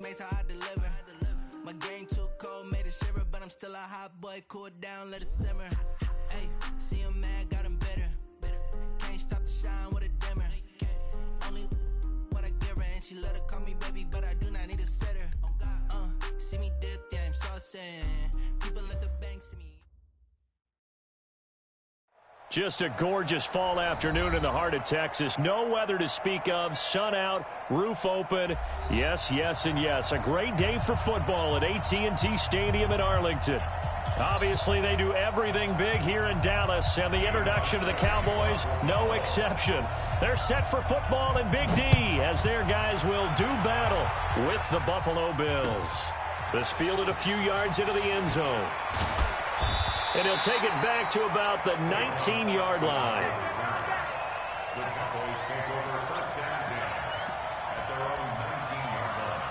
Makes how I deliver. My game too cold, made it shiver, but I'm still a hot boy. Cool it down, let it simmer. Hey, see him mad, got him bitter. Can't stop the shine with a dimmer. Only what I give her, and she let her call me baby, but I do not need a sitter. See me dip, yeah, I'm saucing. People at the bank see me. Just a gorgeous fall afternoon in the heart of Texas. No weather to speak of. Sun out, roof open. Yes, yes, and yes. A great day for football at AT&T Stadium in Arlington. Obviously, they do everything big here in Dallas, and the introduction to the Cowboys, no exception. They're set for football in Big D as their guys will do battle with the Buffalo Bills. This fielded a few yards into the end zone. And he'll take it back to about the 19-yard line. The Cowboys take over first and 10 at their own 19-yard line.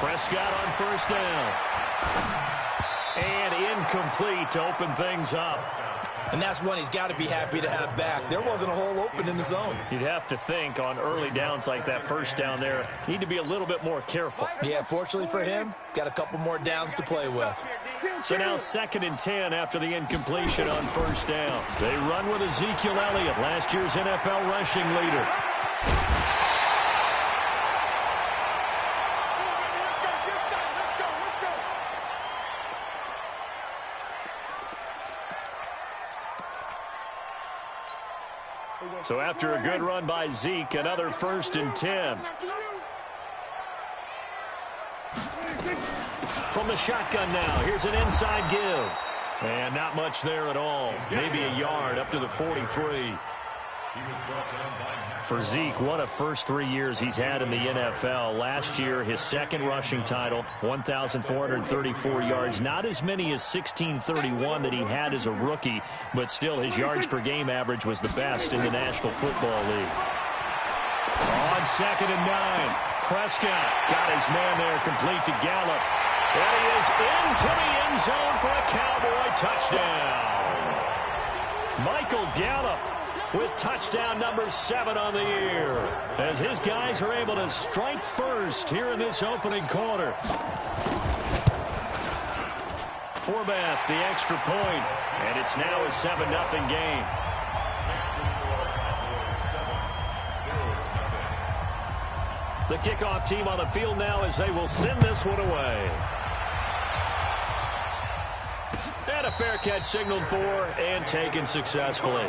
Prescott on first down. And incomplete to open things up. And that's one he's got to be happy to have back. There wasn't a hole open in the zone. You'd have to think on early downs like that first down there, need to be a little bit more careful. Yeah, fortunately for him, got a couple more downs to play with. So now 2nd and 10 after the incompletion on first down. They run with Ezekiel Elliott, last year's NFL rushing leader. So after a good run by Zeke, another 1st and 10. From the shotgun now, here's an inside give. And not much there at all. Maybe a yard up to the 43. For Zeke, what a first 3 years he's had in the NFL. Last year, his 2nd rushing title, 1,434 yards. Not as many as 1,631 that he had as a rookie, but still his yards per game average was the best in the National Football League. On 2nd and 9, Prescott got his man there, complete to Gallup. And he is into the end zone for a Cowboy touchdown. Michael Gallup with touchdown number 7 on the year, as his guys are able to strike first here in this opening quarter. Forbath, the extra point, and it's now a 7-0 game. The kickoff team on the field now as they will send this one away. And a fair catch signaled for and taken successfully.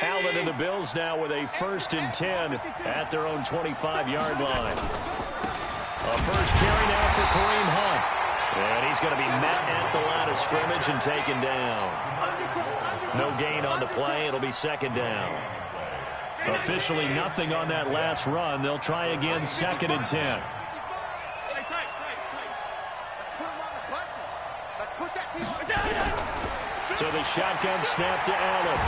Allen and the Bills now with a 1st and 10 at their own 25-yard line. A first carry now for Kareem Hunt. And he's going to be met at the line of scrimmage and taken down. No gain on the play. It'll be 2nd down. Officially nothing on that last run. They'll try again 2nd and 10. So the shotgun snap to Allen.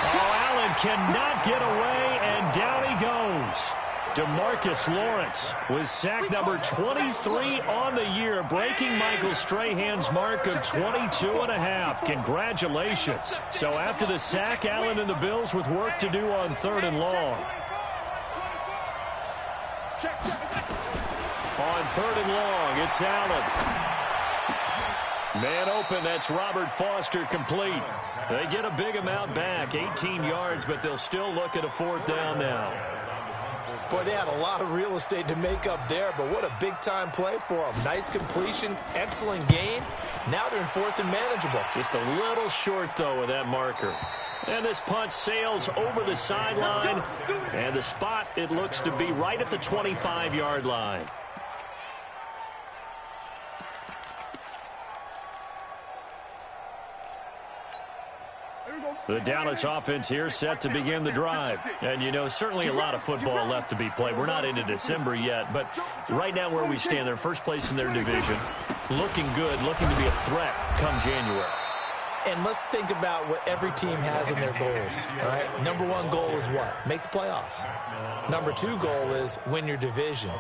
Oh, Allen cannot get away, and down he goes. DeMarcus Lawrence with sack number 23 on the year, breaking Michael Strahan's mark of 22.5. Congratulations. So after the sack, Allen and the Bills with work to do on 3rd and long. On 3rd and long, it's Allen. Man open, that's Robert Foster complete. They get a big amount back, 18 yards, but they'll still look at a 4th down now. Boy, they had a lot of real estate to make up there, but what a big-time play for them. Nice completion, excellent gain. Now they're in 4th and manageable. Just a little short, though, of that marker. And this punt sails over the sideline, and the spot, it looks to be right at the 25-yard line. The Dallas offense here set to begin the drive. And, you know, certainly a lot of football left to be played. We're not into December yet, but right now where we stand, they're first place in their division. Looking good, looking to be a threat come January. And let's think about what every team has in their goals, all right? Number one goal is what? Make the playoffs. Number two goal is win your division.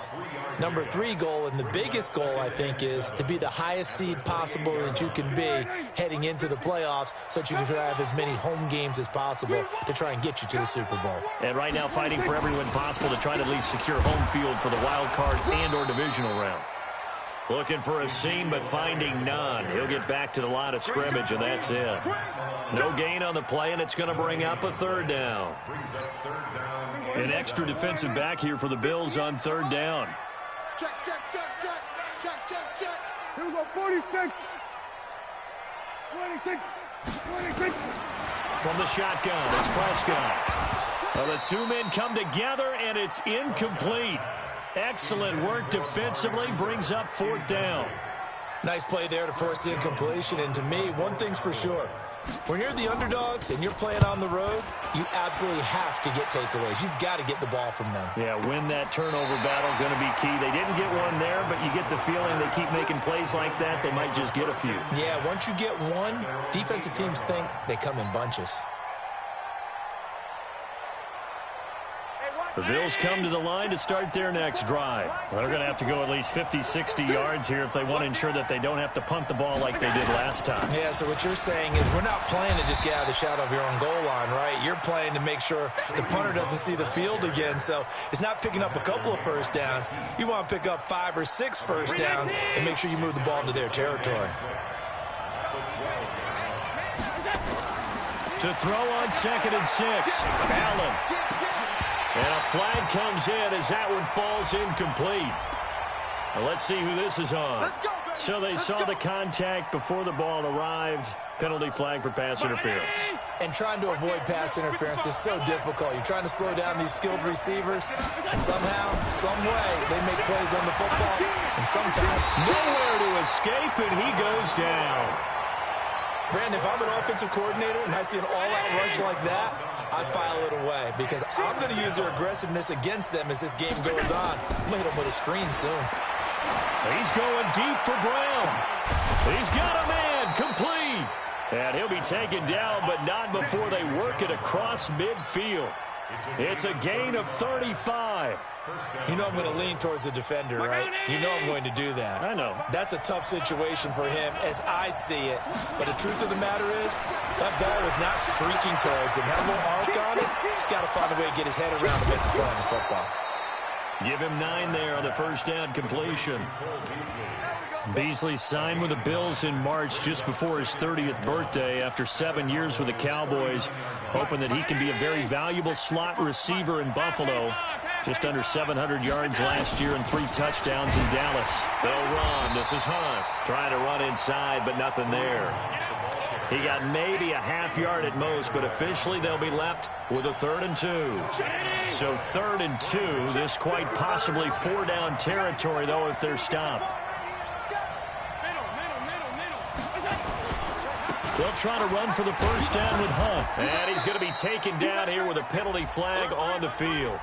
Number three goal, and the biggest goal, I think, is to be the highest seed possible that you can be heading into the playoffs so that you can have as many home games as possible to try and get you to the Super Bowl. And right now fighting for every win possible to try to at least secure home field for the wild card and or divisional round. Looking for a seam, but finding none. He'll get back to the line of scrimmage, and that's it. No gain on the play, and it's going to bring up a third down. An extra defensive back here for the Bills on third down. Check. Here we go, 46. 26. From the shotgun, it's Prescott. Well, the two men come together, and it's incomplete. Excellent work defensively, brings up fourth down. Nice play there to force the incompletion. And to me, one thing's for sure. When you're the underdogs and you're playing on the road, you absolutely have to get takeaways. You've got to get the ball from them. Yeah, win that turnover battle, going to be key. They didn't get one there, but you get the feeling they keep making plays like that, they might just get a few. Yeah, once you get one, defensive teams think they come in bunches. The Bills come to the line to start their next drive. They're going to have to go at least 50, 60 yards here if they want to ensure that they don't have to punt the ball like they did last time. Yeah, so what you're saying is we're not playing to just get out of the shadow of your own goal line, right? You're playing to make sure the punter doesn't see the field again. So it's not picking up a couple of first downs. You want to pick up 5 or 6 first downs and make sure you move the ball into their territory. To throw on 2nd and 6, Allen. And a flag comes in as that one falls incomplete. Well, let's see who this is on. So they saw the contact before the ball arrived. Penalty flag for pass interference. And trying to avoid pass interference is so difficult. You're trying to slow down these skilled receivers, and somehow, some way, they make plays on the football, and sometimes nowhere to escape, and he goes down. Brandon, if I'm an offensive coordinator and I see an all-out rush like that, I file it away because I'm going to use their aggressiveness against them as this game goes on. I'm going to hit them with a screen soon. He's going deep for Brown. He's got a man complete. And he'll be taken down, but not before they work it across midfield. It's a gain of 35. You know I'm going to lean towards the defender, right? You know I'm going to do that. I know. That's a tough situation for him as I see it. But the truth of the matter is, that ball was not streaking towards him. Had a little arc on it. He's got to find a way to get his head around to make the play on the football. Give him 9 there on the first down completion. Beasley signed with the Bills in March just before his 30th birthday after 7 years with the Cowboys, hoping that he can be a very valuable slot receiver in Buffalo. Just under 700 yards last year and 3 touchdowns in Dallas. They'll run. This is Hunt trying to run inside, but nothing there. He got maybe a half yard at most, but officially they'll be left with a 3rd and 2. So 3rd and 2, this quite possibly 4-down territory, though, if they're stopped. They'll try to run for the first down with Hunt. And he's going to be taken down here with a penalty flag on the field.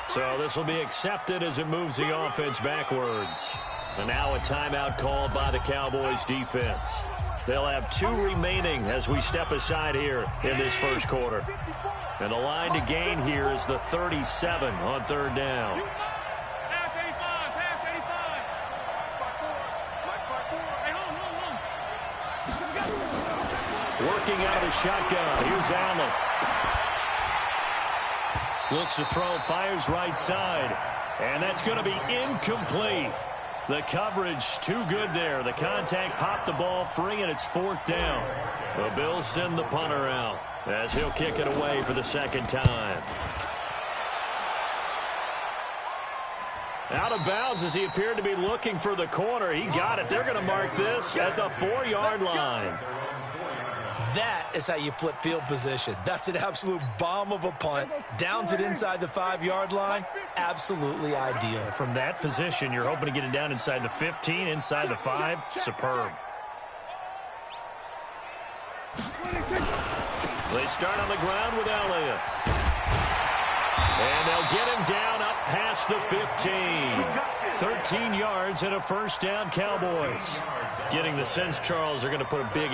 So this will be accepted as it moves the offense backwards. And now a timeout called by the Cowboys defense. They'll have 2 remaining as we step aside here in this first quarter. And the line to gain here is the 37 on 3rd down. Working out of the shotgun. Here's Allen. Looks to throw, fires right side. And that's going to be incomplete. The coverage too good there. The contact popped the ball free, and it's 4th down. The Bills send the punter out as he'll kick it away for the 2nd time. Out of bounds as he appeared to be looking for the corner. He got it. They're going to mark this at the 4-yard line. That is how you flip field position. That's an absolute bomb of a punt. Downs it inside the 5-yard line. Absolutely ideal. From that position, you're hoping to get it down inside the 15, inside the 5. Superb. They start on the ground with Elliott. And they'll get him down up past the 15. 13 yards and a first down, Cowboys. Getting the sense, Charles, are going to put a big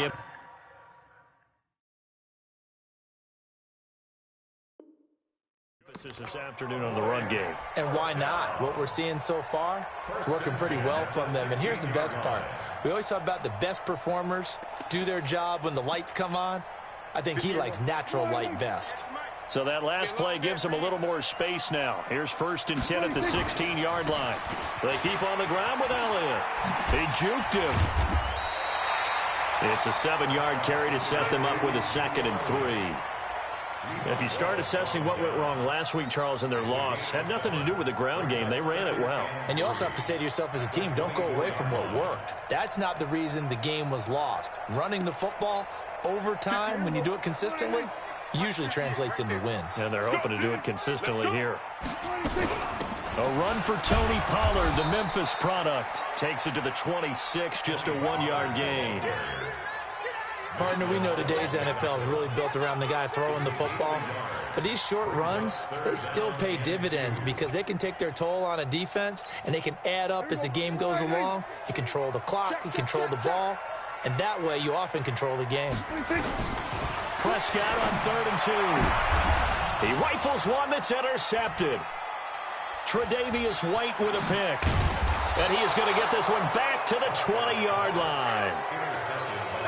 emphasis this afternoon on the run game. And why not? What we're seeing so far is working pretty well from them. And here's the best part. We always talk about the best performers do their job when the lights come on. I think he likes natural light best. So that last play gives him a little more space now. Here's 1st and 10 at the 16-yard line. They keep on the ground with Elliott. They juked him. It's a 7-yard carry to set them up with a 2nd and 3. If you start assessing what went wrong last week, Charles, in their loss, had nothing to do with the ground game. They ran it well. And you also have to say to yourself as a team, don't go away from what worked. That's not the reason the game was lost. Running the football over time, when you do it consistently, usually translates into wins. And they're hoping to do it consistently here. A run for Tony Pollard, the Memphis product. Takes it to the 26, just a 1-yard gain. Partner, we know today's NFL is really built around the guy throwing the football. But these short runs, they still pay dividends because they can take their toll on a defense and they can add up as the game goes along. You control the clock, you control the ball, and that way you often control the game. Prescott on 3rd and 2. He rifles one that's intercepted. Tre'Davious White with a pick. And he is going to get this one back to the 20-yard line.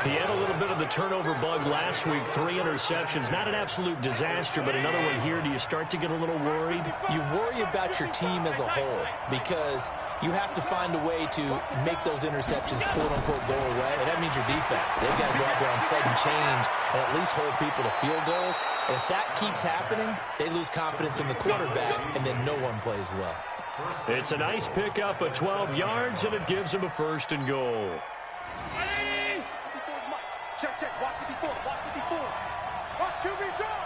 He had a little bit of the turnover bug last week, 3 interceptions. Not an absolute disaster, but another one here. Do you start to get a little worried? You worry about your team as a whole because you have to find a way to make those interceptions, quote-unquote, go away. And that means your defense. They've got to go out there on sudden change and at least hold people to field goals. And if that keeps happening, they lose confidence in the quarterback, and then no one plays well. It's a nice pickup of 12 yards, and it gives him a 1st and goal. Check, check. Watch 54. Watch 54. Watch QB drop.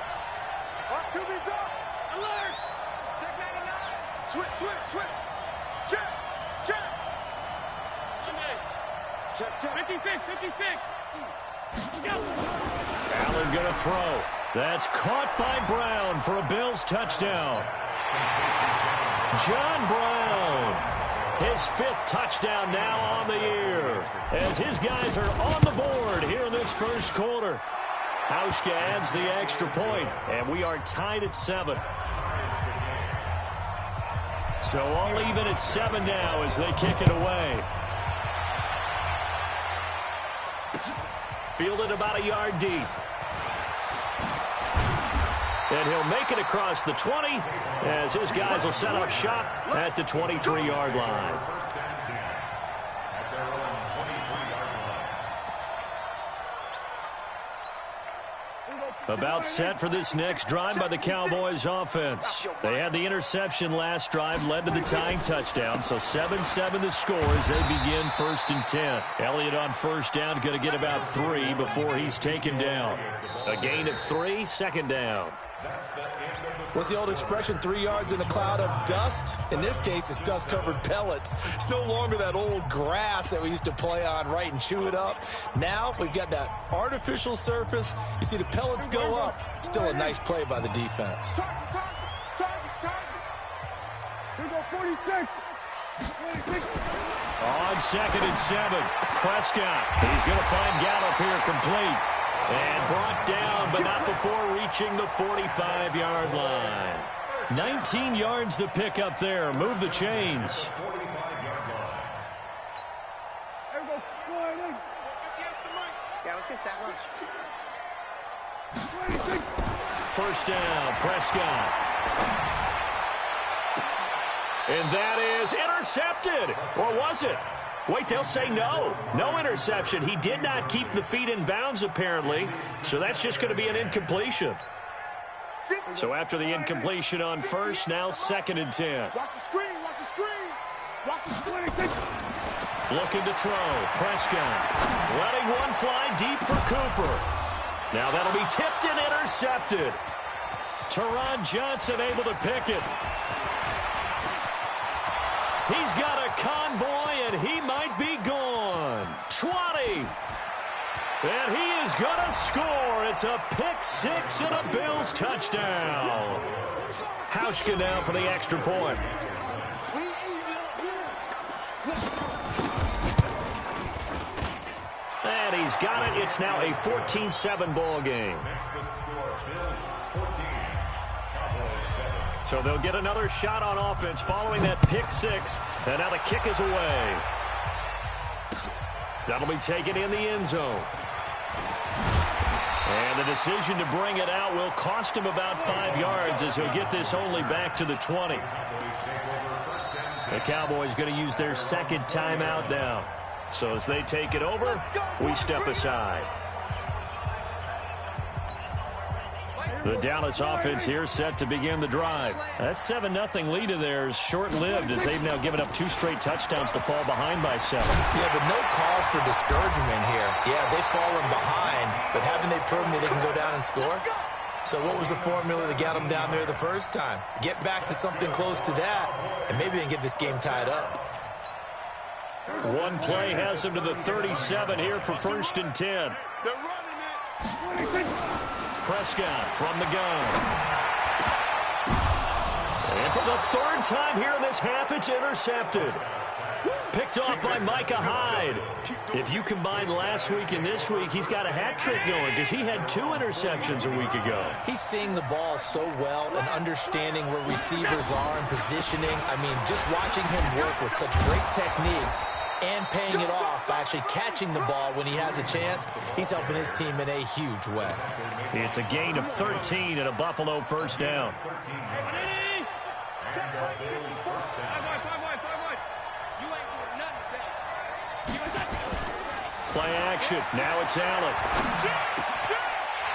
Watch QB drop. Alert. Check 99. Switch, switch, switch. Check, check. Check, check. 56, 56. Allen going to throw. That's caught by Brown for a Bills touchdown. John Brown. His 5th touchdown now on the year as his guys are on the board here in this first quarter. Hauschka adds the extra point, and we are tied at 7. So all even at 7 now as they kick it away. Fielded about a yard deep. And he'll make it across the 20 as his guys will set up shop at the 23-yard line. About set for this next drive by the Cowboys offense. They had the interception last drive, led to the tying touchdown. So 7-7 the score as they begin 1st and 10. Elliott on 1st down, going to get about 3 before he's taken down. A gain of 3, 2nd down. What's the old expression, 3 yards in a cloud of dust? In this case, it's dust-covered pellets. It's no longer that old grass that we used to play on, right, and chew it up. Now we've got that artificial surface. You see the pellets go up. Still a nice play by the defense. Here go 46. 46. On 2nd and 7, Prescott. He's going to find Gallup here complete. And brought down, but not before reaching the 45-yard line. 19 yards to pick up there. Move the chains. Yeah, let's get sack lunch. 1st down, Prescott. And that is intercepted. Or was it? Wait, they'll say no. No interception. He did not keep the feet in bounds, apparently. So that's just going to be an incompletion. So after the incompletion on 1st, now 2nd and 10. Watch the screen. Watch the screen. Watch the screen. Looking to throw. Prescott letting one fly deep for Cooper. Now that'll be tipped and intercepted. Teron Johnson able to pick it. He's got a convoy, and he might be gone. 20. And he is going to score. It's a pick six and a Bills touchdown. Hauschka now for the extra point. And he's got it. It's now a 14-7 ball game. So they'll get another shot on offense following that pick six. And now the kick is away. That'll be taken in the end zone. And the decision to bring it out will cost him about 5 yards as he'll get this only back to the 20. The Cowboys going to use their second timeout now. So as they take it over, we step aside. The Dallas offense here set to begin the drive. That 7-0 lead of theirs short-lived as they've now given up 2 straight touchdowns to fall behind by 7. Yeah, but no cause for discouragement here. Yeah, they've fallen behind, but haven't they proven that they can go down and score? So what was the formula that got them down there the first time? Get back to something close to that, and maybe they can get this game tied up. One play has them to the 37 here for 1st and 10. They're running it. Prescott from the gun. And for the 3rd time here in this half, it's intercepted. Picked off by Micah Hyde. If you combine last week and this week, he's got a hat trick going because he had 2 interceptions a week ago. He's seeing the ball so well and understanding where receivers are and positioning. I mean, just watching him work with such great technique and paying it off by actually catching the ball when he has a chance, he's helping his team in a huge way. It's a gain of 13 and a Buffalo 1st down. Play action. Now it's Allen.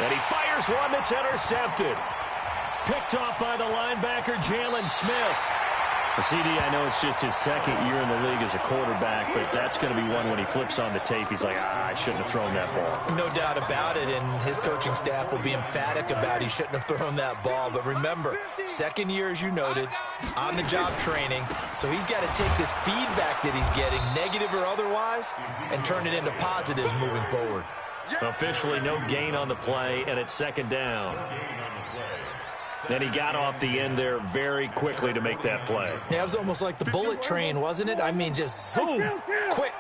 And he fires one that's intercepted. Picked off by the linebacker, Jalen Smith. The CD, I know it's just his 2nd year in the league as a quarterback, but that's going to be one when he flips on the tape. He's like, I shouldn't have thrown that ball. No doubt about it, and his coaching staff will be emphatic about he shouldn't have thrown that ball. But remember, 2nd year, as you noted, on-the-job training. So he's got to take this feedback that he's getting, negative or otherwise, and turn it into positives moving forward. Officially no gain on the play, and it's 2nd down. And he got off the end there very quickly to make that play. Yeah, it was almost like the bullet train, wasn't it? I mean, just zoom, quick,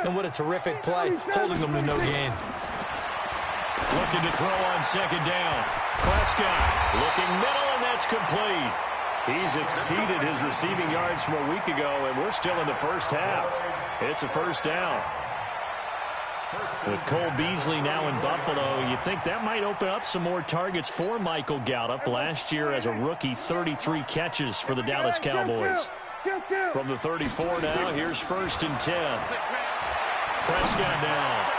and what a terrific play, holding them to no gain. Looking to throw on 2nd down. Prescott looking middle, and that's complete. He's exceeded his receiving yards from a week ago, and we're still in the 1st half. It's a 1st down. With Cole Beasley now in Buffalo, you think that might open up some more targets for Michael Gallup. Last year as a rookie, 33 catches for the Dallas Cowboys. From the 34 now, here's 1st and 10. Prescott down.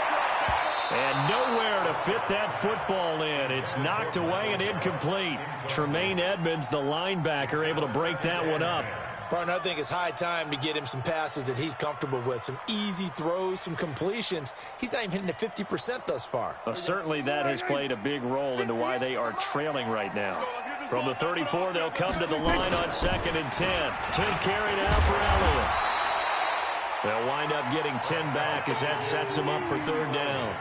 And nowhere to fit that football in. It's knocked away and incomplete. Tremaine Edmonds, the linebacker, able to break that one up. Partner, I think it's high time to get him some passes that he's comfortable with, some easy throws, some completions. He's not even hitting at 50% thus far. Well, certainly that has played a big role into why they are trailing right now. From the 34, they'll come to the line on 2nd and 10. 10th carry now for Elliott. They'll wind up getting 10 back as that sets them up for 3rd down.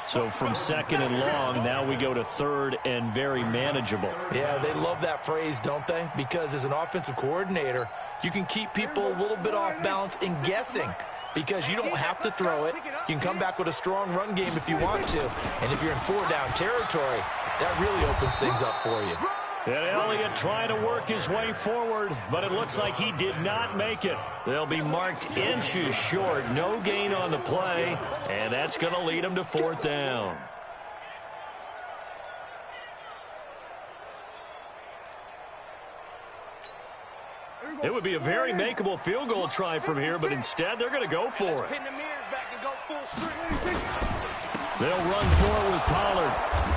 So from 2nd and long, now we go to 3rd and very manageable. Yeah, they love that phrase, don't they? Because as an offensive coordinator, you can keep people a little bit off balance and guessing because you don't have to throw it. You can come back with a strong run game if you want to. And if you're in 4-down territory, that really opens things up for you. And Elliott trying to work his way forward, but it looks like he did not make it. They'll be marked inches short. No gain on the play, and that's going to lead them to 4th down. It would be a very makeable field goal try from here, but instead they're going to go for it. They'll run for it with Pollard.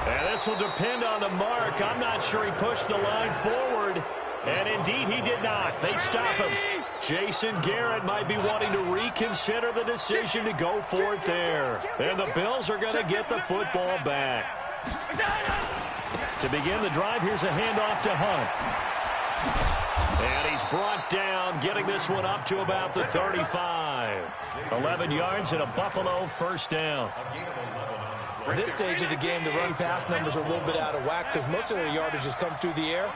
And this will depend on the mark. I'm not sure he pushed the line forward. And indeed, he did not. They stop him. Jason Garrett might be wanting to reconsider the decision to go for it there. And the Bills are going to get the football back. To begin the drive, here's a handoff to Hunt. And he's brought down, getting this one up to about the 35. 11 yards and a Buffalo 1st down. At this stage of the game, the run-pass numbers are a little bit out of whack because most of their yardage has come through the air.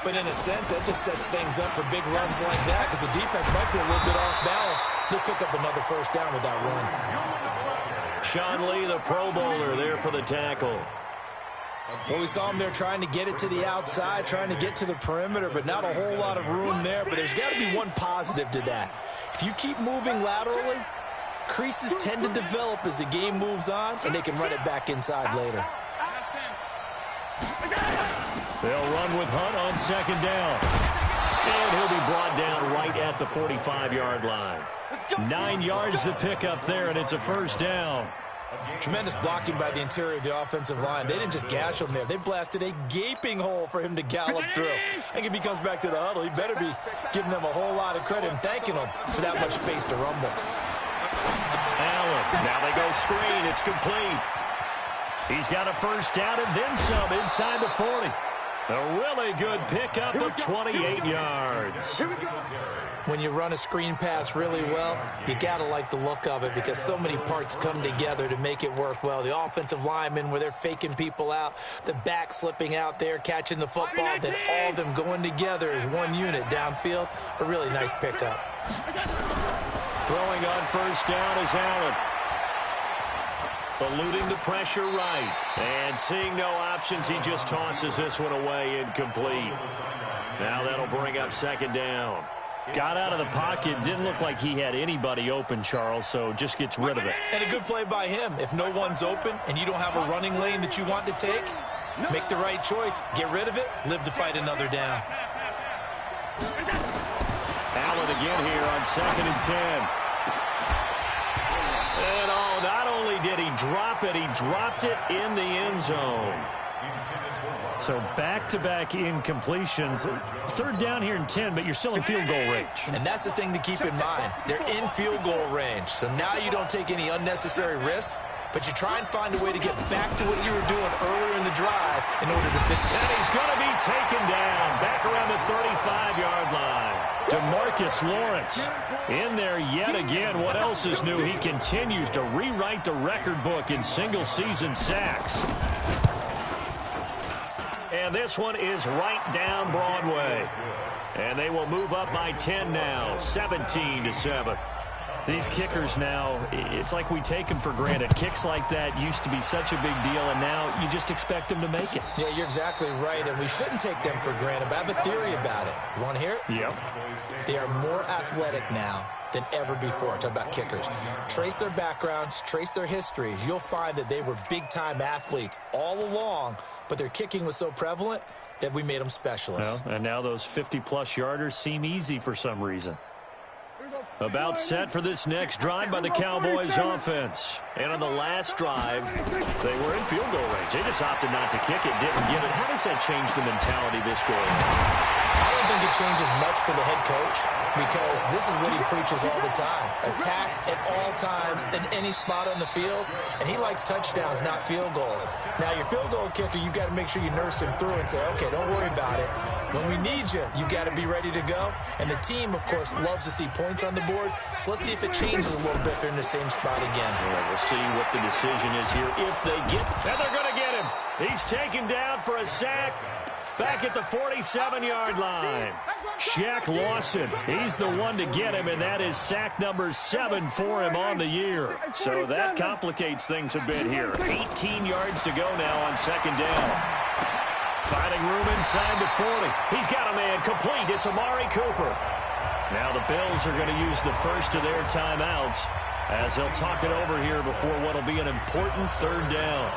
But in a sense, that just sets things up for big runs like that because the defense might be a little bit off balance. They'll pick up another first down with that run. Sean Lee, the Pro Bowler, there for the tackle. Well, we saw him there trying to get it to the outside, trying to get to the perimeter, but not a whole lot of room there. But there's got to be one positive to that. If you keep moving laterally, creases tend to develop as the game moves on, and they can run it back inside later. They'll run with Hunt on second down. And he'll be brought down right at the 45-yard line. 9 yards to pick up there, and it's a first down. Tremendous blocking by the interior of the offensive line. They didn't just gash him there. They blasted a gaping hole for him to gallop through. I think if he comes back to the huddle, he better be giving them a whole lot of credit and thanking them for that much space to rumble. Allen, now they go screen. It's complete. He's got a first down and then some inside the 40. A really good pickup of 28 yards. When you run a screen pass really well, you got to like the look of it because so many parts come together to make it work well. The offensive linemen, where they're faking people out, the back slipping out there, catching the football, then all of them going together as one unit downfield. A really nice pickup. Throwing on first down is Allen. Eluding the pressure right. And seeing no options, he just tosses this one away incomplete. Now that'll bring up second down. Got out of the pocket. Didn't look like he had anybody open, Charles, so just gets rid of it. And a good play by him. If no one's open and you don't have a running lane that you want to take, make the right choice. Get rid of it. Live to fight another down. Allen again here on second and 10. And not only did he drop it, he dropped it in the end zone. So back-to-back incompletions. Third down here in 10, but you're still in field goal range. And that's the thing to keep in mind. They're in field goal range. So now you don't take any unnecessary risks, but you try and find a way to get back to what you were doing earlier in the drive in order to fit. And he's going to be taken down back around the 35-yard line. DeMarcus Lawrence in there yet again. What else is new? He continues to rewrite the record book in single-season sacks. And this one is right down Broadway. And they will move up by 10 now, 17-7. These kickers now, it's like we take them for granted. Kicks like that used to be such a big deal, and now you just expect them to make it. Yeah, you're exactly right, and we shouldn't take them for granted. But I have a theory about it. You want to hear it? Yep. They are more athletic now than ever before. Talk about kickers. Trace their backgrounds, trace their histories. You'll find that they were big-time athletes all along, but their kicking was so prevalent that we made them specialists. Well, and now those 50-plus yarders seem easy for some reason. About set for this next drive by the Cowboys offense. And on the last drive, they were in field goal range. They just opted not to kick it, didn't get it. How does that change the mentality this goal? I don't think it changes much for the head coach because this is what he preaches all the time. Attack at all times in any spot on the field, and he likes touchdowns, not field goals. Now, your field goal kicker, you've got to make sure you nurse him through and say, okay, don't worry about it. When we need you, you've got to be ready to go. And the team, of course, loves to see points on the board. So let's see if it changes a little bit if they're in the same spot again. Yeah, we'll see what the decision is here if they get. And they're going to get him. He's taken down for a sack back at the 47-yard line. Shaq Lawson, he's the one to get him, and that is sack number 7 for him on the year. So that complicates things a bit here. 18 yards to go now on second down. Finding room inside the 40. He's got a man complete. It's Amari Cooper. Now the Bills are going to use the first of their timeouts as they'll talk it over here before what will be an important third down.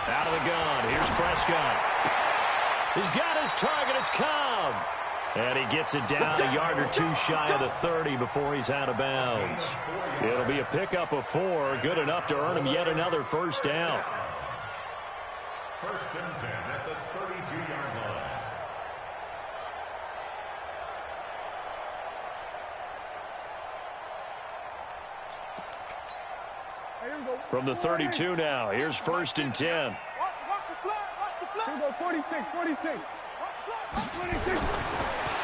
Out of the gun. Here's Prescott. He's got his target. It's Cobb. And he gets it down a yard or two shy of the 30 before he's out of bounds. It'll be a pickup of 4. Good enough to earn him yet another first down. First and 10 at the 32-yard line. From the 32 now, here's first and 10. Watch the flag, watch the flag. go 46, 46. 26.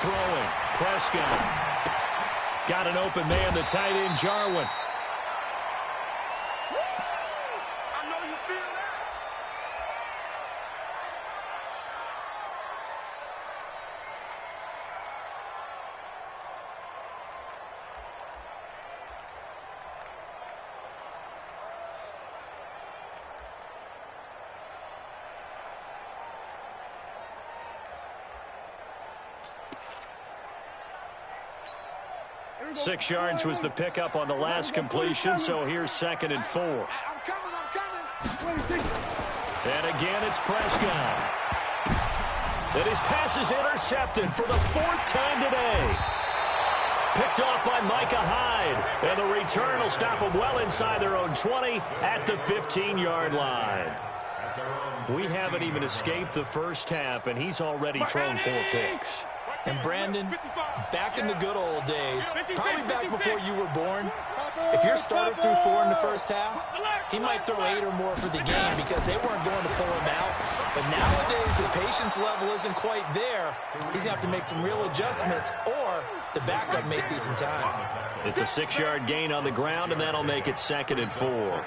Throwing. Prescott. Got an open man, the tight end, Jarwin. I know you feel that. 6 yards was the pickup on the last completion, so here's 2nd and 4. I'm coming. And again, it's Prescott. And his pass is intercepted for the 4th time today. Picked off by Micah Hyde. And the return will stop them well inside their own 20 at the 15-yard line. We haven't even escaped the first half, and he's already thrown 4 picks. And Brandon, back in the good old days, probably back before you were born, if your starter threw 4 in the first half, he might throw 8 or more for the game because they weren't going to pull him out. But nowadays, the patience level isn't quite there. He's going to have to make some real adjustments, or the backup may see some time. It's a 6-yard gain on the ground, and that'll make it 2nd and 4.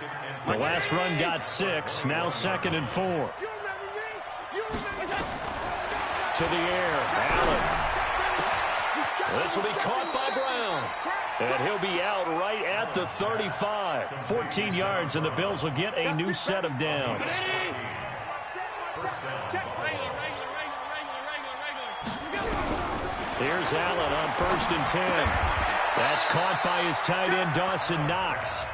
The last run got 6, now 2nd and 4. To the air, Allen. This will be caught by Brown. And he'll be out right at the 35. 14 yards, and the Bills will get a new set of downs. Here's Allen on 1st and 10. That's caught by his tight end, Dawson Knox.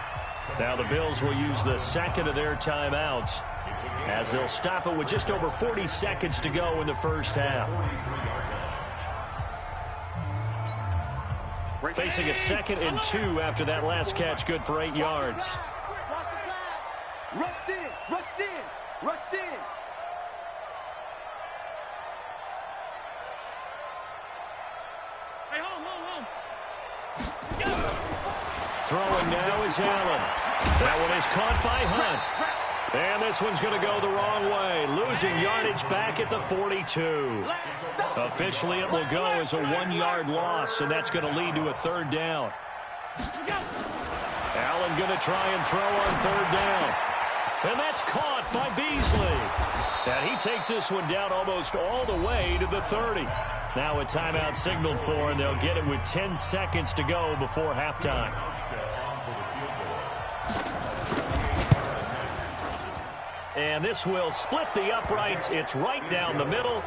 Now the Bills will use the 2nd of their timeouts as they'll stop it with just over 40 seconds to go in the first half. Facing a 2nd and 2 after that last catch, good for 8 yards. Rush in, rush in, rush in. Hey, home. Throwing now is Allen. That one is caught by Hunt. And this one's going to go the wrong way, losing yardage back at the 42. Officially, it will go as a 1-yard loss, and that's going to lead to a 3rd down. Allen going to try and throw on 3rd down. And that's caught by Beasley. And he takes this one down almost all the way to the 30. Now a timeout signaled for, and they'll get it with 10 seconds to go before halftime. And this will split the uprights. It's right down the middle.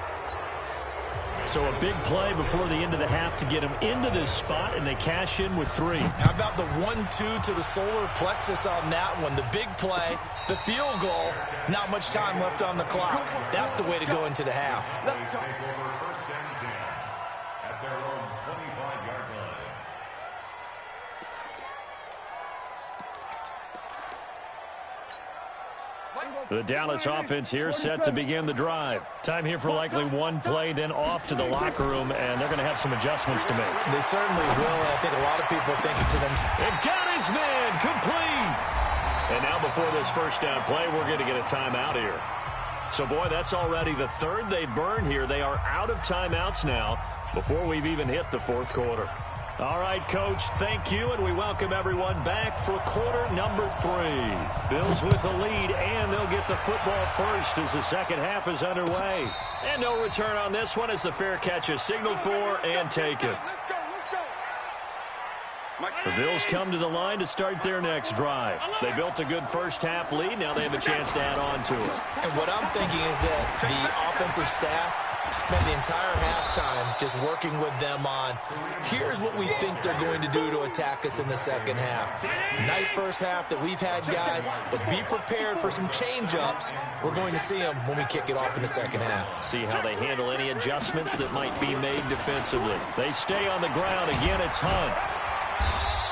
So a big play before the end of the half to get them into this spot, and they cash in with 3. How about the 1-2 to the solar plexus on that one? The big play, the field goal, not much time left on the clock. That's the way to go into the half. Take over 1st and 10 at their own 25-yard line. The Dallas offense here set to begin the drive. Time here for likely one play, then off to the locker room, and they're going to have some adjustments to make. They certainly will, and I think a lot of people are thinking to themselves, It got his man complete. And now before this first down play, we're going to get a timeout here. So, boy, that's already the 3rd they've burned here. They are out of timeouts now before we've even hit the 4th quarter. All right, Coach, thank you, and we welcome everyone back for quarter number 3. Bills with the lead, and they'll get the football first as the second half is underway. And no return on this one as the fair catch is signaled for and taken. The Bills come to the line to start their next drive. They built a good first half lead. Now they have a chance to add on to it. and what I'm thinking is that the offensive staff spent the entire halftime just working with them on, here's what we think they're going to do to attack us in the second half. Nice first half that we've had, guys, but be prepared for some change-ups. We're going to see them when we kick it off in the second half. See how they handle any adjustments that might be made defensively. They stay on the ground. Again, it's Hunt.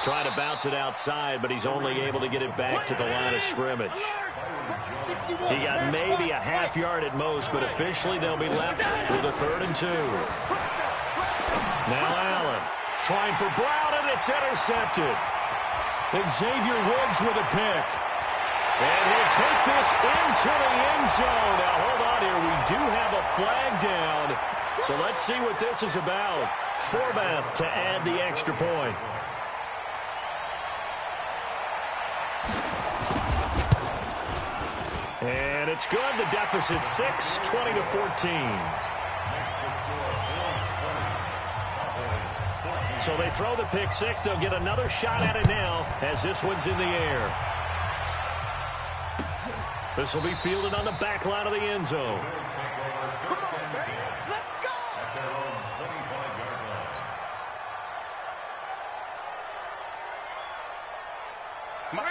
Trying to bounce it outside, but he's only able to get it back to the line of scrimmage. He got maybe a half yard at most, but officially they'll be left with a 3rd and 2. Now Allen trying for Brown, and it's intercepted. Xavier Woods with a pick. And he'll take this into the end zone. Now, hold on here. We do have a flag down. So let's see what this is about. Forbath to add the extra point. And it's good. The deficit 6, 20-14. So they throw the pick six. They'll get another shot at it now as this one's in the air. This will be fielded on the back line of the end zone.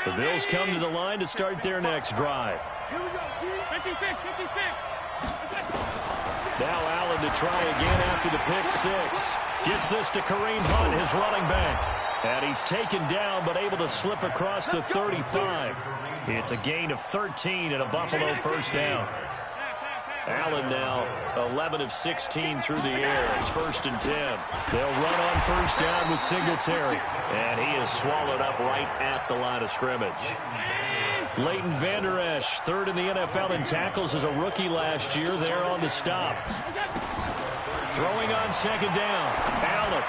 The Bills come to the line to start their next drive. 56. Now Allen to try again after the pick six. Gets this to Kareem Hunt, his running back. And he's taken down but able to slip across the 35. It's a gain of 13 and a Buffalo first down. Allen now 11 of 16 through the air. It's 1st and 10. They'll run on first down with Singletary. And he is swallowed up right at the line of scrimmage. Leighton Vander Esch, 3rd in the NFL in tackles as a rookie last year. There on the stop. Throwing on 2nd down. Allen.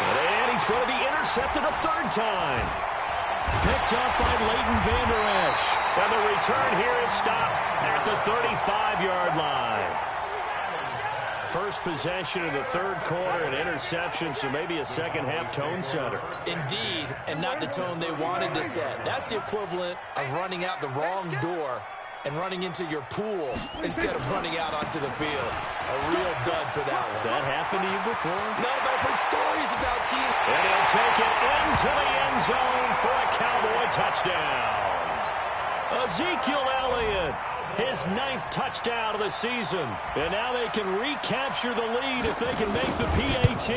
And he's going to be intercepted a 3rd time. Picked up by Leighton Vander Esch. And the return here is stopped at the 35-yard line. First possession of the 3rd quarter, an interception, so maybe a second-half tone setter. Indeed, and not the tone they wanted to set. That's the equivalent of running out the wrong door and running into your pool instead of running out onto the field. A real dud for that one. Has that happened to you before? No, but I've heard stories about teams. And he'll take it into the end zone for a Cowboy touchdown. Ezekiel Elliott, his 9th touchdown of the season. And now they can recapture the lead if they can make the PAT.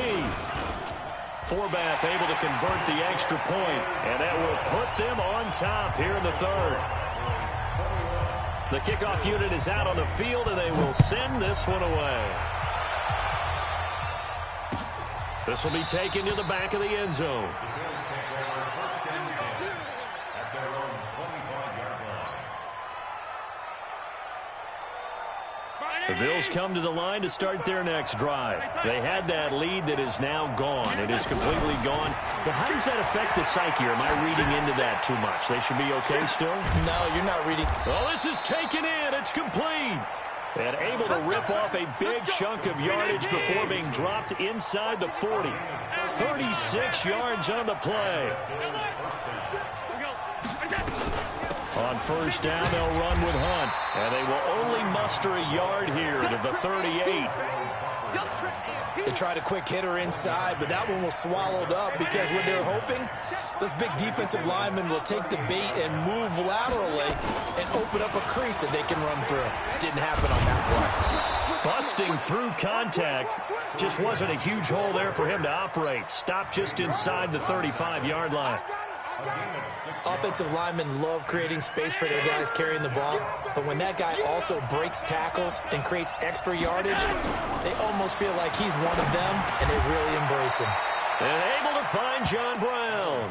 Forbath able to convert the extra point, and that will put them on top here in the 3rd. The kickoff unit is out on the field, and they will send this one away. This will be taken to the back of the end zone. The Bills come to the line to start their next drive. They had that lead that is now gone. It is completely gone. But how does that affect the psyche? Or am I reading into that too much? They should be okay still? No, you're not reading. Well, this is taken in. It's complete. And able to rip off a big chunk of yardage before being dropped inside the 40. 36 yards on the play. On first down, they'll run with Hunt. And they will only muster a yard here to the 38. They tried a quick hitter inside, but that one was swallowed up because what they're hoping, those big defensive linemen will take the bait and move laterally and open up a crease that they can run through. Didn't happen on that play. Busting through contact. Just wasn't a huge hole there for him to operate. Stopped just inside the 35-yard line. Offensive linemen love creating space for their guys carrying the ball, but when that guy also breaks tackles and creates extra yardage, they almost feel like he's one of them, and they really embrace him. And able to find John Brown.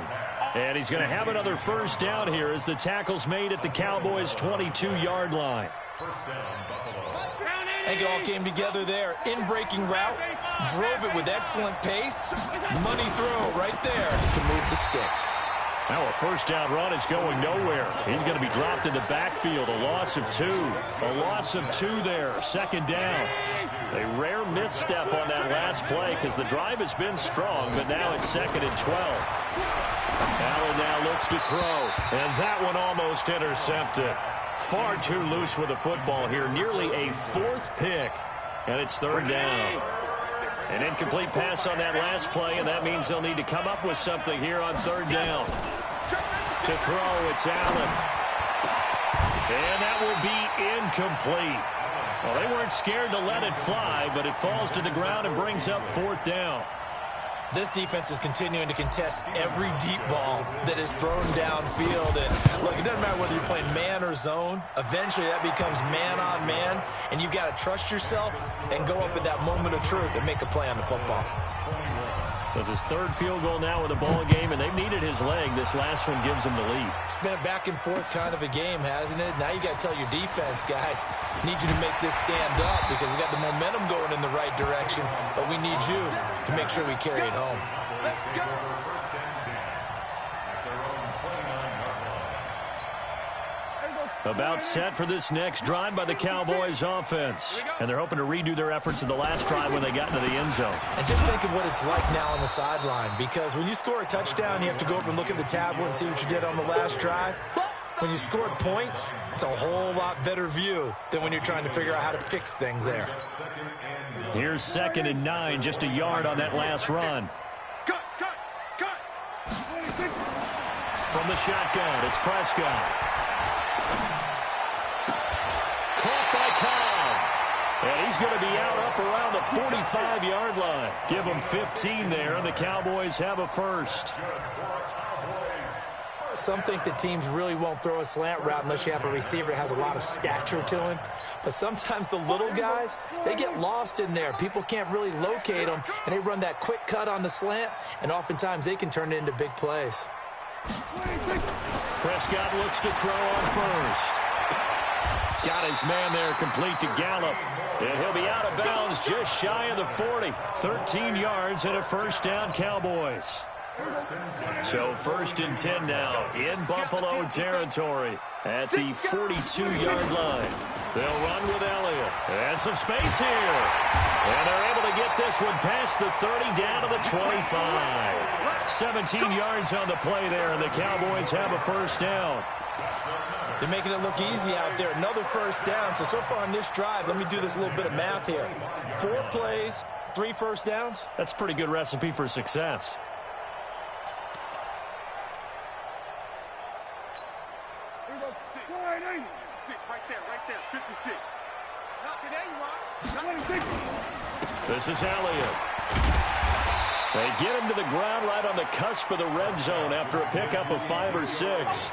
And he's going to have another first down here as the tackle's made at the Cowboys' 22-yard line. I think it all came together there. In-breaking route, drove it with excellent pace. Money throw right there to move the sticks. Now a first down run is going nowhere. He's going to be dropped in the backfield. A loss of 2. A loss of 2 there. 2nd down. A rare misstep on that last play because the drive has been strong, but now it's 2nd and 12. Allen now looks to throw, and that one almost intercepted. Far too loose with the football here. Nearly a 4th pick, and it's 3rd down. An incomplete pass on that last play, and that means they'll need to come up with something here on 3rd down. To throw, it's Allen. And that will be incomplete. Well, they weren't scared to let it fly, but it falls to the ground and brings up 4th down. This defense is continuing to contest every deep ball that is thrown downfield. And look, it doesn't matter whether you're playing man or zone. Eventually, that becomes man on man, and you've got to trust yourself and go up at that moment of truth and make a play on the football. So it's his third field goal now in the ball game, and they've needed his leg. This last one gives them the lead. It's been a back-and-forth kind of a game, hasn't it? Now you got to tell your defense, guys, need you to make this stand up because we got the momentum going in the right direction, but we need you to make sure we carry it home. Let's go. About set for this next drive by the Cowboys offense. And they're hoping to redo their efforts in the last drive when they got into the end zone. And just think of what it's like now on the sideline, because when you score a touchdown, you have to go up and look at the tablet and see what you did on the last drive. When you scored points, it's a whole lot better view than when you're trying to figure out how to fix things there. Here's 2nd and 9, just a yard on that last run. Cut. From the shotgun, it's Prescott. Caught by Cobb. And he's going to be out up around the 45-yard line. Give him 15 there, and the Cowboys have a first. Some think that teams really won't throw a slant route unless you have a receiver that has a lot of stature to him. But sometimes the little guys, they get lost in there. People can't really locate them, and they run that quick cut on the slant, and oftentimes they can turn it into big plays. Prescott looks to throw on first. Got his man there complete to Gallup. And he'll be out of bounds just shy of the 40. 13 yards and a first down, Cowboys. So 1st and 10 now in Buffalo territory at the 42-yard line. They'll run with Elliott. And some space here. And they're able to get this one past the 30 down to the 25. 17 yards on the play there, and the Cowboys have a first down. They're making it look easy out there. Another first down. So far on this drive, let me do this little bit of math here. 4 plays, 3 first downs. That's a pretty good recipe for success. Right there, 56. Not today, you are. This is Elliott. They get him to the ground right on the cusp of the red zone after a pickup of 5 or 6.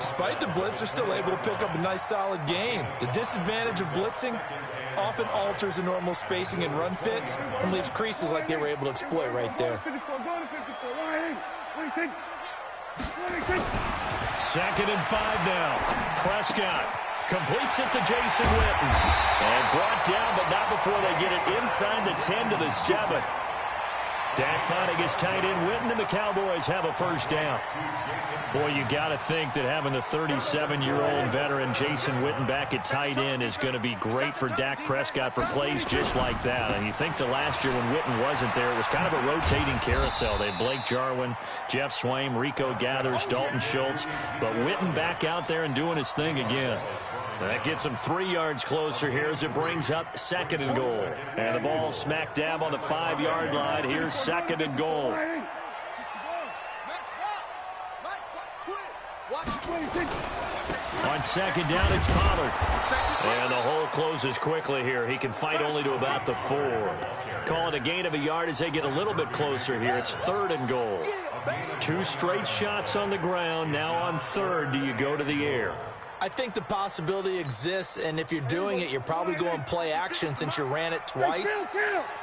Despite the blitz, they're still able to pick up a nice, solid game. The disadvantage of blitzing often alters the normal spacing and run fits and leaves creases like they were able to exploit right there. 2nd and 5 now. Prescott completes it to Jason Witten. And brought down, but not before they get it inside the 10 to the 7. Dak finding his tight end Witten, and the Cowboys have a first down. Boy, you got to think that having the 37-year-old veteran Jason Witten back at tight end is going to be great for Dak Prescott for plays just like that. And you think to last year when Witten wasn't there, it was kind of a rotating carousel. They had Blake Jarwin, Jeff Swaim, Rico Gathers, Dalton Schultz. But Witten back out there and doing his thing again. That gets him 3 yards closer here as it brings up 2nd and goal. And the ball smack dab on the 5-yard line. Here's 2nd and goal. On 2nd down, it's Pollard. And the hole closes quickly here. He can fight only to about the 4. Call it a gain of a yard as they get a little bit closer here. It's 3rd and goal. 2 straight shots on the ground. Now on 3rd, do you go to the air? I think the possibility exists, and if you're doing it, you're probably going play action since you ran it twice.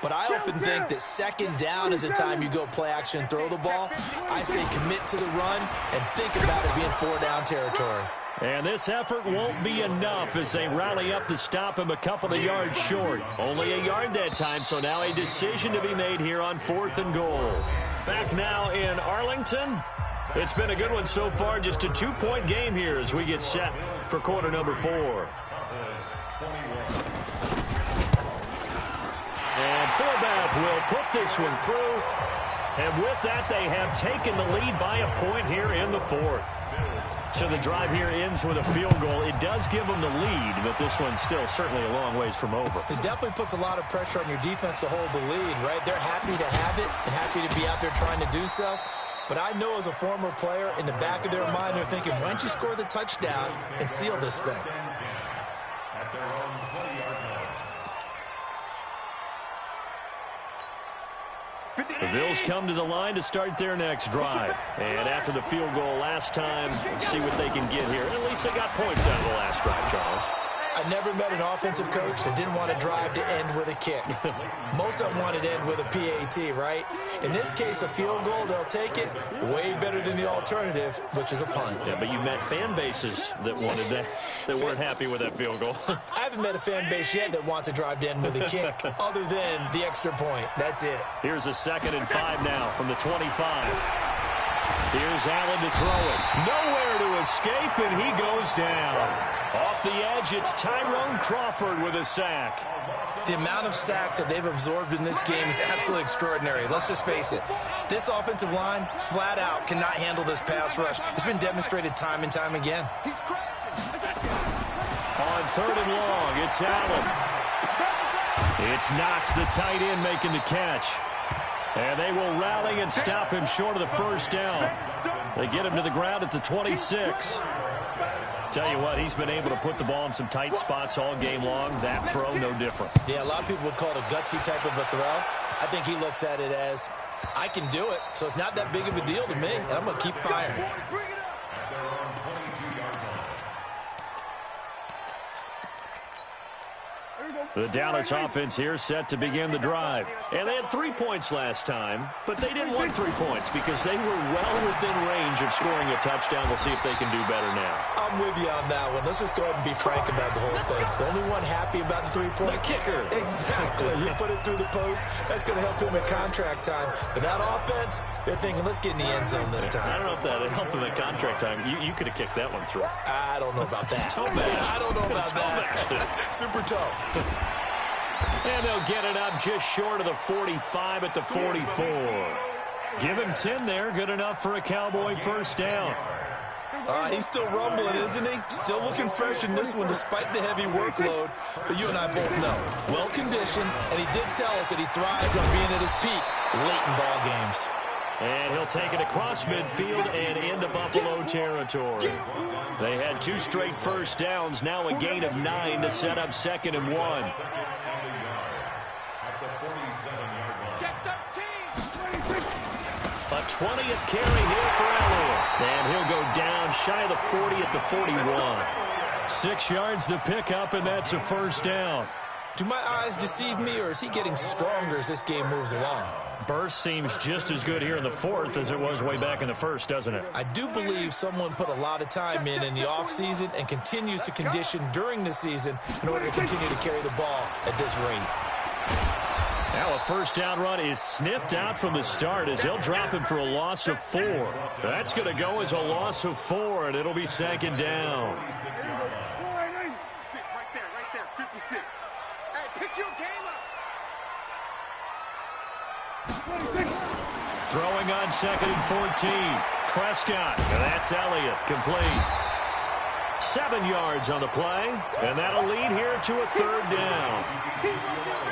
But I often think that 2nd down is a time you go play action and throw the ball. I say commit to the run and think about it being 4-down territory. And this effort won't be enough as they rally up to stop him a couple of yards short. Only a yard that time, so now a decision to be made here on 4th and goal. Back now in Arlington. It's been a good one so far. Just a 2-point game here as we get set for quarter number 4. And Forbath will put this one through. And with that, they have taken the lead by a point here in the 4th. So the drive here ends with a field goal. It does give them the lead, but this one's still certainly a long ways from over. It definitely puts a lot of pressure on your defense to hold the lead, right? They're happy to have it and happy to be out there trying to do so. But I know as a former player, in the back of their mind, they're thinking, why don't you score the touchdown and seal this thing? The Bills come to the line to start their next drive. And after the field goal last time, see what they can get here. At least they got points out of the last drive, Charles. I never met an offensive coach that didn't want to drive to end with a kick. Most of them wanted to end with a PAT, right? In this case, a field goal, they'll take it way better than the alternative, which is a punt. Yeah, but you met fan bases that wanted that, that weren't happy with that field goal. I haven't met a fan base yet that wants to drive to end with a kick, other than the extra point. That's it. Here's a 2nd and 5 now from the 25. Here's Allen to throw it. Nowhere to escape, and he goes down. Off the edge, it's Tyrone Crawford with a sack. The amount of sacks that they've absorbed in this game is absolutely extraordinary. Let's just face it. This offensive line, flat out, cannot handle this pass rush. It's been demonstrated time and time again. On 3rd and long, it's Allen. It's Knox, the tight end, making the catch. And they will rally and stop him short of the first down. They get him to the ground at the 26. Tell you what, he's been able to put the ball in some tight spots all game long. That throw, no different. Yeah, a lot of people would call it a gutsy type of a throw. I think he looks at it as, I can do it, so it's not that big of a deal to me, and I'm going to keep firing. The Dallas offense here set to begin the drive. And they had 3 points last time, but they didn't want 3 points because they were well within range of scoring a touchdown. We'll see if they can do better now. I'm with you on that one. Let's just go ahead and be frank about the whole thing. The only one happy about the 3-point? The kicker. Exactly. You put it through the post. That's going to help him at contract time. But that offense, they're thinking, let's get in the end zone this time. I don't know if that helped him at contract time. You could have kicked that one through. I don't know about that. I don't know about that. Super toe. And they'll get it up just short of the 45 at the 44. Give him 10 there. Good enough for a Cowboy first down. He's still rumbling, isn't he? Still looking fresh in this one despite the heavy workload. But you and I both know, well-conditioned, and he did tell us that he thrives on being at his peak late in ball games. And he'll take it across midfield and into Buffalo territory. They had 2 straight first downs, now a gain of 9 to set up 2nd and 1. A 20th carry here for Elliott. And he'll go down shy of the 40 at the 41. 6 yards to pick up, and that's a first down. Do my eyes deceive me, or is he getting stronger as this game moves along? Burst seems just as good here in the 4th as it was way back in the 1st, doesn't it? I do believe someone put a lot of time in the offseason and continues to condition during the season in order to continue to carry the ball at this rate. Now a first down run is sniffed out from the start as he'll drop him for a loss of 4. That's going to go as a loss of 4, and it'll be 2nd down. Right there, 56. Hey, pick your game up. Throwing on 2nd and 14. Prescott. That's Elliott. Complete. 7 yards on the play, and that'll lead here to a 3rd down.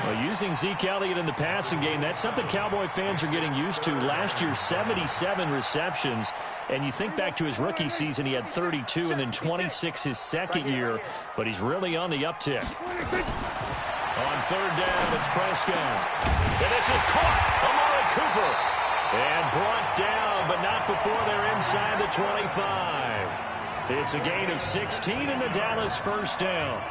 Well, using Zeke Elliott in the passing game, that's something Cowboy fans are getting used to. Last year, 77 receptions, and you think back to his rookie season, he had 32 and then 26 his second year, but he's really on the uptick. On 3rd down, it's Prescott. And this is caught. Amari Cooper. And brought down, but not before they're inside the 25. It's a gain of 16 in the Dallas first down.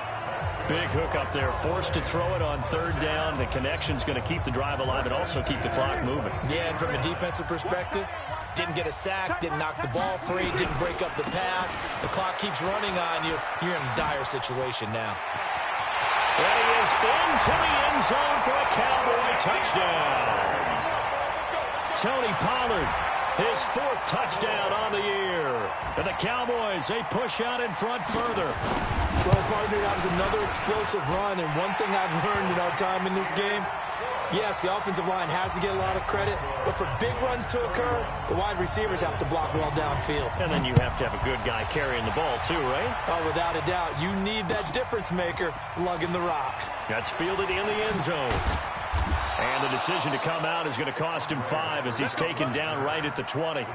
Big hook up there, forced to throw it on 3rd down. The connection's going to keep the drive alive and also keep the clock moving. Yeah, and from a defensive perspective, didn't get a sack, didn't knock the ball free, didn't break up the pass. The clock keeps running on you. You're in a dire situation now. And he is into the end zone for a Cowboy touchdown. Tony Pollard, his 4th touchdown on the year. And the Cowboys, they push out in front further. Well, partner, that was another explosive run, and one thing I've learned in our time in this game, yes, the offensive line has to get a lot of credit, but for big runs to occur, the wide receivers have to block well downfield. And then you have to have a good guy carrying the ball too, right? Oh, without a doubt. You need that difference maker lugging the rock. That's fielded in the end zone. And the decision to come out is going to cost him 5 as he's taken down right at the 20.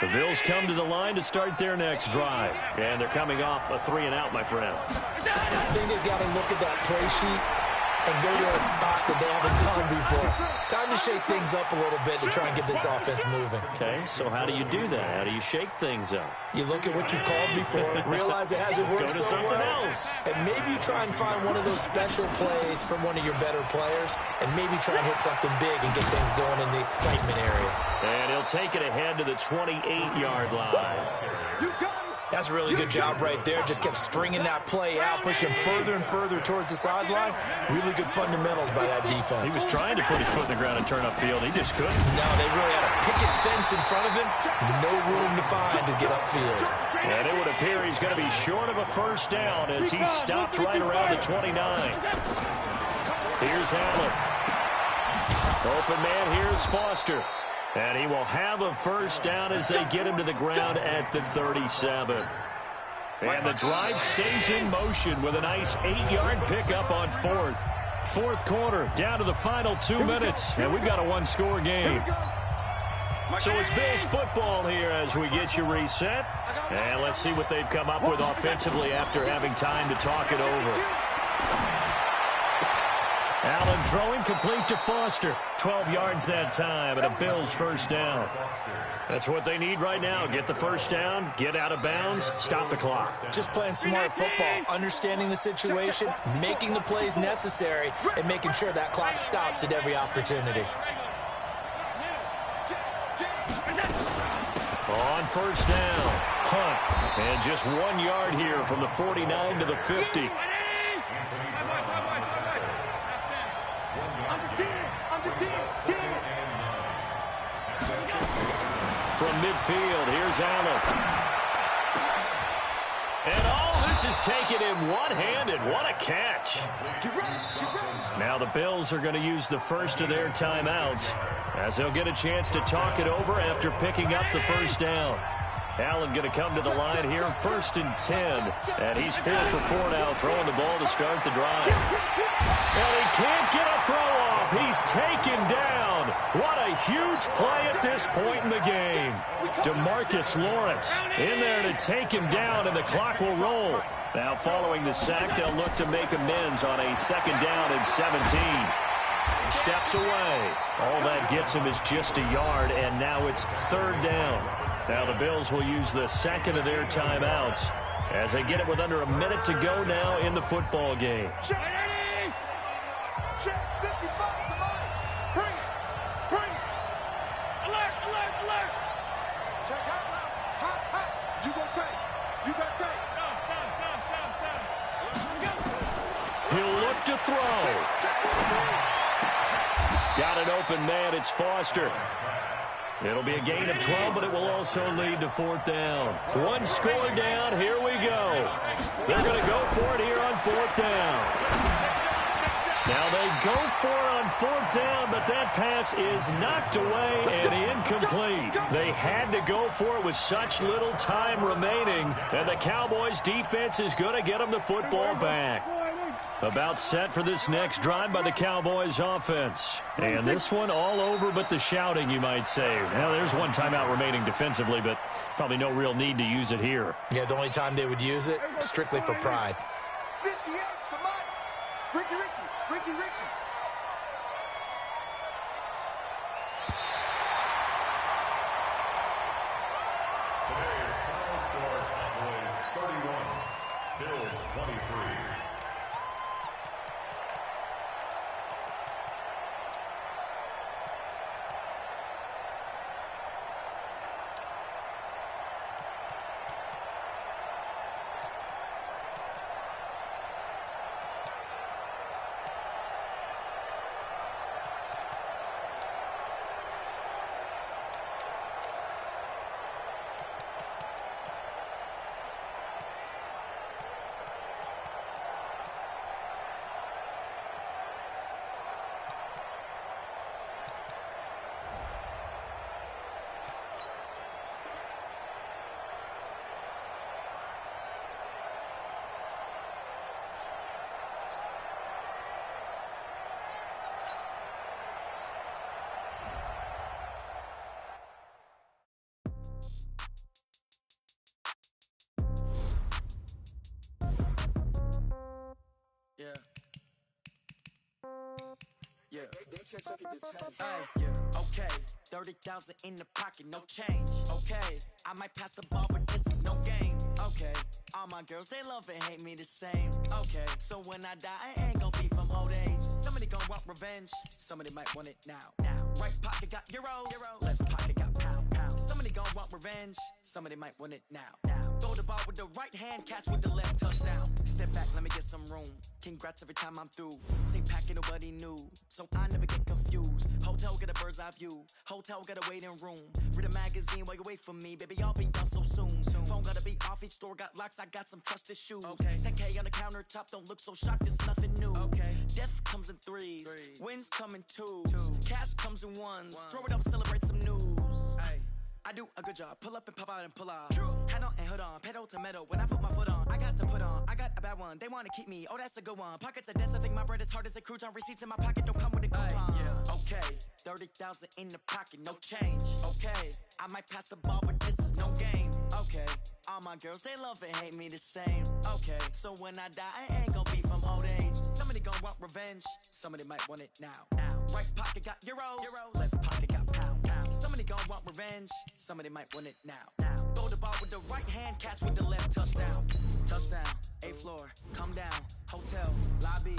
The Bills come to the line to start their next drive. And they're coming off a 3-and-out, my friend. I think they've got to look at that play sheet and go to a spot that they haven't gone before. Time to shake things up a little bit to try and get this offense moving. Okay, so how do you do that? How do you shake things up? You look at what you called before, realize it hasn't worked Go to so something well, else. and maybe you try and find one of those special plays from one of your better players, and maybe try and hit something big and get things going in the excitement area. And he'll take it ahead to the 28-yard line. That's a really good job right there. Just kept stringing that play out, pushing further and further towards the sideline. Really good fundamentals by that defense. He was trying to put his foot in the ground and turn upfield. He just couldn't. No, they really had a picket fence in front of him. No room to find to get upfield. And it would appear he's going to be short of a first down as he's stopped right around the 29. Here's Allen. Open man, here's Foster. And he will have a first down as they get him to the ground at the 37. And the drive stays in motion with a nice 8-yard pickup on fourth. Fourth quarter, down to the final 2 minutes. And we've got a one-score game. So it's Bills football here as we get you reset. And let's see what they've come up with offensively after having time to talk it over. Allen throwing complete to Foster. 12 yards that time and a Bills first down. That's what they need right now. Get the first down, get out of bounds, stop the clock. Just playing smart football, understanding the situation, making the plays necessary, and making sure that clock stops at every opportunity. On first down, Hunt. And just 1 yard here from the 49 to the 50. From midfield, here's Allen. And all this is taken in one-handed. What a catch. Now the Bills are going to use the first of their timeouts as they'll get a chance to talk it over after picking up the first down. Allen going to come to the line here, 1st and 10. And he's 4 for 4 now, throwing the ball to start the drive. And he can't get a throw off. He's taken down. What a huge play at this point in the game. DeMarcus Lawrence in there to take him down, and the clock will roll. Now following the sack, they'll look to make amends on a 2nd down and 17. Steps away. All that gets him is just a yard, and now it's 3rd down. Now the Bills will use the second of their timeouts as they get it with under a minute to go now in the football game. He'll look to throw. Got an open man. It's Foster. It'll be a gain of 12, but it will also lead to 4th down. One score down. Here we go. They're going to go for it here on 4th down. Now they go for it on 4th down, but that pass is knocked away and incomplete. They had to go for it with such little time remaining, and the Cowboys defense is going to get them the football back. About set for this next drive by the Cowboys offense. And this one all over but the shouting, you might say. Well, there's one timeout remaining defensively, but probably no real need to use it here. Yeah, the only time they would use it, strictly for pride. 58 for Mike. Ricky. Today's final score, Cowboys 31, Bills 23. Okay, 30,000 in the pocket, no change. Okay, I might pass the ball, but this is no game. Okay, all my girls, they love and hate me the same. Okay, so when I die, I ain't gon' be from old age. Somebody gon' want revenge, somebody might want it now. Right pocket got euros, left pocket got pound. Somebody gon' want revenge, somebody might want it now. Throw the ball with the right hand, catch with the left, touchdown. Step back, let me get some room. Congrats every time I'm through. Same packet, nobody knew, so I never get confused. Hotel get a bird's eye view, hotel get a waiting room. Read a magazine while you wait for me, baby, I'll be done so soon. Phone gotta be off, each store got locks, I got some trusted shoes. 10K on the countertop, don't look so shocked, it's nothing new. Death comes in threes, wins come in twos, cash comes in ones. Throw it up, celebrate some news. I do a good job, pull up and pop out and pull off. Head on and hood on, pedal to metal. When I put my foot on, I got to put on. I got a bad one, they wanna keep me, oh that's a good one. Pockets are dense, I think my bread is hard as a crouton. Receipts in my pocket don't come with a coupon. Okay, 30,000 in the pocket, no change. Okay, I might pass the ball, but this is no game. Okay, all my girls, they love and hate me the same. Okay, so when I die, I ain't gon' be from old age. Somebody gon' want revenge, somebody might want it now. Right pocket got euros, left pocket got pound. Somebody gon' want revenge, somebody might want it now. Throw the ball with the right hand, catch with the left, touchdown. Touchdown, 8th floor, come down, hotel, lobby.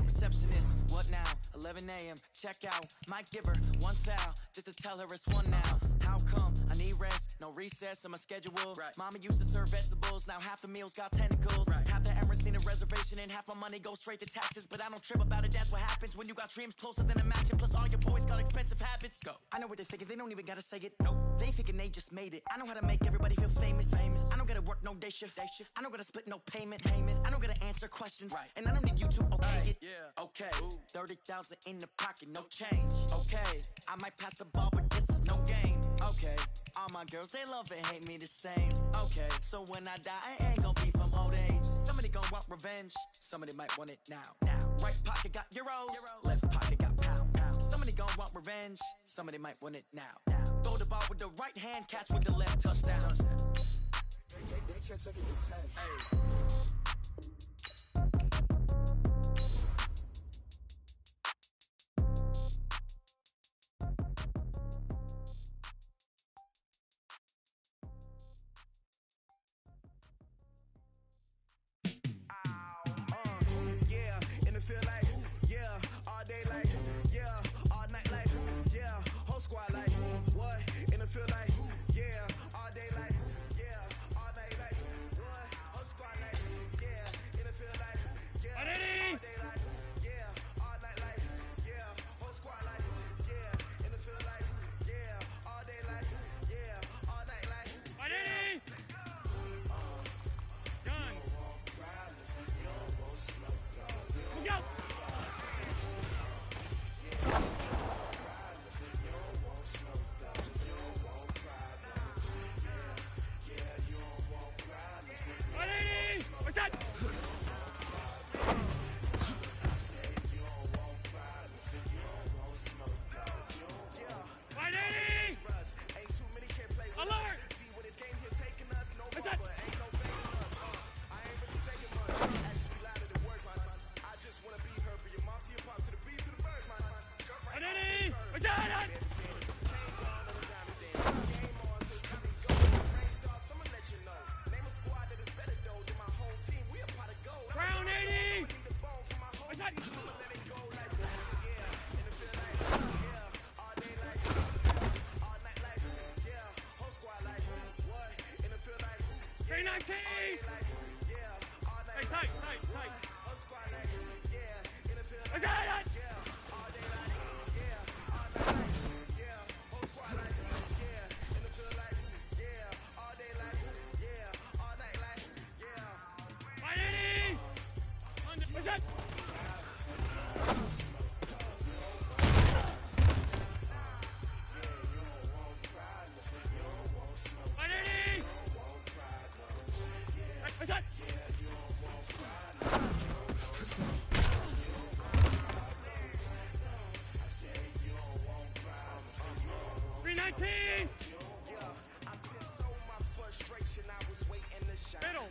Receptionist, what now? 11 a.m., check out. Might give her one foul, just to tell her it's one now. How come? I need rest, no recess in my schedule. Mama used to serve vegetables, now half the meals got tentacles. Half the Emirates need a reservation and half my money goes straight to taxes. But I don't trip about it, that's what happens when you got dreams closer than a match. And plus all your boys got expensive habits. Go. I know what they're thinking, they don't even gotta say it. Nope. They thinking they just made it. I know how to make everybody feel famous. I don't gotta work no day shift. I don't gotta split no payment. I don't gotta answer questions. And I don't need you to okay it. Okay, 30,000 in the pocket, no change. Okay, I might pass the ball, but this is no game. Okay, all my girls, they love and hate me the same. Okay, so when I die, I ain't gon' be from old age. Somebody gon' want revenge, somebody might want it now. Right pocket got euros, left pocket got pound. Somebody gon' want revenge, somebody might want it now. Throw the ball with the right hand, catch with the left, touchdown. Feel like, yeah, all day like, yeah, all night like, yeah, whole squad like, what, in the field like, yeah, all day like, yeah, all night like, what, whole squad like, yeah, in the field like, yeah, all day like, yeah, all night like, yeah, whole squad like, yeah, in the field like, yeah, all day like, yeah, all night like, yeah.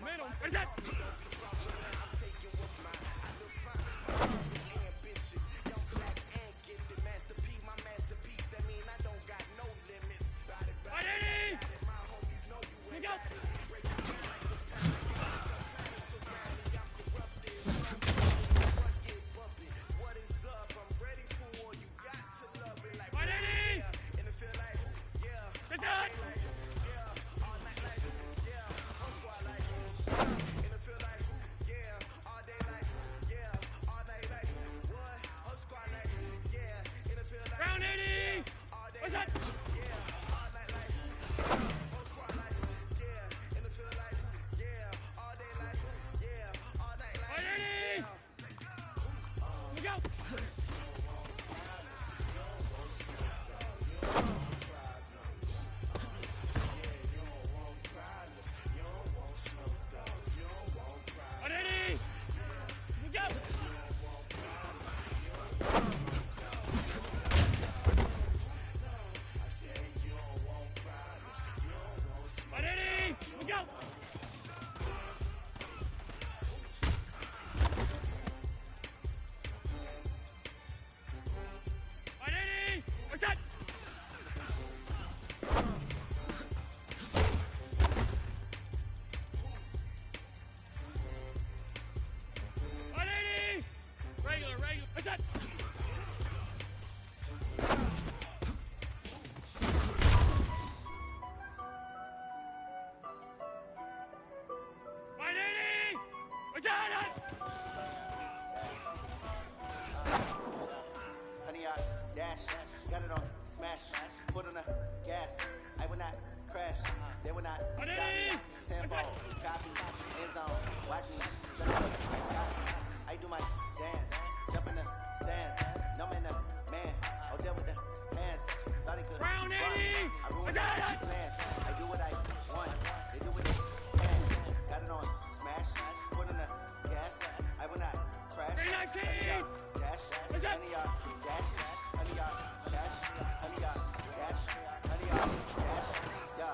Middle. got it on smash, foot on the gas. I will not crash, they will not stop me. Tenfold, copy, end zone, watch me. I do my dance, jump in the stands. No man, man, oh, there with the hands. Thought he could run me. I ruined the plans. I do what I want, they do what they can. Got it on smash, foot on the gas. I will not crash. 319! Dash, honey yard, dash, honey yard, dash, honey yard, dash, honey yard, dash, yeah.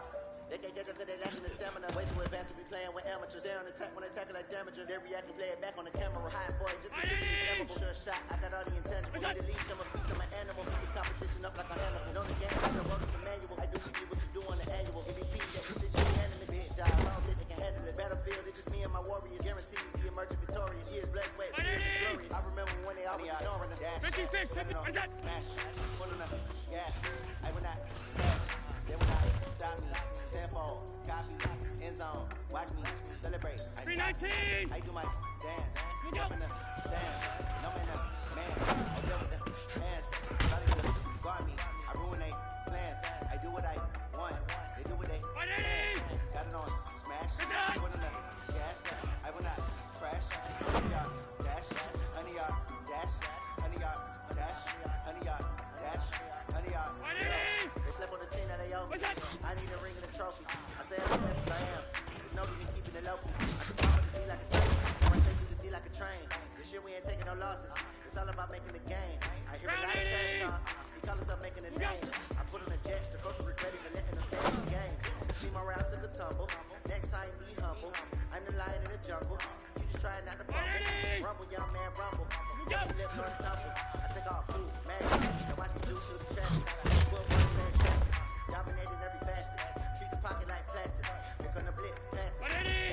They can't get you good at lashing the stamina. Way too advanced to be playing with amateurs. They on attack when they tackle like damager. They react and play it back on the camera. Hot boy, just to see me flammable. Sure shot, I got all the intangibles. Need to leash, I'm a piece of my animal. Beat the competition up like a Hannibal. Know the game like the road is the manual. I do what you do on the annual. MVP, that decision unanimous. Big dog, I don't think they can handle it. Battlefield, it's just me and my warriors. Guaranteed to be emerging victorious. Years blessed, wait, years is glorious. I remember when they always ignoring us. Dash, smash, full of gas. I will not crash. They will not stop me. Tenfold, copy, end zone, watch me celebrate. 319! I do my dance, jump in the stands. No man, man, I deal with the hands. Thought they could guard me, I ruin they plans. I do what I want, they do what they can. Got it on smash, put in the gas. I will not crash. Honey yard, dash, honey yard, dash, honey yard, dash, honey yard, dash, honey yard, dash. They slept on the team that they owe me. I need a ring and a trophy. I say I'm the best I am. There's no need in keeping it local. I can follow the D like a train, or I take you the D like a train. This year we ain't taking no losses. It's all about making the game. I hear a lot of trash talk. He call us up making a name. I put on the jets. The coach regret even letting us stay in the game. See my route took a tumble. Next time be humble. I'm the lion in the jungle. You just trying not to fumble. Rumble, young man, rumble. Never slip nor stumble. I take off food, man. And watch me do through the traffic. Put one man chest. Dominated every facet. Treat the pocket like plastic. Pick on the blitz, pass it.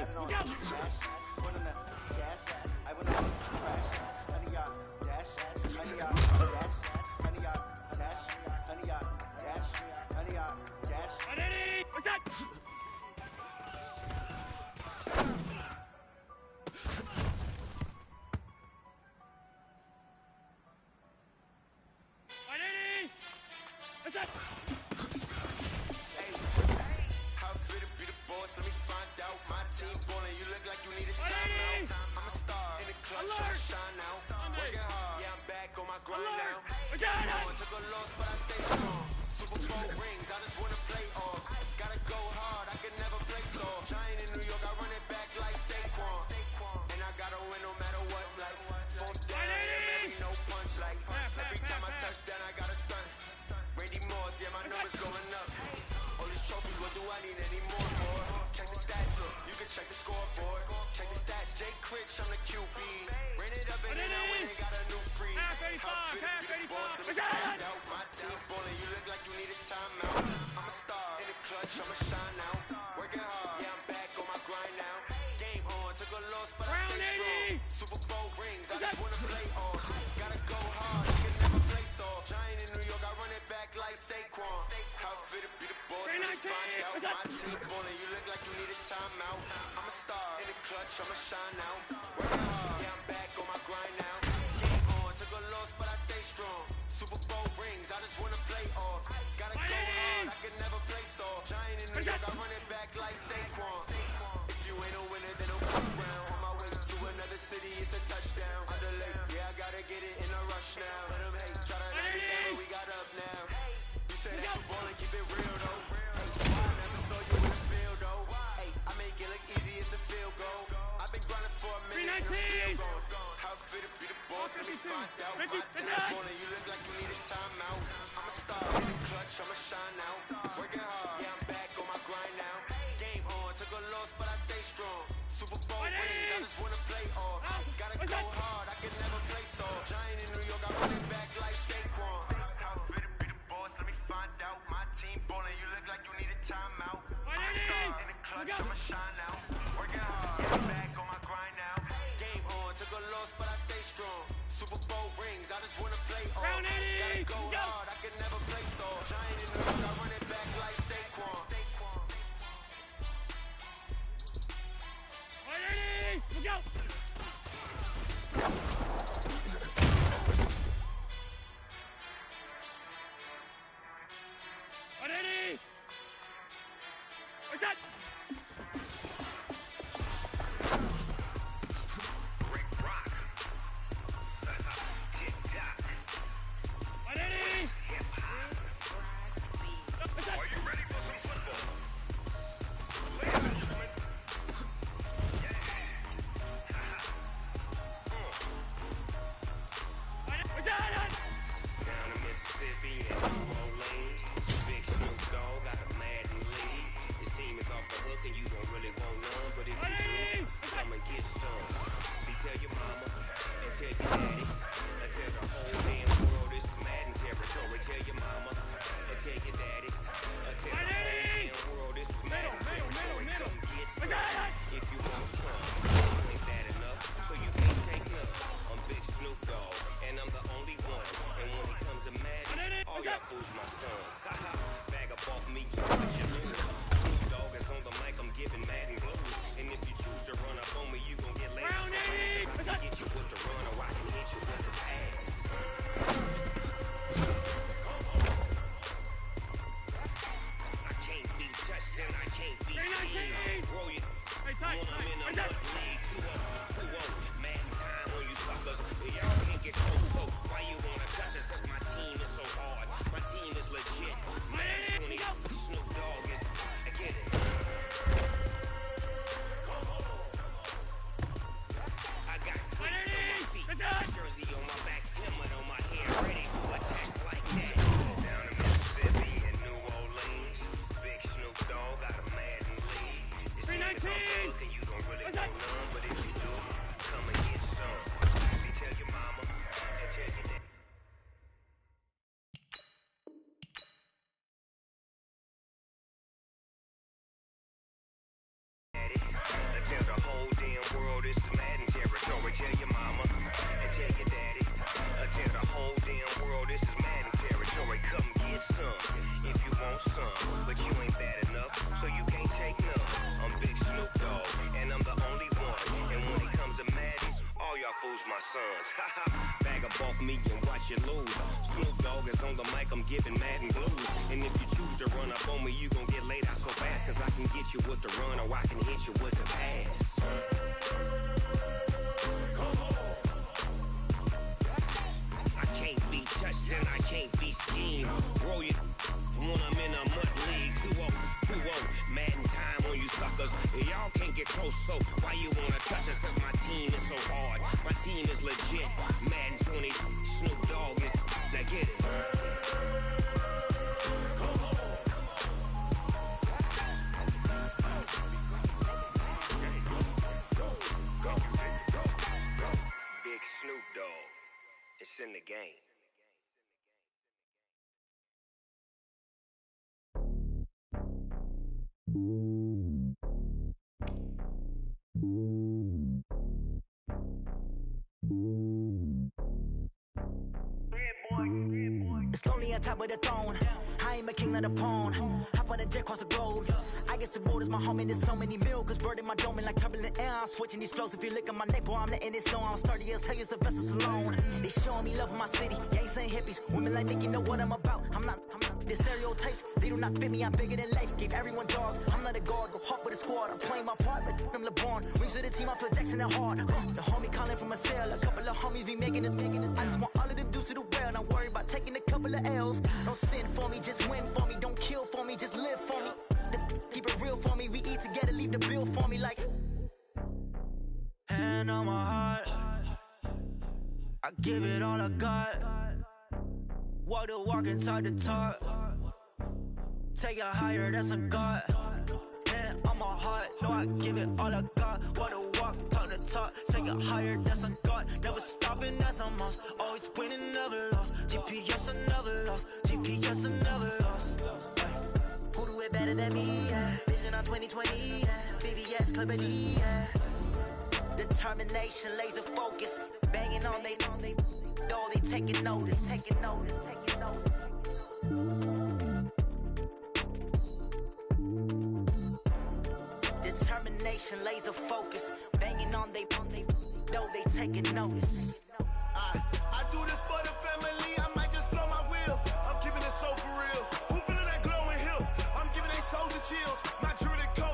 Got it on smash. Put on the gas. I will not crash. Honey yard, dash. Honey yard, dash. Honey yard, dash. Honey yard, dash. Honey yard, dash. What's that? What's that? How fit to be the boss? Let me find out. My team ballin'. You look like you need a timeout. I'm a star in the clutch, I shine now. Working hard, yeah, I'm back on my grind now. Took a loss, but I stay strong. Super Bowl rings, I just wanna play off. Gotta go hard, I can never play soft. Giant in New York, I run it back like Saquon. And I gotta win no matter what. Like fourth down, yeah, baby, no punch. Like every time I touch down, I gotta stunt. Randy Moss, yeah, my numbers going up. All these trophies, what do I need any more for? Check the stats up, you can check the scoreboard. Check the stats, Jay Critch, I'm the QB. Ran it up and then I went and got a new freeze. How fit to be the boss, let me find out. My team ballin', you look like you need a timeout. I'm a star in the clutch, I'ma shine now. Working hard, yeah, I'm back on my grind now. Game on, took a loss, but I stay strong. Super Bowl rings, I just wanna play off. Gotta go hard, I can never play soft. Giant in New York, I run it back like Saquon. How fit to be the boss, let me find out. My team ballin', you look like you need a timeout. I'm a star in the clutch, I'ma shine now. Working hard, yeah, I'm back on my grind now. Game on, took a loss, but I stay strong. Super Bowl rings, I just wanna play off. Gotta go hard, I can never play soft. Giant in New York, I run it back like Saquon. If you ain't a winner, then don't come around. On my way to another city, it's a touchdown. Underlay, yeah, I gotta get it in a rush now. Let them hate, try to knock me down, but we got up now. You said that you ballin', keep it real though. I never saw you in the field though. Hey, I make it look easy, it's a field goal. I've been grinding for a minute, and I'm still going. How fit to be the boss, let me find out. My team ballin', you look like you need a timeout. I'm a star in the clutch, I'ma shine now. Working hard, yeah, I'm back on my grind now. Game on, took a loss, but I stay strong. Super Bowl rings, I just wanna play off. Gotta go hard, I can never play soft. Giant in New York, I run it back like Saquon. How fit to be the boss, let me find out. My team ballin', you look like you need a timeout. I'm a star in the clutch, I'ma shine now. Working hard, yeah, I'm back on my grind now. Game on, took a loss, but I stay strong. Super Bowl rings, I just wanna play off. Gotta go hard, I can never play soft. Giant in New York, I run it back like Saquon. Look out! Bag up off me and watch you lose. Snoop Dogg is on the mic, I'm giving Madden blues. And if you choose to run up on me, you gon' get laid out so fast. Cause I can get you with the run or I can hit you with the pass. I can't be touched and I can't be schemed. Roll you when I'm in a mud league. 2-0, Madden time on you suckers. Y'all can't get close, so why you wanna touch us? Cause my team is so hard, my team is legit. Madden 20, Snoop Dogg is, now get it. Big Snoop Dogg, it's in the game. It's lonely on top of the throne. I ain't a king of the pawn. Hop on a jet across the globe. I guess the road is my home and there's so many milkers burning my dome like turbulent air. I'm switching these flows. If you look at my neck, boy, I'm letting it snow. I'm sturdy as hell, as Sylvester Stallone. They showing me love in my city. Gangs ain't hippies. Women like Nick, you know what I'm about. I'm not. The stereotypes, they do not fit me. I'm bigger than life. Gave everyone dogs. I'm not a guard. Go hard with a squad. I'm playing my part, but I'm LeBron. Rings to the team, I feel Jackson and hard. The homie calling from a cell. A couple of homies be making it. I just want all of them dudes to do well. Not worry about taking a couple of L's. Don't sin for me, just win for me. Don't kill for me, just live for me. Keep it real for me. We eat together, leave the bill for me like. Hand on my heart, I give it all I got. Walk the walk and talk the talk. Take it higher, that's a God. Hand on my heart, no, I give it all I got. Walk the walk, talk the talk. Take it higher, that's a God. Never stopping, that's a must. Always winning, never lost. GPS, I never lost. GPS, I never lost. Who do it better than me? Yeah. Vision on 2020. Yeah. VVS, Clippity. Yeah. Determination, laser focus. Banging on they door, they taking notice. Taking notice. Taking notice. Determination, laser focus. Banging on they door, they taking notice. I do this for the family. I might just blow my wheel. I'm keeping it so for real. Who feeling that glowing hill? I'm giving they soldier chills. My jewelry coat.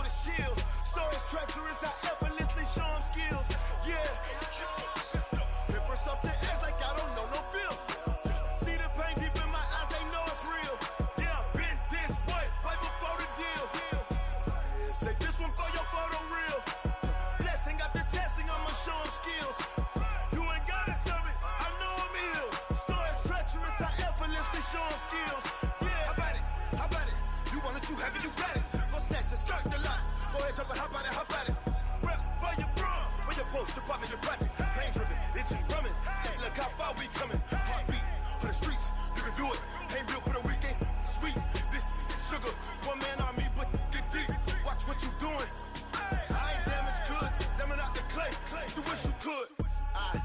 what you have and you got it. Go snatch a skirt the lot. Go ahead, jump and hop out it. Rep where you from, where your post, department, your projects. Pain driven, itching, drumming. Hey, look how far we coming. Heartbeat on the streets, you can do it. Ain't built for the weekend. Sweet, this sugar. One man army, but get deep. Watch what you doing. I ain't damaged goods, damn out the clay. You wish you could. I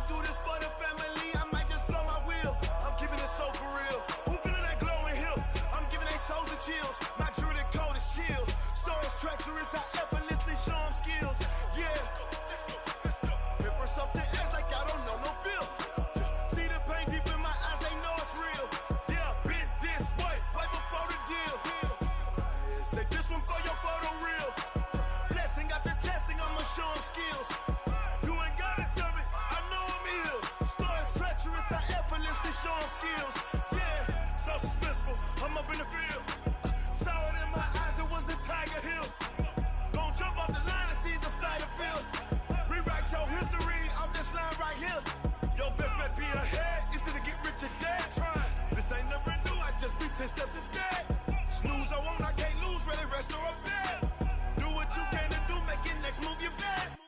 do this for the family. I might just blow my wheel. I'm keeping it so for real. Who feeling that glowing hill? I'm giving they souls the chills. My jewelry the cold is chill. Stories treacherous, I effortlessly show them skills. Yeah. Paper stuff to edge like I don't know no feel. See the pain deep in my eyes, they know it's real. Yeah, been this way, right before the deal. Say this one for your photo reel. Blessing after testing, I'ma show them skills. You ain't gotta tell me, I know I'm ill. Stories treacherous, I effortlessly show them skills. Yeah, so suspenseful, I'm up in the field. Saw it in my eyes, it was the Tiger Hill. Don't jump off the line and see the flight of field. Rewrite your history off this line right here. Your best bet be ahead, easy to get rich or dead. Trying, this ain't never new, I just be 10 steps instead. Snooze I won't, I can't lose, ready, rest or a bed. Do what you can to do, make it next move your best.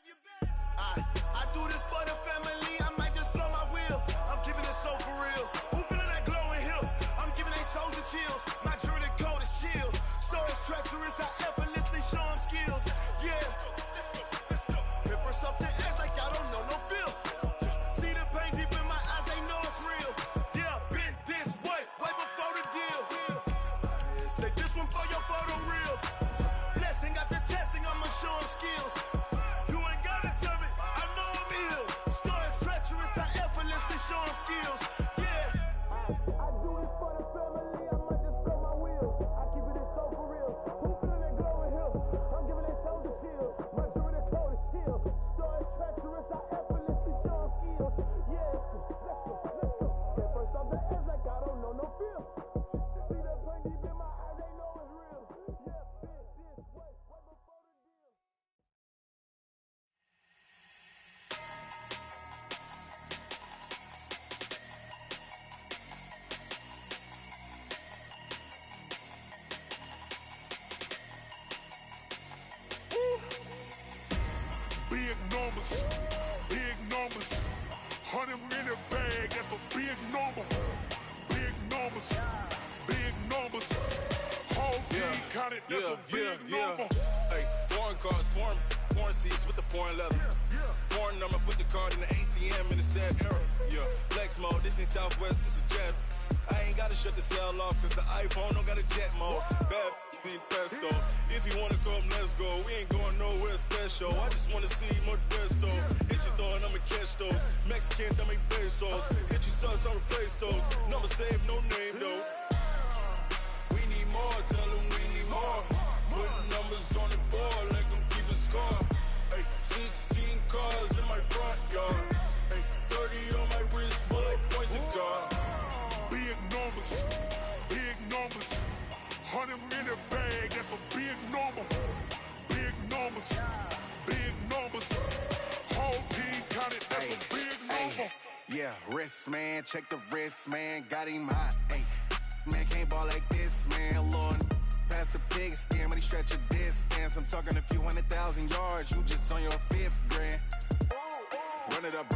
I do this for the family, I might just blow my wheel. I'm keeping it so for real. Who feeling that glowing hill? I'm giving they souls the chills. My jewelry cold is chill. Stories treacherous, I effortlessly show them skills. Yeah. Paper stuff to edge like I don't know no feel. See the pain deep in my eyes, they know it's real. Yeah, been this way before the deal. Say this one for your photo reel. Blessing after testing, I'ma show them skills. You ain't gotta tell me, I know I'm ill. Stories treacherous, I effortlessly show them skills. Yeah. I do this for the family, I might just blow my wheel. I keep it so for real. Who feeling that glowing hill? I'm giving they souls the chills. My jewelry the cold is chill. Stories treacherous, I effortlessly show them skills. Yeah, let's go. Get first off the edge like I don't know no feel. See that pain deep in my eyes, they know it's real. Yeah, been this way before the deal. Big numbers, 100 in the bag, that's a big number. Big numbers, whole team counted, that's a big number. Hey, foreign cars, foreign seats with the foreign leather. Foreign number, put the card in the ATM in the sad era. Yeah, flex mode, this ain't Southwest, this is Jet. I ain't gotta shut the cell off, cause the iPhone don't got a jet mode. Bad ain't pesto. If you wanna come, let's go. We ain't going nowhere special. I just wanna see more Desto. Hit your thought, I'ma catch those. Mexican, dummy pesos. Hit your sauce, I'll replace those. Number saved, no name though. We need more, tell them we need more. Putting numbers on the board, like them keep a score. Hey, 16 cars in my front yard. Hey, 30 on my wrist, while I point to God. Big numbers, 100 in the bag, that's a big number. Big numbers, whole team counted, that's a big number. Yeah, wrist man, check the wrist man, got him hot. Hey, man can't ball like this, man. Lord, past the pig skin, but he stretch a distance. I'm talking a few 100,000 yards, you just on your 5th grand. Run it up,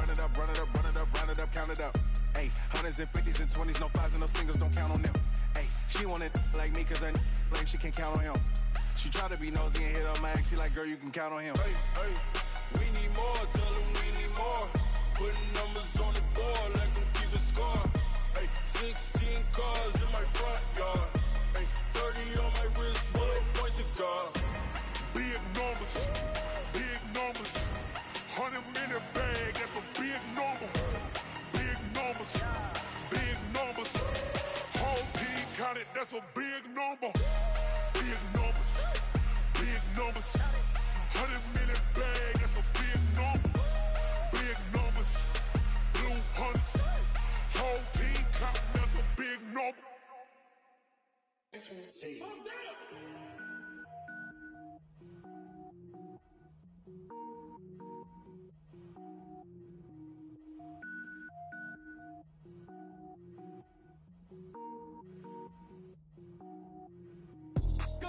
count it up. Hey, hundreds and 50s and 20s, no 5s and no singles, don't count on them. Hey, she want it like me, cause her like she can't count on him. She try to be nosy and hit up my ex, she like, girl, you can count on him. Hey, we need more, tell them we need more. Putting numbers on the board, like them keep a score. Hey, 16 cars in my front yard. Hey, 30 on my wrist, while I point to God. Big numbers, 100 in the bag, that's a big number. Big numbers, whole team counted, that's a big number. Big numbers, 100 in the bag, that's a big number. Big numbers, blue hunts, whole team counting, that's a big number.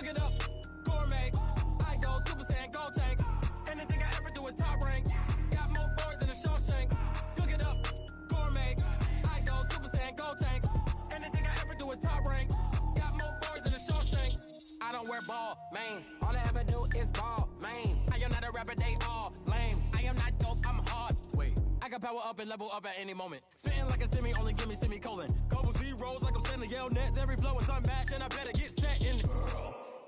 Cook it up, gourmet. I go Super Saiyan, go tank. Anything I ever do is top rank. Got more boards than a Shawshank. Cook it up, gourmet. I go Super Saiyan, go tank. Anything I ever do is top rank. Got more boards than a Shawshank. I don't wear ball mains. All I ever do is ball main. I am not a rapper, they all lame. I am not dope, I'm hard. Wait, I can power up and level up at any moment. Spitting like a semi, only give me semicolon. Couple zeros like I'm sending yell nets. Every flow is unmatched and I better get set in.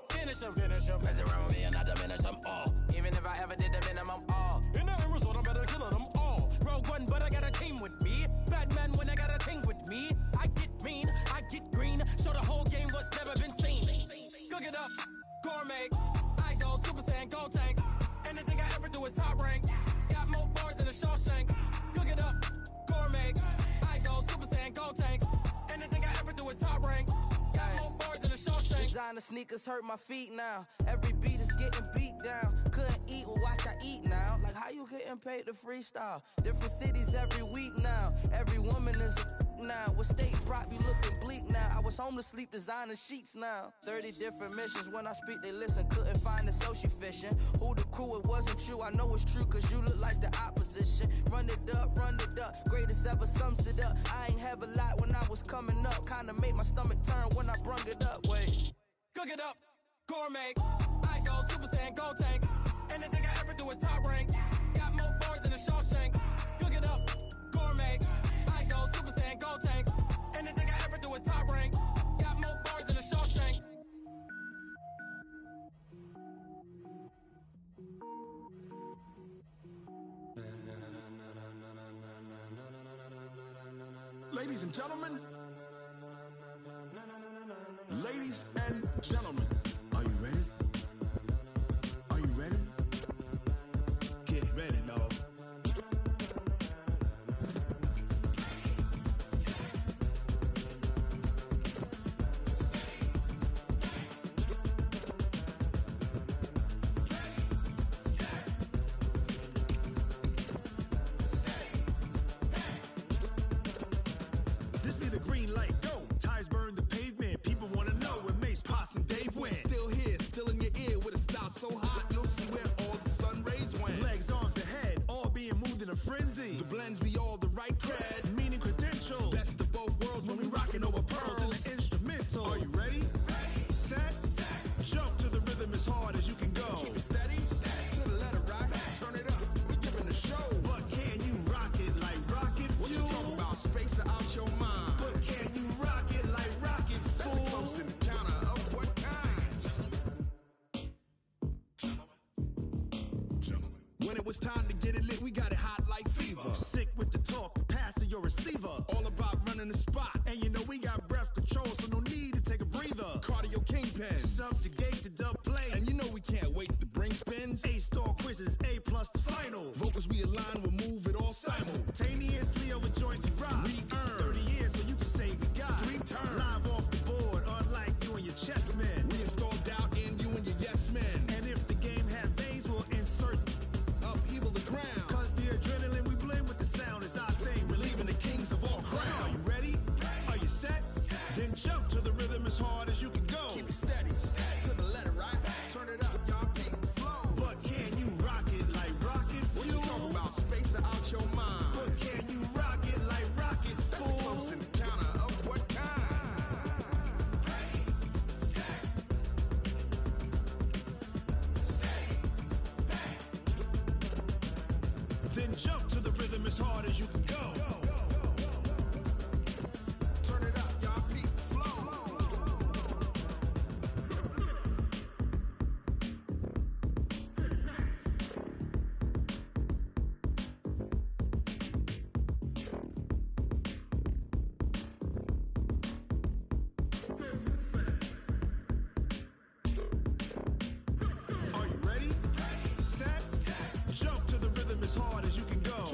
Finish them. Mess around with me and I diminish them all. Even if I ever did the minimum all. In the result, I'm better killing them all. Rogue One, but I got a team with me. Batman when I got a team with me. I get mean, I get green. Show the whole game what's never been seen. Cook it up, gourmet. I go Super Saiyan, go tank. Anything I ever do is top rank. Got more bars than a Shawshank. Cook it up, gourmet. I go Super Saiyan, go tank. Anything I ever do is top rank. Got more bars than a Shawshank. Designer sneakers hurt my feet now. Every beat is getting beat down. Couldn't eat, well watch I eat now. Like how you getting paid to freestyle? Different cities every week now. Every woman is a now. What state prop you looking bleak now? I was home to sleep designer sheets now. 30 different missions. When I speak they listen. Couldn't find it so she fishing. Who the crew, it wasn't you. I know it's true cause you look like the opposition. Run it up. Greatest ever sums it up. I ain't have a lot when I was coming up. Kinda made my stomach turn when I brung it up. Wait. Cook it up, gourmet. I go Super Saiyan, go tank. Anything I ever do is top rank. Got more bars than a Shawshank. Cook it up, gourmet. I go Super Saiyan, go tank. Anything I ever do is top rank. Got more bars than a Shawshank. Ladies and gentlemen, ladies and gentlemen, are you ready? Are you ready? Get ready, dog. This be the green light, go. Tires burn the pavement. People want to know where Mace, Poss, and Dave went. Still here, still in your ear with a style so hot, you'll see where all the sun rays went. Legs, arms, and head, all being moved in a frenzy. The blends be all the right cred, meaning credentials. Best of both worlds when we rockin' over pearls in the instrumental. Are you ready? Set, jump to the rhythm as hard as you can go. Keep it steady, to the letter rock, turn it up, we giving a show. But can you rock it like rocket fuel? What you talking about, space or out your mind? But can you rock it like rockets, fool? That's a close encounter of what kind? Gentlemen. When it was time to get it lit, we got it hot like fever. Sick with the talk, the pass to your receiver. All about running the spot. And you know we got breath control, so no need to take a breather. Cardio kingpin, subjugate the dub play. And you know we can't wait to bring spins. A-star quizzes, A+ the final. Vocals we align, we'll move it all simultaneously over joints we rock. We earn 30 years, so you can say we got 3 turns. Live off the board, unlike you and your chess men. We install doubt in you and your yes men. And if the game had veins, we'll insert upheaval the ground. Cause the adrenaline we blend with the sound is our thing, relieving the kings of all crowns. So are you ready? Are you set? Then jump to the rhythm as hard as you can go. Keep it steady, to the letter right. Turn it up, y'all keep the flow. But can you rock it like rocket fuel? What you talking about, space or out your mind? But can you rock it like rockets, fool? That's a close encounter of what kind? Then jump to the rhythm as hard as you can go. Turn it up, y'all keep the flow. Are you ready? Set, jump to the rhythm as hard as you can go.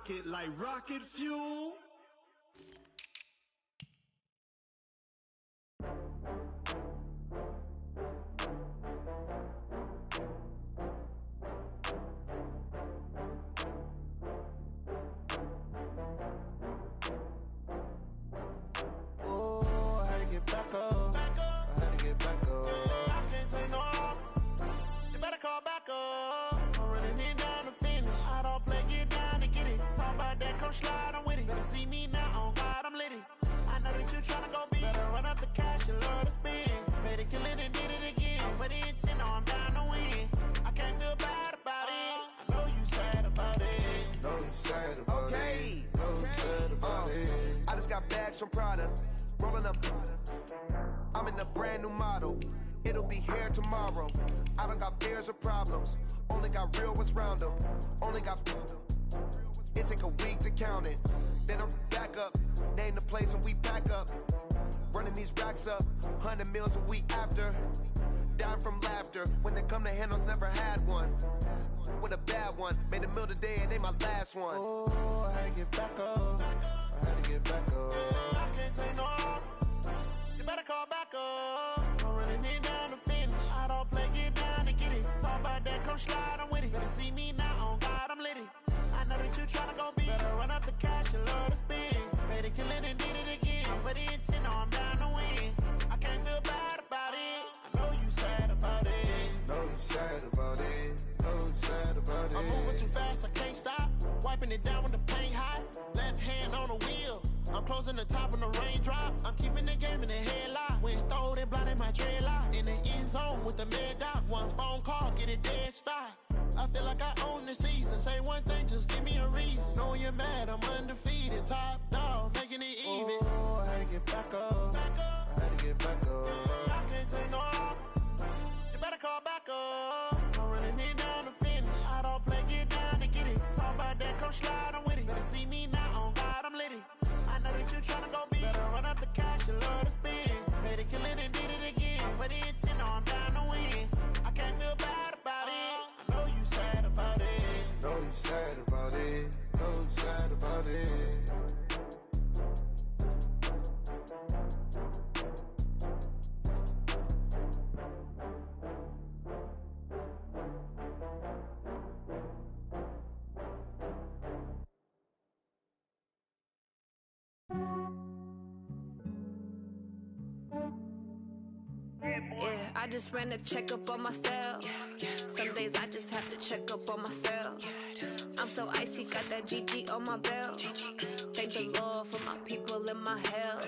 rocket like rocket fuel. Oh, I had to get back up. I had to get back up. I can't take no off. You better call back up. I'm running it down to finish. I don't play, get down to get it. Talk about that, come slide, I'm with it. Better see me now, on God, I'm lit it. I know that you tryna go big. Better run up the cash, you love to spend. Better kill it and did it again. I'm with the intent, no, I'm down to win. I can't feel bad about it. I know you sad about it. Know you sad about it. Know you sad about it. I just got bags from Prada. Rolling up. I'm in a brand new model. It'll be here tomorrow. I don't got fears or problems. Only got real ones round them. Only got. It take a week to count it. Then I'm back up. Name the place and we pack up. Running these racks up. 100 meals a week after. Dying from laughter. When they come to handles, never had one. With a bad one. Made a meal today and they my last one. Oh, I had to get back up. I had to get back up. I can't take no off. You better call back up. I'm running it down to finish. I don't play, get down to get it. Talk about that, come slide, I'm with it. Better see me now, on God, I'm lit it. I know that you tryna go big. Better run up the cash, you love to spend. Better kill it and did it again. I'm with the intent, no, I'm down to win. I can't feel bad about it. I know you sad about it. Know you sad about it. Know you sad about it. I'm moving too fast, I can't stop. Wiping it down when the paint hot. Left hand on the wheel. I'm closing the top when the raindrop. I'm keeping the game in the headlock. When throw it blind in my dreadlock. In the end zone with the mad dot. One phone call, get it dead stop. I feel like I own the season. Say one thing, just give me a reason. Knowing you're mad, I'm undefeated. Top dog, making it even. Oh, I had to get back up. I had to get back up. I can't take no off. You better call back up. I'm running it down to finish. I don't play, get down to get it. Talk about that, come slide, I'm with it. Better see me now, on God, I'm lit it. I know that you tryna go big. Better run up the cash, you love to spend. Better kill it and did it again. With the intent, no, I'm down to win. I can't feel bad about it. I know you sad about it. Know you sad about it. Know you sad about it. Yeah, I just ran a checkup on myself. Some days I just have to check up on myself. I'm so icy, got that GG on my belt. Thank the Lord for my people in my health.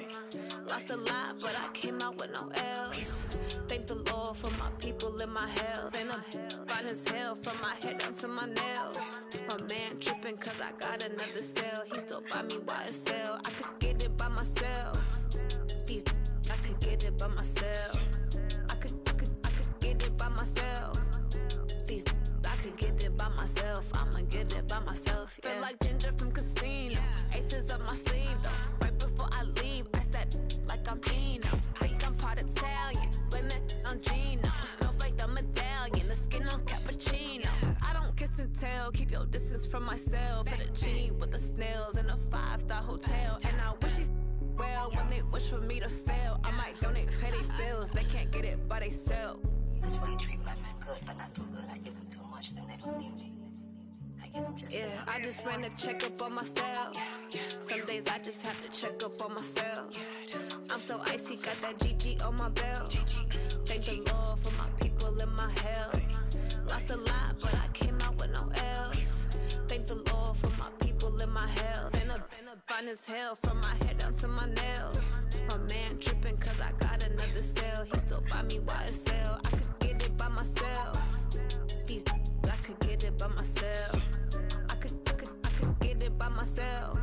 Lost a lot, but I came out with no L's. Thank the Lord for my people in my health. And I'm fine as hell from my head down to my nails. My man tripping cause I got another cell. He still buy me YSL. I could get it by myself. These I could get it by myself. I could get it by myself. These I could get it by myself. I'ma get it by myself. Yeah. Feel like Ginger from Casino. Aces up my sleeve though. Right before I leave, I said like I'm Eno. Think I'm part Italian. Blame it on Gino. Smells like the medallion. The skin on cappuccino. I don't kiss and tell. Keep your distance from myself. Fettuccine with the snails in a 5-star hotel. And I wish he's well when they wish for me to fail. I might donate petty bills. They can't get it by they sell. That's why you treat my men good, but not too good. I give them too much, then they don't need me. I give them just enough. I just ran a checkup on myself. Some days I just have to check up on myself. I'm so icy, got that GG on my belt. Thank the Lord for my people in my health. Lost a lot, but I came out with no L's. Thank the Lord for my people in my health. And I'm fine as hell from my head down to my nails. My man tripping cause I got another cell. He still buy me YSL. I could get it by myself. These I could get it by myself. I could get it by myself.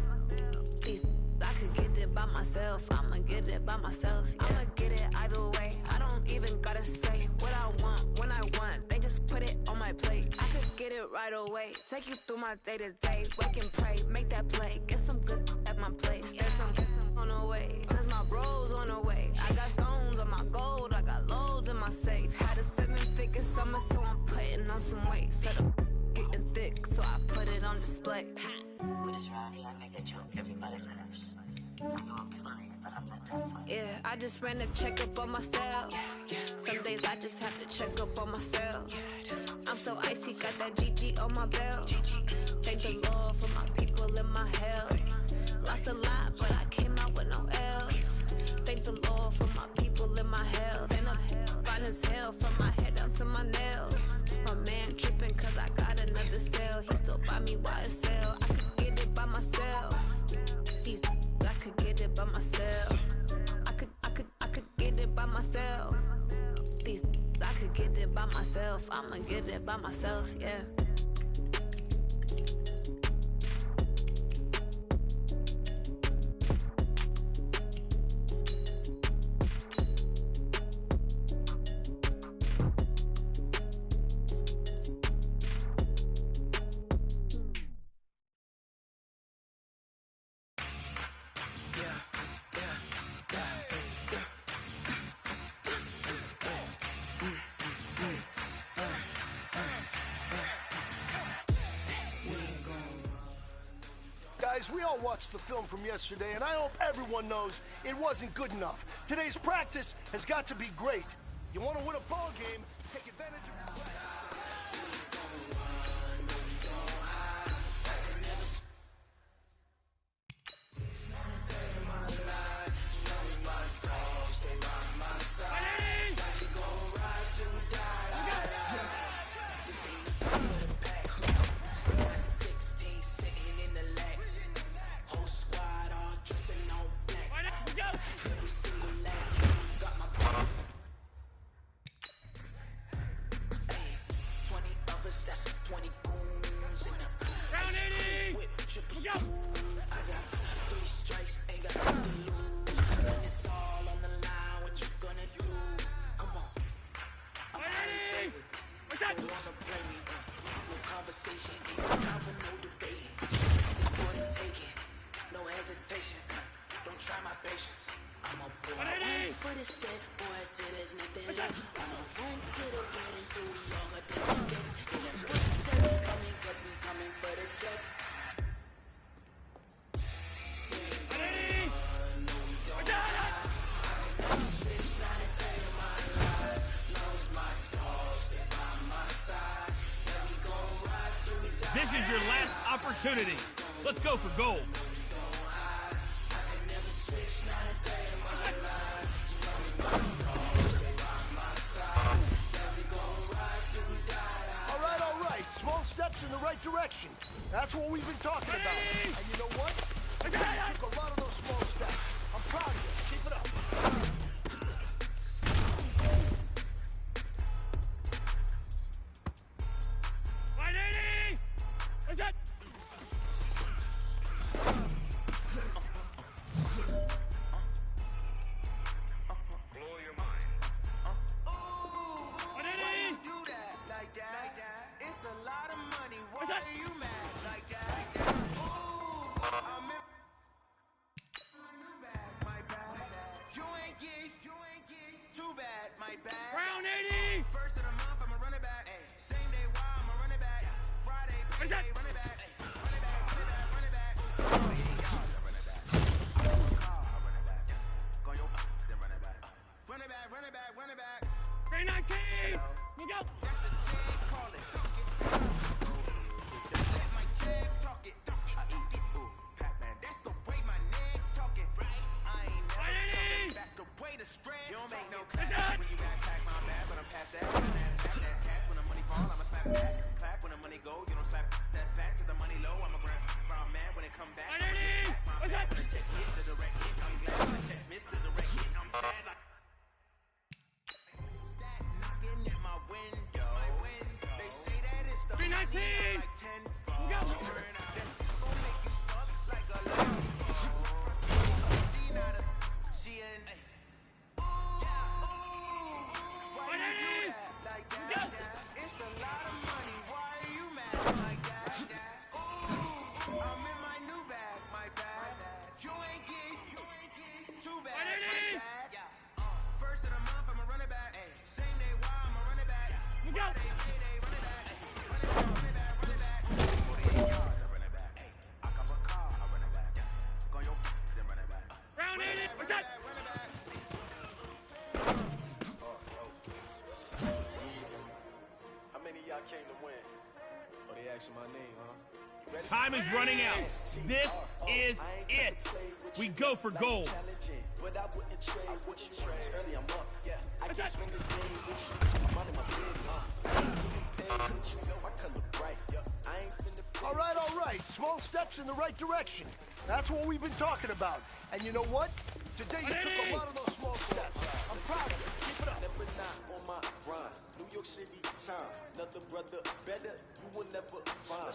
These I could get it by myself. I'ma get it by myself. Yeah. I'ma get it either way. I don't even gotta say what I want when I want. They just put it on my plate. I could get it right away. Take you through my day to day. Wake and pray, make that play. Get some good at my place. There's some on the way. Cause my bros on the way. I got stones on my gold. I got loads in my safe. Had a 7-figure summer, so I'm putting on some weight. Set up getting thick, so I put it on display. With his I just ran a checkup on myself. Some days I just have to check up on myself. I'm so icy, got that GG on my belt. Thank the Lord for my people in my health. Lost a lot, but I came out with no L's. Thank the Lord for my people in my health. And I'm fine as hell from my head down to my nails. My man tripping cause I got another cell. He still buy me YSL. I could get it by myself. These I could get it by myself. I could get it by myself. These I could get it by myself. I'ma get it by myself, yeah. Guys, we all watched the film from yesterday, and I hope everyone knows it wasn't good enough. Today's practice has got to be great. You want to win a ball game, take advantage of... This is your last opportunity. Let's go for gold. All right. Small steps in the right direction. That's what we've been talking about. And you know what? You took a lot of those small steps. I'm proud of you. Keep it up. asking my name, huh? Time is running out. This is it. We go for gold. But I wouldn't trade what you press early. I'm up. Yeah, I can swing the game with you. I'm running my business. You know I color bright. I ain't finna. All right. Small steps in the right direction. That's what we've been talking about. And you know what? Today you took a lot of those small steps. I'm proud of you. Keep it up. Never not on my grind. New York City time. Another brother better. You will never find.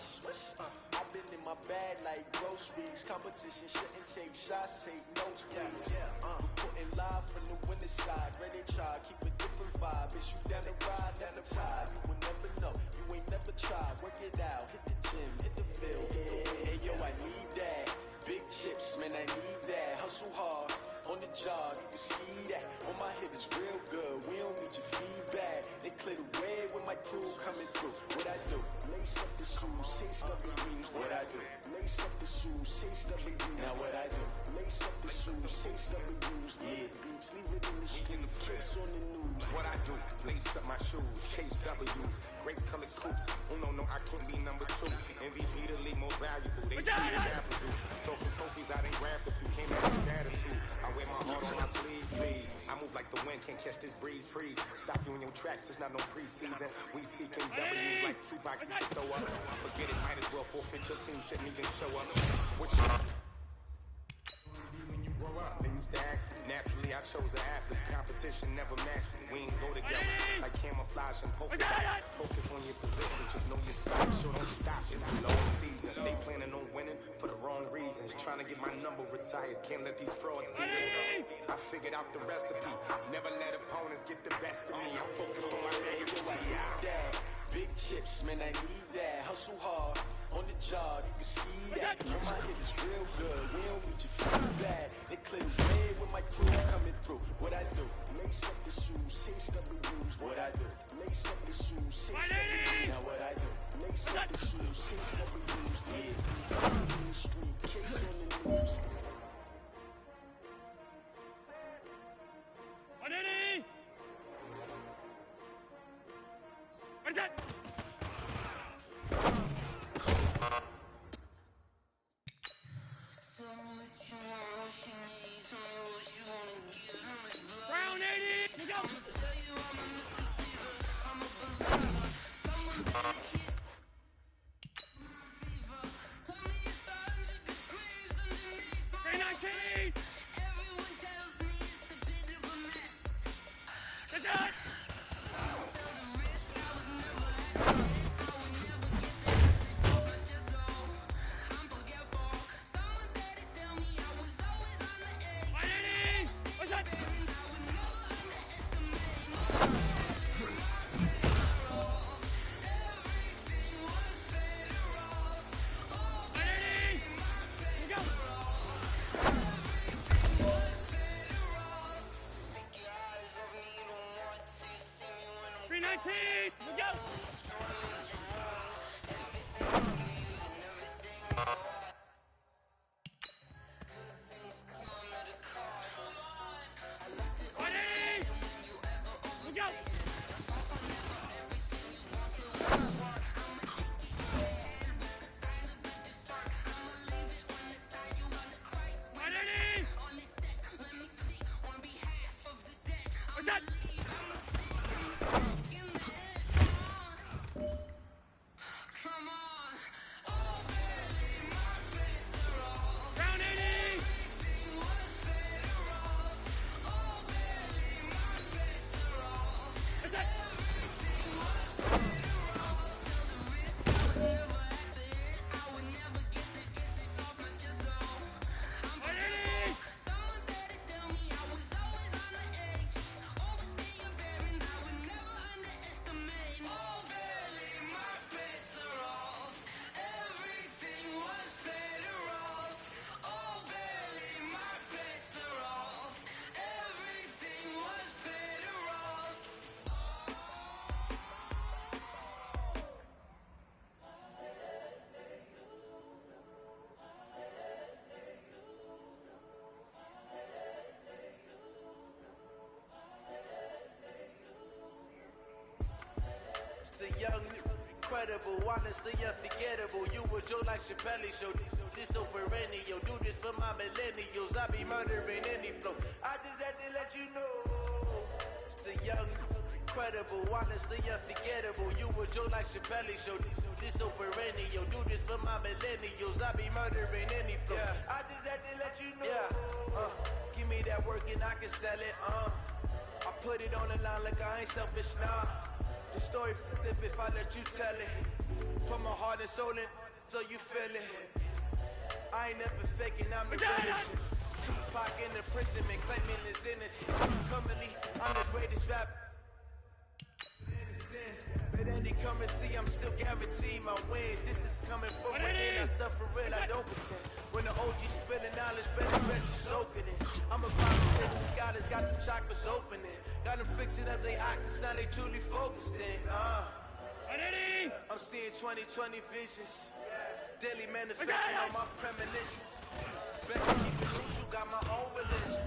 I've been in my bag like groceries. Competition shouldn't take shots. Take notes, please. We're putting live from the winning side. Ready to try. Keep a different vibe. Is you down the ride, down the tide? You will never know. You ain't never tried. Work it out. Hit the gym. Hit the field. Hey, yo, I need that. Big chips, man, I need that. Hustle hard, on the job, you can see that. On my hit is real good, we don't need your feedback. They clear the way when my crew coming through. What I do? Lace up the shoes, chase W's. What I do? Lace up the shoes, chase W's. Now what I do? Lace up the shoes, chase W's. Yeah, beats, leave it in the street, case on the news. What I do? Lace up my shoes, chase W's. Great colored coops. Oh no, I can't be number 2. MVP the league most valuable. They see the apple juice. Talking trophies, I didn't grab the few. Came back with attitude. I wear my heart on my sleeve, please. I move like the wind, can't catch this breeze, freeze. Stop you in your tracks, it's not no preseason. We seeking W's like Tupac used to throw up. Forget it, might as well forfeit your team, shouldn't even show up. What you when you grow up, they used to ask me. Naturally, I chose an athlete. Competition never matched me. We ain't go together like camouflage and polka dots. Focus on your position, just know your spot. Sure, don't stop, it's a long season. They planning on winning for the wrong reasons. Trying to get my number retired, can't let these frauds beat us. I figured out the recipe. Never let opponents get the best of me. I'm focused on my legacy. Big chips, man, I need that. Hustle hard, on the job, you can see that. On my hit is real good, we don't need your feedback. They clear the way when my crew coming through. What I do? Lace up the shoes, chase W's. What I do? Lace up the shoes, chase W's. Now what I do? Lace up the shoes, chase W's. Yeah, in the street, case on the news. What's that? Round 80, you go. incredible, honestly unforgettable. You a joke like Chappelle show. This so perennial, do this for my millennials. I be murdering any flow. I just had to let you know. It's the young, incredible, honestly unforgettable. You a joke like Chappelle show. This so perennial, do this for my millennials. I be murdering any flow. Yeah. I just had to let you know. Yeah. Give me that work and I can sell it. I put it on the line like I ain't selfish, nah. The story flip if I let you tell it. Put my heart and soul in so you feel it. I ain't never faking, I'm the realest. Tupac in the prison and claiming his innocence. Currently, I'm the greatest rap. But any come and see, I'm still guaranteed my wins. This is coming from within. I stuff for real, I don't pretend. When the OG spilling knowledge, better dress you soaking it. I'm about to take them scholars, got them chakras opening. Got them fixing up their eyes, now they truly focused in. I'm seeing 2020 visions. Daily manifesting on my premonitions. Better keep it neutral, got my own religion.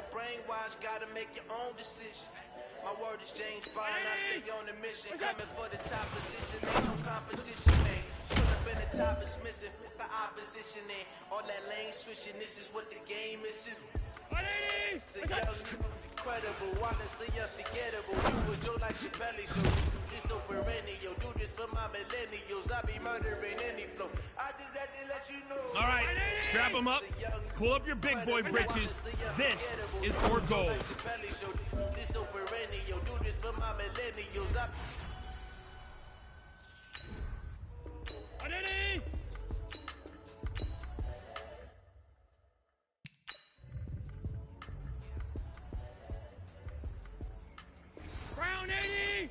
The brainwash, gotta make your own decision. My word is James Bond, I stay on the mission. Coming for the top position, ain't no competition, man. Pull up in the top is missing, the opposition ain't. All that lane switching, this is what the game is. The young, incredible, honestly unforgettable. You a joke like Chappelle show. This so perennial, do this for my millennials. I be murdering any flow. I just had to let you know. All right, strap them up. Pull up your big boy britches. This is for gold. This so perennial, do this for my millennials. Brown 80!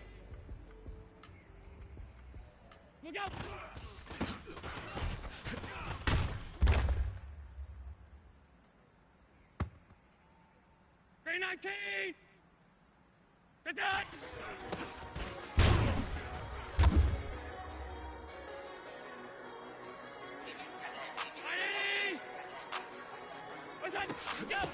Look out! Green 19! That's it! What's that? Go!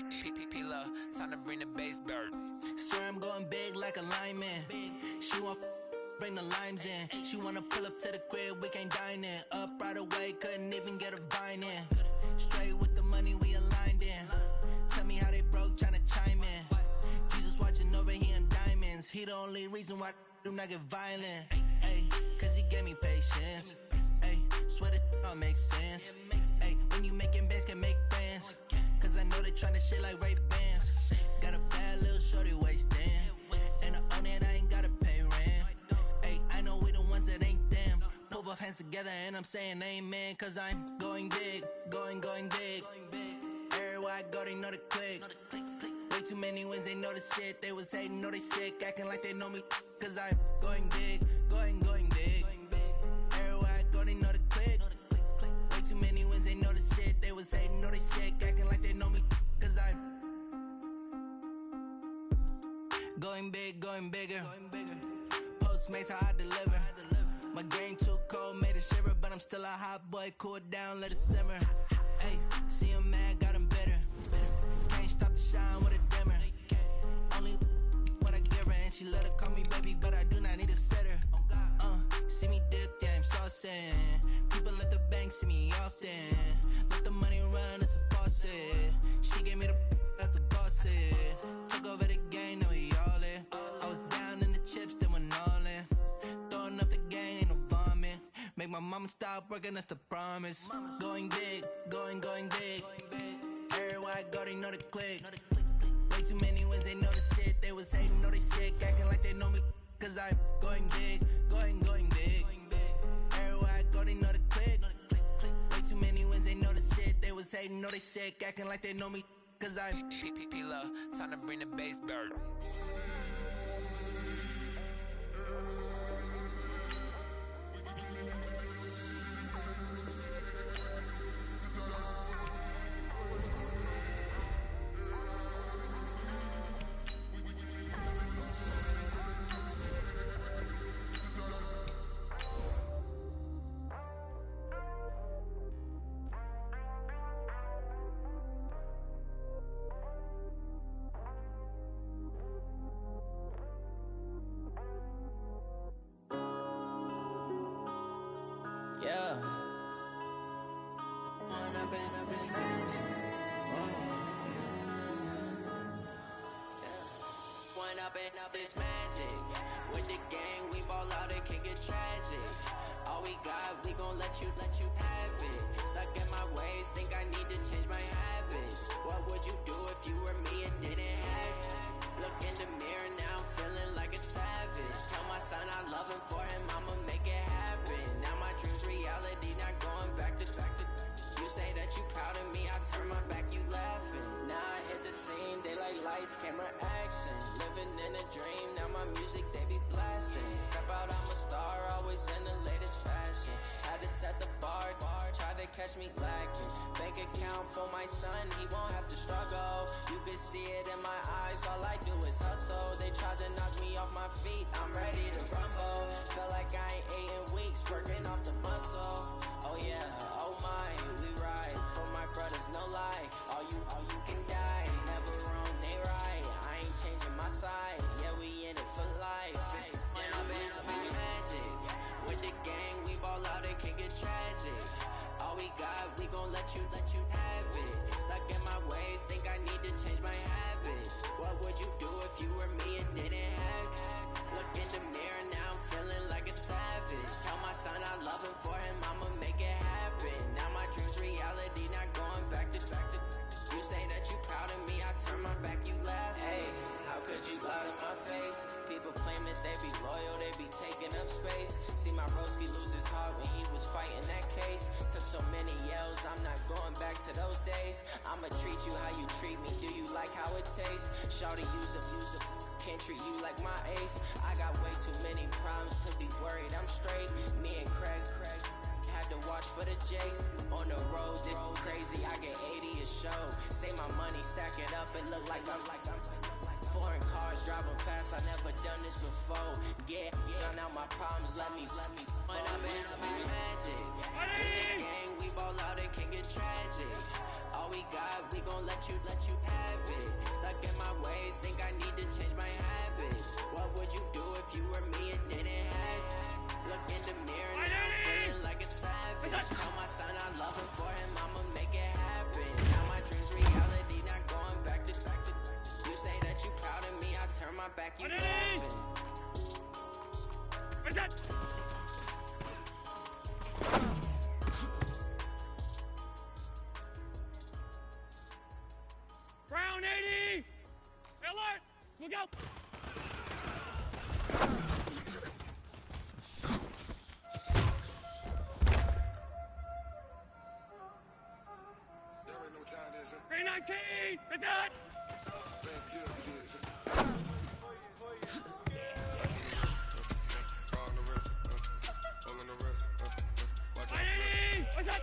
P-P-P-Love, time to bring the bass bird. Swear I'm going big like a lineman. She want bring the limes in. She wanna pull up to the crib, we can't dine in. Up right away, couldn't even get a vine in. Straight with the money we aligned in. Tell me how they broke, tryna chime in. Jesus watching over here in diamonds. He the only reason why I do not get violent. Ay, cause he gave me patience. Ay, swear that all makes sense. Ay, when you making bands, can make friends. Cause I know they tryna shit like Ray-Bans. Got a bad little shorty wasting. And I own it, I ain't gotta pay rent. Ay, I know we the ones that ain't them. Pull both hands together and I'm saying amen. Cause I'm going big, going big. Everywhere I go, they know the click. Way too many wins, they know the shit. They was hating, know they sick, acting like they know me. Cause I'm going big, going big. Everywhere I go, they know the click. Way too many wins, they know the shit. They was hating, know they sick, acting like they know me. Cause I'm going big, going bigger. Postmates, how I deliver. My game too cold, made it shiver. But I'm still a hot boy, cool it down, let it simmer. Hey, see him mad, got him bitter. Can't stop the shine with a dimmer. Only what I give her, and she let her call me baby, but I do not need a sitter. See me dip, yeah, I'm saucing. People at the bank see me often. Let the money run, it's a faucet. She gave me the that's a boss it. Took over the game, now we all in. I was down in the chips, then went all in. Throwing up the game, ain't no vomit. Make my mama stop working, that's the promise. Going big, going big. Everywhere I go, they know the click. Way too many wins, they know the shit. They was hating, know they sick, acting like they know me. Cause I'm going big, going big. Everywhere I go, they know the click. Way too many wins, they know the shit. They was hating, know they sick, acting like they know me. Cause I'm P-P-P-Love, time to bring the bass bird. Yeah. When I've been up this magic. When I've been up this magic. With the gang, we ball out, it can get tragic. All we got, we gon' let you have it. Stuck in my ways, think I need to change my habits. What would you do if you were me and didn't have it? Look in the mirror, now I'm feeling like a savage. Tell my son I love him, for him I'ma make it happen. Now my dreams reality, not going back to. You say that you proud of me, I turn my back, you laughing. Now I hit the scene, they like lights, camera, action. Living in a dream, now my music, they be blasting. Step out, I'm a star, always in the latest fashion. Had to set the bar, tried to catch me lacking. Bank account for my son, he won't have to struggle. You can see it in my eyes, all I do is hustle. They tried to knock me off my feet, I'm ready to rumble. Feel like I ain't ate in weeks, working off the muscle. Oh yeah, oh my, we ride for my brothers, no lie. All you can die, never wrong, they right. I ain't changing my side, yeah, we in it for life. When I've been up is magic. With the gang, we ball out, it can get tragic. All we got, we gon' let you have it. Stuck in my ways, think I need to change my habits. What would you do if you were me and didn't have it? Look in the mirror, now I'm feeling like a savage. Tell my son I love him, for him I'ma make it happen. Now my dreams reality, not going back to. You say that you proud of me, I turn my back, you laugh. Hey, how could you lie to my face? People claim that they be loyal, they be taking up space. See my broski lose his heart when he was fighting that case. Took so many yells, I'm not going back to those days. I'ma treat you how you treat me, do you like how it tastes? Shawty use up, can't treat you like my ace. I got way too many problems to be worried, I'm straight. Me and Craig had to watch for the Jakes. On the road, this crazy, I get 80 a show. Say my money, stack it up, it look like I'm foreign cars, driving fast, I never done this before. Yeah, done out my problems, let me. When I've been up is magic. With the gang, we ball out, it can get tragic. All we we got, we gon' let you have it. Stuck in my ways, think I need to change my habits. What would you do if you were me and didn't have it? Look in the mirror now, feeling like a savage. Tell my son I love him, for him I'ma make it happen. Now my dreams reality, not going back to. You say that you proud of me, I turn my back, you laughing. Brown 80! Alert! Look out! Green 19! It's out! What's up?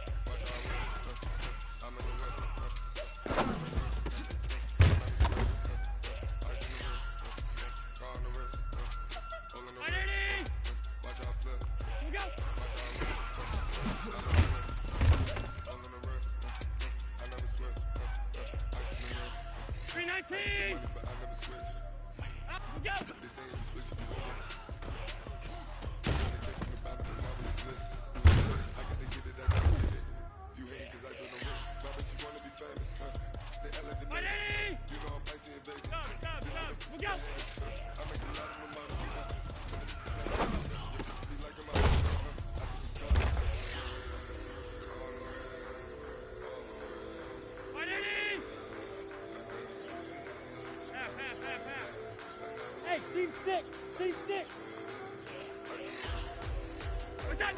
Hey, team six! Team six! What's that?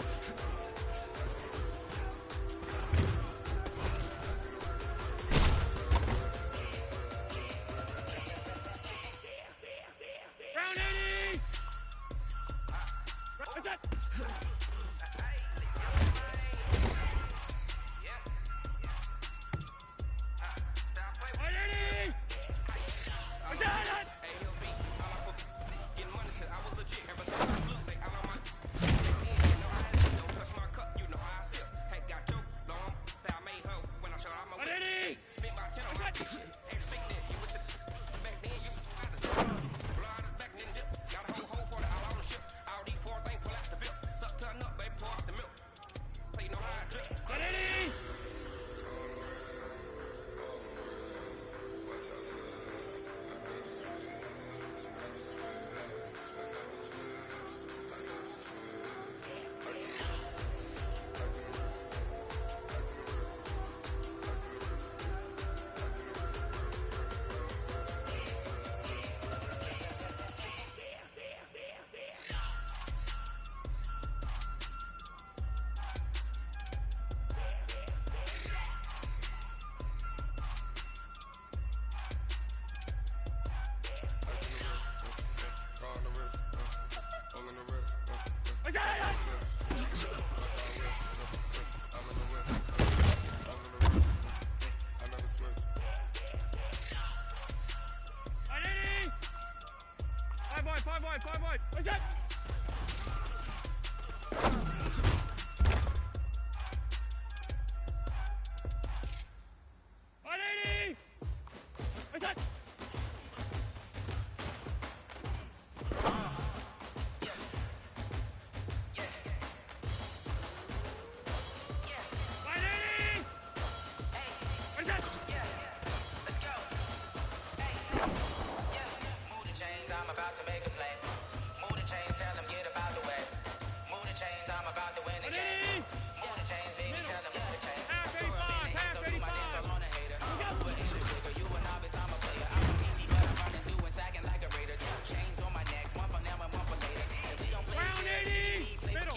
Round 80! What's that? Five wide. What's that? What's that? I'm about to make a play. Move the chains, tell them get about the way. Move the chains, I'm about to win the game. Move the chains, baby, tell them move the chains. I store up in the hands, so do my dance on a hater. You a hater, sugar, you a novice, I'm a player. I'm a DC, but I'm running through and sacking like a raider. 2 chains on my neck, one for now and one for later. And we don't play middle.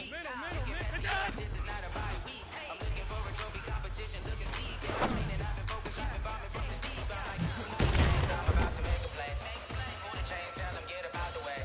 This is not a bye week. I'm looking for a trophy competition, looking steep. I'm training, I've been focused, I've been bombing from the deep. I'm like, move the chains, I'm about to make a play. Move the chains, tell them get about the way.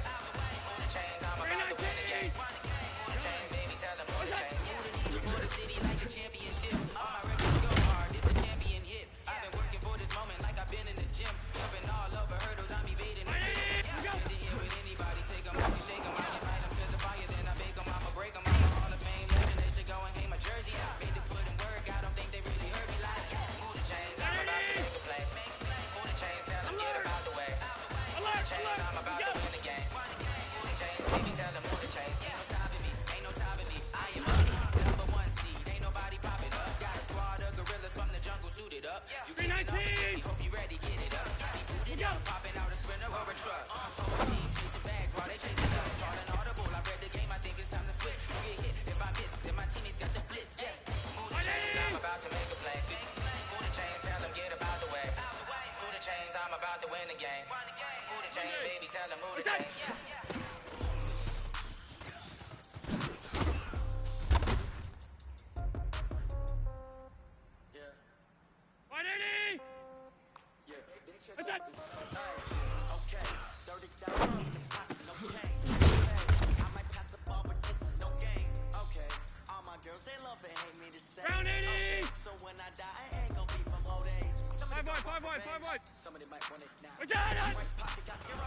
to make a play. Who the chains, tell them get about the way. Who the chains, I'm about to win the game. Who the chains, baby, tell them who the chains. What's that? Okay, 30,000 in the pocket, no change. Okay, I might pass the ball, but this is no game. Okay, all my girls, they love and hate me the same. Round 80! Okay, so when I die, I ain't gon' be from old age. Five wide. Somebody might want it now. What's that? Right pocket got zeros,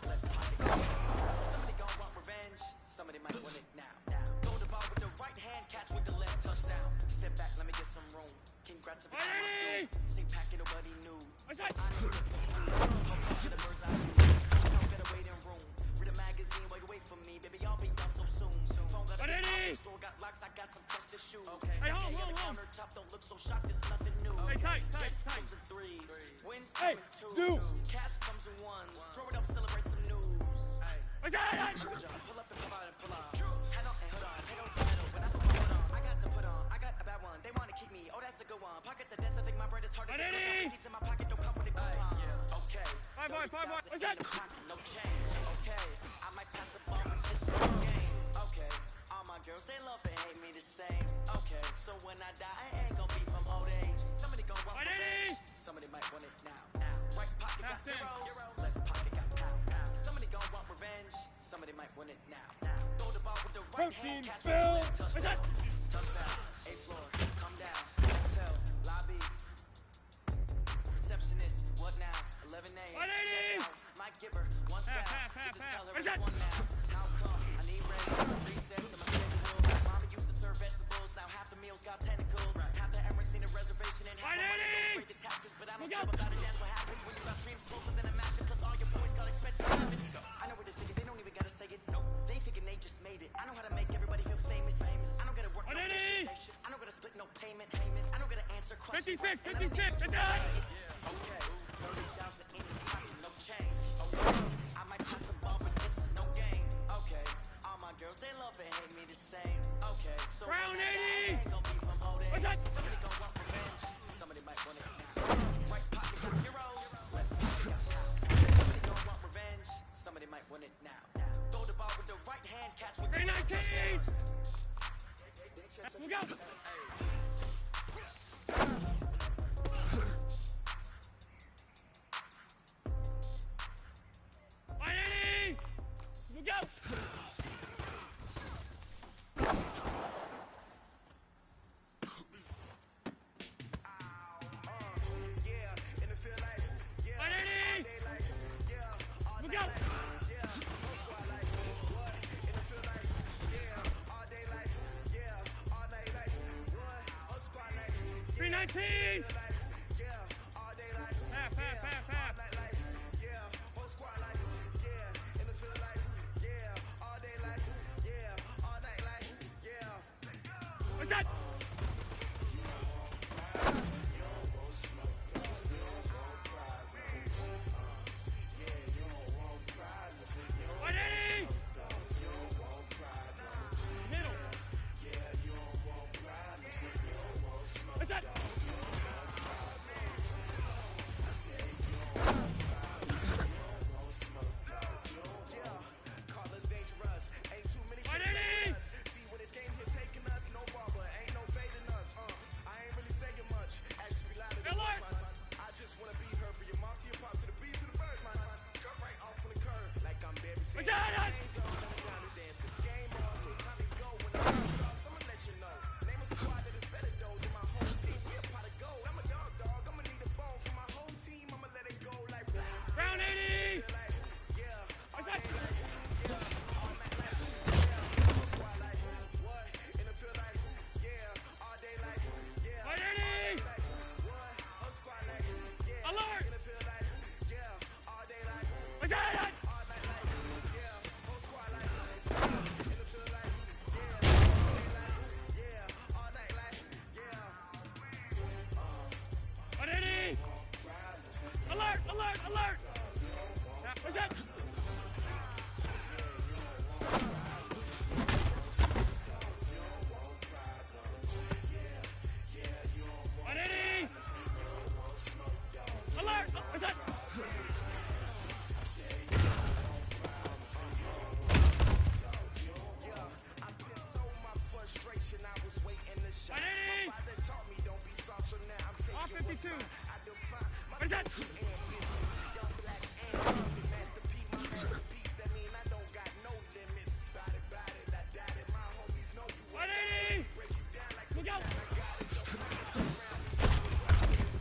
left pocket got zeros. Somebody gon' want revenge. Somebody might want it now. Throw the ball with the right hand, catch with the left, touchdown. Step back, let me get some room. Congrats to the team. Stay packing, nobody knew. What's that? To the birds I knew. Don't better wait in room. Read a magazine while you wait for me, baby. I'll be done so soon. Phone got a store, got locks. I got some trusted shoes. Okay. Hey, hold. Countertop, don't look so shocked. It's nothing new. Hey, tight. Comes in threes. Wins come in twos. Cash comes in ones. Throw it up, celebrate some news. What's that? Pull up and pull out and pull out. Head on and hold on. Head on to head on. When I put my foot on, I got to put on. I got a bad one. They want to keep me. Oh, that's a good one. Pockets are dense. I think my bread is hard as a coupon. Receipts in my pocket don't come with a coupon. Okay. Five wide. What's that? No change. Okay. I might pass the ball, but this is the game. Okay. All my girls, they love and hate me the same. Okay. So when I die, I ain't gon' be from old age. Somebody gon' want revenge. Somebody might want it now. Right pocket got zeros. Left pocket got pound. Somebody gon' want revenge. Somebody might want it now. Throw the ball with the right hand, catch with the left, touchdown. Touchdown. 8th floor, come down. Hotel, lobby. Receptionist, what now? 11 names. Check out. My giver, one foul. Just tell her it's one now. How come? I need rest. Recess in my schedule. Mama used to serve vegetables. Now half the meals got tentacles. Half the Emirates need a reservation and half the money goes straight to taxes. But I don't care about it. That's what happens when you got dreams closer than a match. Cause all your boys got expensive habits. I know what they're thinking. They don't even gotta say it. Nope. They thinking they just made it. I know how to make everybody feel famous. I don't gotta work no shit. I don't gotta split no payment. I don't gotta answer questions. 56. Okay, 30,000 in the pocket, no change. Okay, I might pass the ball, but this is no game. Okay, all my girls, they love and hate me the same. Okay, so round 80. I ain't gon' be from old age. Somebody gon' want revenge. Somebody might want it now. Right pocket got zeros. Left pocket got pound. Somebody gon' want revenge. Somebody might want it now. Throw the ball with the right hand, catch with the left. 19. Look out. Look out! Look out! 319! Half. What's that? Middle. What's that? Alert! What's that? was ambitious. Young black and gifted, Master P, my masterpiece. That mean I don't got no limits. Bout it, I doubt it. My homies know you ain't got it. Break you down like the down. I got it. Don't wanna surround me.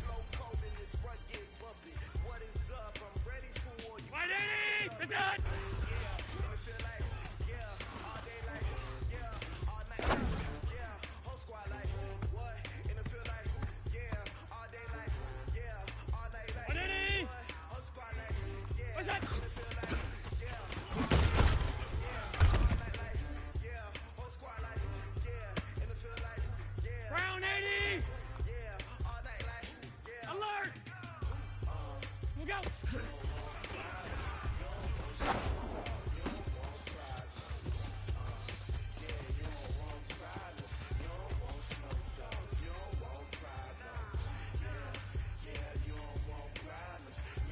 Flow cold and this run get bumpy. What is up? I'm ready for all you. 180! It's done! Yeah, and it feel like, yeah, all day like, yeah, all night like, yeah, whole squad like, what? And it feel like, yeah, all day like, yeah, all night like, 180! what? Whole squad like, yeah, What's that? and it feel like, yeah, all night like, yeah, whole squad like, yeah, and it feel like, yeah, Round 80! yeah, all night like, yeah. Alert! Look out!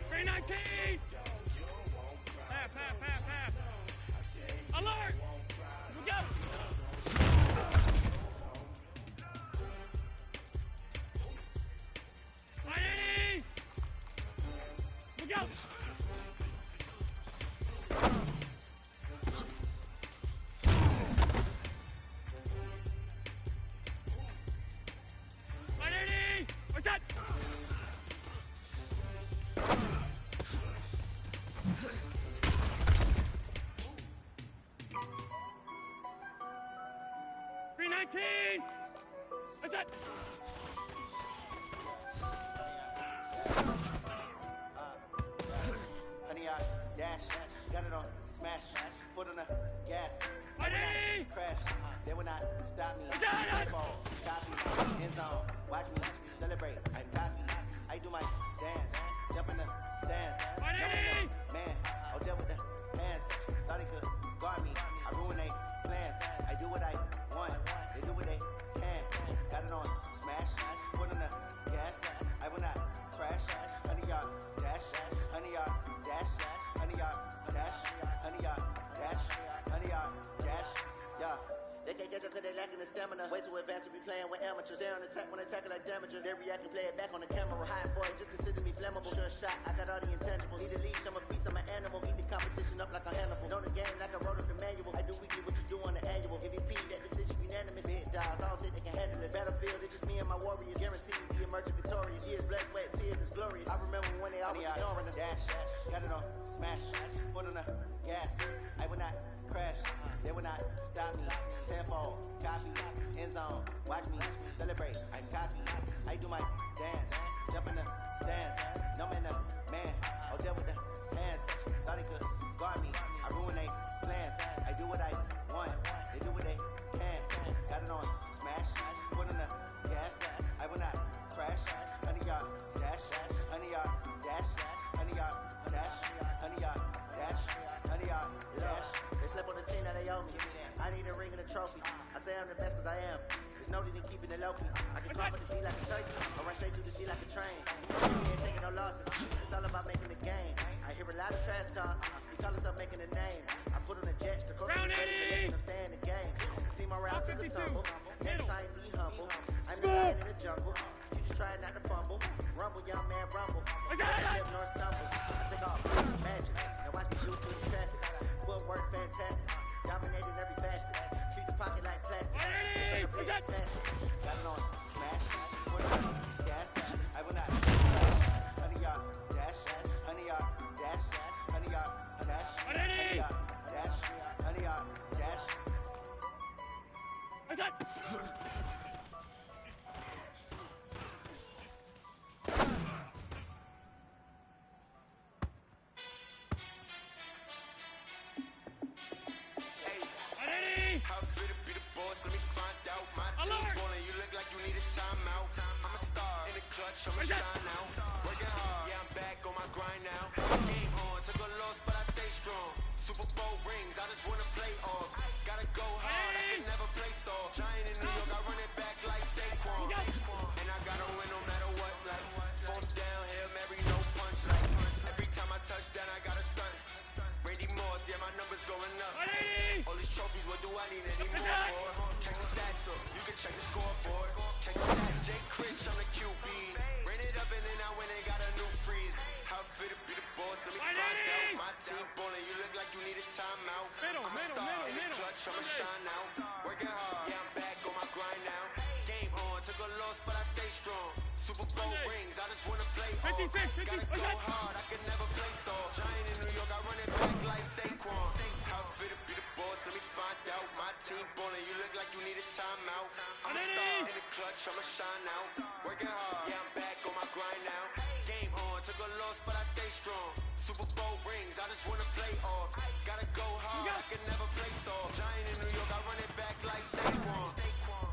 Three 19! Half. Alert! Look out! Look out! What's that? Three 19! What's that? Honey, I dash, got it on smash, foot on the gas. Honey! Crash, they will not stop me. Got it! Ball, copy, end zone, watch me celebrate. I'm cocky, I do my dance, jump in the stands. Honey! Man, I'll deal with the hands. Thought they could guard me, I ruin they plans. I do what I want, they do what they can. Got it on smash, foot on the gas. I will not crash, honey, y'all dash, honey, y'all dash, honey, y'all dash, honey, y'all dash, honey, y'all dash, yeah. They can't catch up cause they lacking the stamina. Way too advanced to be playing with amateurs. They on attack when attacking like damager. They react and play it back on the camera. Hot boy, just consider me flammable. Sure shot, I got all the intangibles. Need a leash, I'm a beast, I'm an animal. Eat the competition up like a Hannibal. Know the game like I wrote up the manual. I do weekly what you do on the annual. MVP, that decision unanimous. Big dogs, I don't think they can handle it. Battlefield, it's just me and my warriors. Guaranteed we emerging victorious. Years, blood, sweat, tears, it's glorious. I remember when they always ignoring us. Dash, got it on smash, foot on the gas. I will not crash, they will not stop me. Tenfold, copy, end zone, watch me celebrate. I copy, I do my dance, jump in the stands. No man, man, I'll deal with the hands. Thought they could guard me, I ruin they plans. I do what I want, they do what they can. Got it on smash, foot on the gas. I will not crash, honey y'all dash, honey y'all dash, honey y'all dash, honey y'all dash, honey y'all dash. They slept on the team that they owe me. I need a ring and a trophy. I say I'm the best cause I am. There's no need in keeping it low key. I can cover the D like a turkey. I run straight through the D like a train. We ain't taking no losses. It's all about making the game. I hear a lot of trash talk. You call us up making a name. I put on the jets to coach the credit to stay in the game. See my route took a tumble. Next time be humble. I'm the lion in the jungle. You just try not to fumble. Rumble, young man, rumble. Slip nor stumble. I take off magic. Now watch me shoot through the traffic. Footwork fantastic. Dominating every facet. Treat the pocket like plastic. Got it on smash. Put it on gas. I will not crash. Honey y'all dash. Honey y'all dash. Honey y'all dash. Honey y'all dash. Honey y'all dash. What's that? How fit to be the boss? Let me find out. My team ballin', you look like you need a timeout. I'm a star in the clutch, I'ma shine out. Working hard, yeah, I'm back on my grind now. Game on, took a loss, but I stay strong. Super Bowl rings, I just wanna play off. Gotta go hard, I can never play soft. Giant in New York, I run it back like Saquon. And I gotta win no matter what. Like fourth down, Hail Mary, no punch. Like every time I touch down, I gotta stunt. Brady Moss, yeah, my numbers going up. All these trophies, what do I need any more for? Check the stats up, you can check the scoreboard. Check the stats, Jake Critch, I'm the QB. Ran it up and then I went and got a new freeze. shine now. Working hard, yeah, I'm back on my grind now. Game on, took a loss, but I stay strong. Super Bowl rings, I just wanna play off. Gotta go hard, I can never play soft. Giant in New York, I run it back like Saquon. How fit to be the boss, let me find out. My team ballin', you look like you need a timeout. I'm a star in the clutch, I'ma shine now. Working hard, yeah, I'm back on my grind now. Game on, took a loss, but I stay strong. Super Bowl rings, I just wanna play off. Gotta go hard, I can never play soft. Giant in New York, I run it back like Saquon.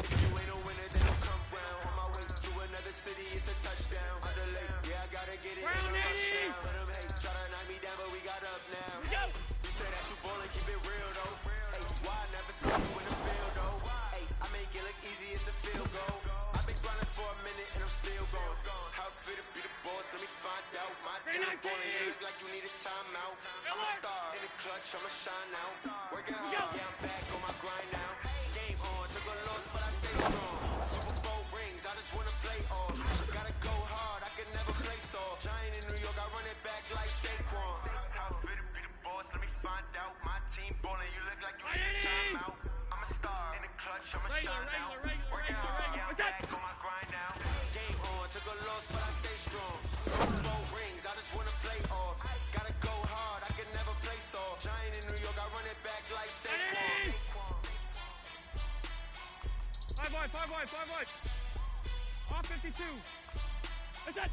If you ain't a winner, then don't come round. On my way to another city, it's a touchdown. Underlay, yeah, I gotta get it in a rush now. Let them hate, try to knock me down, but we got up now. You say that you ballin', keep it real though. Hey, why I never see you in the field though? Hey, I make it look easy, it's a field goal. I've been grinding for a minute and I'm still going. How fit to be the boss, let me find out. My team ballin', you look like you need a timeout. I'm a star in the clutch, I'ma shine now. Working hard, yeah, I'm back on my grind now. Game on, took a loss, but I stay strong. Super Bowl rings, I just wanna play off. Gotta go hard, I can never play soft. Giant in New York, I run it back like Saquon. How fit to be the boss, let me find out. My team ballin', you look like you need a timeout. I'm a star in the clutch, I'ma shine now. Working hard, yeah, I'm back on my grind now. Game on, took a loss, but I stay strong. Super Bowl rings, I just wanna play off. Gotta go hard, I can never play soft. Giant in New York, I run it back like Saquon. Five wide. Off 52. That's it.